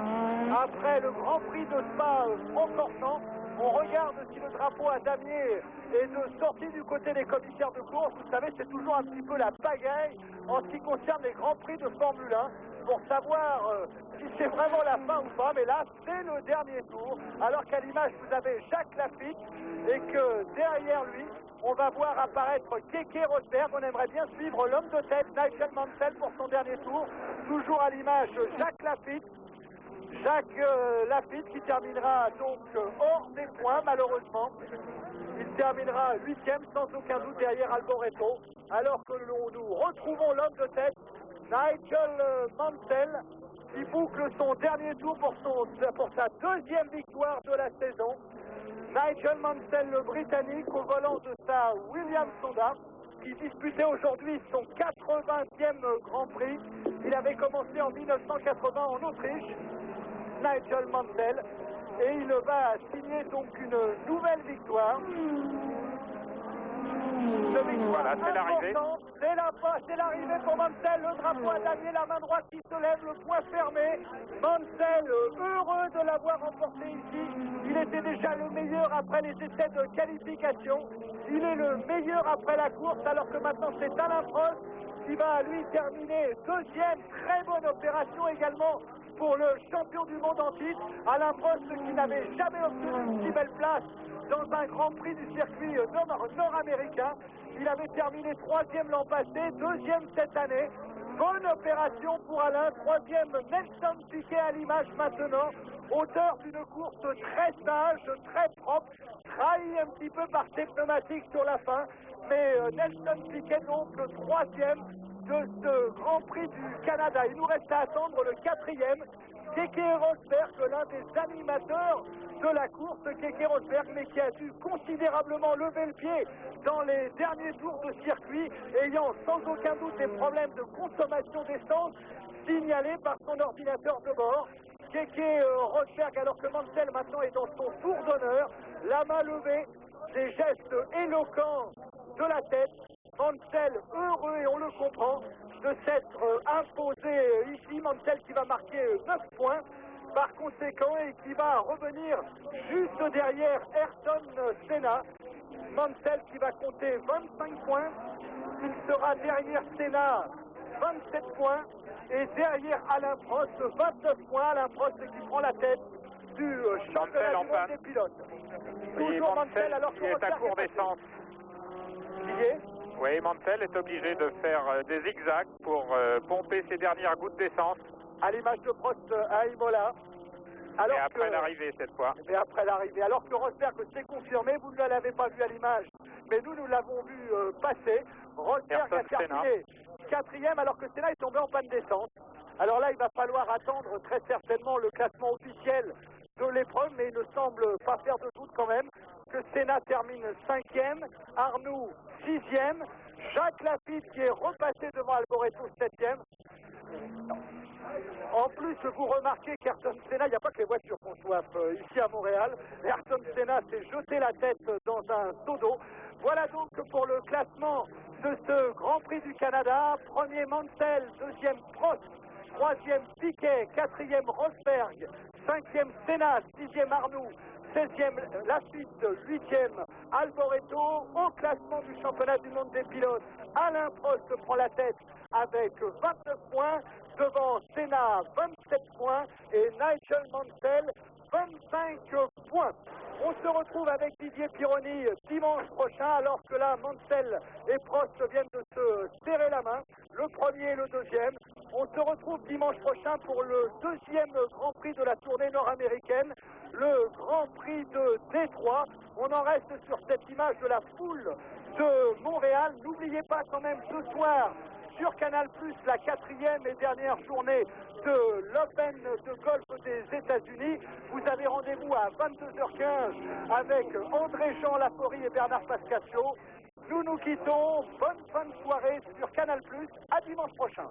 après le Grand Prix de Spa-Francorchamps. On regarde si le drapeau à damier est de sortie du côté des commissaires de course. Vous savez, c'est toujours un petit peu la pagaille en ce qui concerne les Grands Prix de Formule 1 pour savoir si c'est vraiment la fin ou pas. Mais là, c'est le dernier tour. Alors qu'à l'image, vous avez Jacques Lafitte et que derrière lui, on va voir apparaître Keke Rosberg. On aimerait bien suivre l'homme de tête, Nigel Mansell, pour son dernier tour. Toujours à l'image, Jacques Lafitte. Jacques Lafitte qui terminera donc hors des points malheureusement. Il terminera 8e sans aucun doute derrière Alboreto. Alors que nous retrouvons l'homme de tête, Nigel Mansell, qui boucle son dernier tour pour sa 2e victoire de la saison. Nigel Mansell, le Britannique, au volant de sa Williams Honda, qui disputait aujourd'hui son 80e Grand Prix. Il avait commencé en 1980 en Autriche. Nigel Mansell, et il va signer donc une nouvelle victoire. Voilà, c'est l'arrivée. C'est l'arrivée pour Mansell, le drapeau à damier, la main droite qui se lève, le poing fermé. Mansell, heureux de l'avoir remporté ici. Il était déjà le meilleur après les essais de qualification. Il est le meilleur après la course, alors que maintenant c'est Alain Prost qui va lui terminer 2e. Très bonne opération également pour le champion du monde en titre, Alain Prost, qui n'avait jamais obtenu une si belle place dans un Grand Prix du circuit nord-américain. Il avait terminé 3e l'an passé, 2e cette année. Bonne opération pour Alain, 3e Nelson Piquet à l'image maintenant, auteur d'une course très sage, très propre, trahi un petit peu par ses pneumatiques sur la fin, mais Nelson Piquet donc le 3e de ce Grand Prix du Canada. Il nous reste à attendre le 4e, Keke Rosberg, l'un des animateurs de la course, Keke Rosberg, mais qui a dû considérablement lever le pied dans les derniers tours de circuit, ayant sans aucun doute des problèmes de consommation d'essence signalés par son ordinateur de bord. Keke Rosberg, alors que Mansell maintenant est dans son tour d'honneur, la main levée, des gestes éloquents de la tête. Mansell heureux, et on le comprend, de s'être imposé ici. Mansell qui va marquer 9 points par conséquent et qui va revenir juste derrière Ayrton Senna. Mansell qui va compter 25 points. Il sera derrière Senna 27 points et derrière Alain Prost 29 points. Alain Prost qui prend la tête du championnat du monde des pilotes. Oui, Toujours Mansell alors qu'il est à court d'essence. Qui est ? Oui, Mansell est obligé de faire des zigzags pour pomper ses dernières gouttes d'essence. À l'image de Prost à Imola. Et après l'arrivée cette fois. Et après l'arrivée. Alors que Rosberg s'est confirmé, vous ne l'avez pas vu à l'image, mais nous l'avons vu passer. Rosberg a terminé quatrième alors que Senna est tombé en panne d'essence. Alors là, il va falloir attendre très certainement le classement officiel de l'épreuve, mais il ne semble pas faire de doute quand même que Senna termine 5e, Arnoux 6e, Jacques Lafitte qui est repassé devant Alboreto 7e. En plus, vous remarquez qu'Ayrton Senna, il n'y a pas que les voitures qu'on soif ici à Montréal. Ayrton Senna s'est jeté la tête dans un seau d'eau. Voilà donc pour le classement de ce Grand Prix du Canada. Premier Mansell, deuxième Prost, troisième Piquet, quatrième Rosberg, cinquième Senna, sixième Arnoux, 16e Lafitte, 8e Alboreto. Au classement du championnat du monde des pilotes, Alain Prost prend la tête avec 29 points, devant Senna 27 points et Nigel Mansell 25 points. On se retrouve avec Didier Pironi dimanche prochain, alors que là, Mansell et Prost viennent de se serrer la main, le premier et le deuxième. On se retrouve dimanche prochain pour le deuxième Grand Prix de la tournée nord-américaine, le Grand Prix de Détroit. On en reste sur cette image de la foule de Montréal. N'oubliez pas quand même ce soir, sur Canal+, la quatrième et dernière journée de l'Open de golf des États-Unis. Vous avez rendez-vous à 22h15 avec André-Jean Laforie et Bernard Pascasio. Nous nous quittons. Bonne fin de soirée sur Canal+. À dimanche prochain.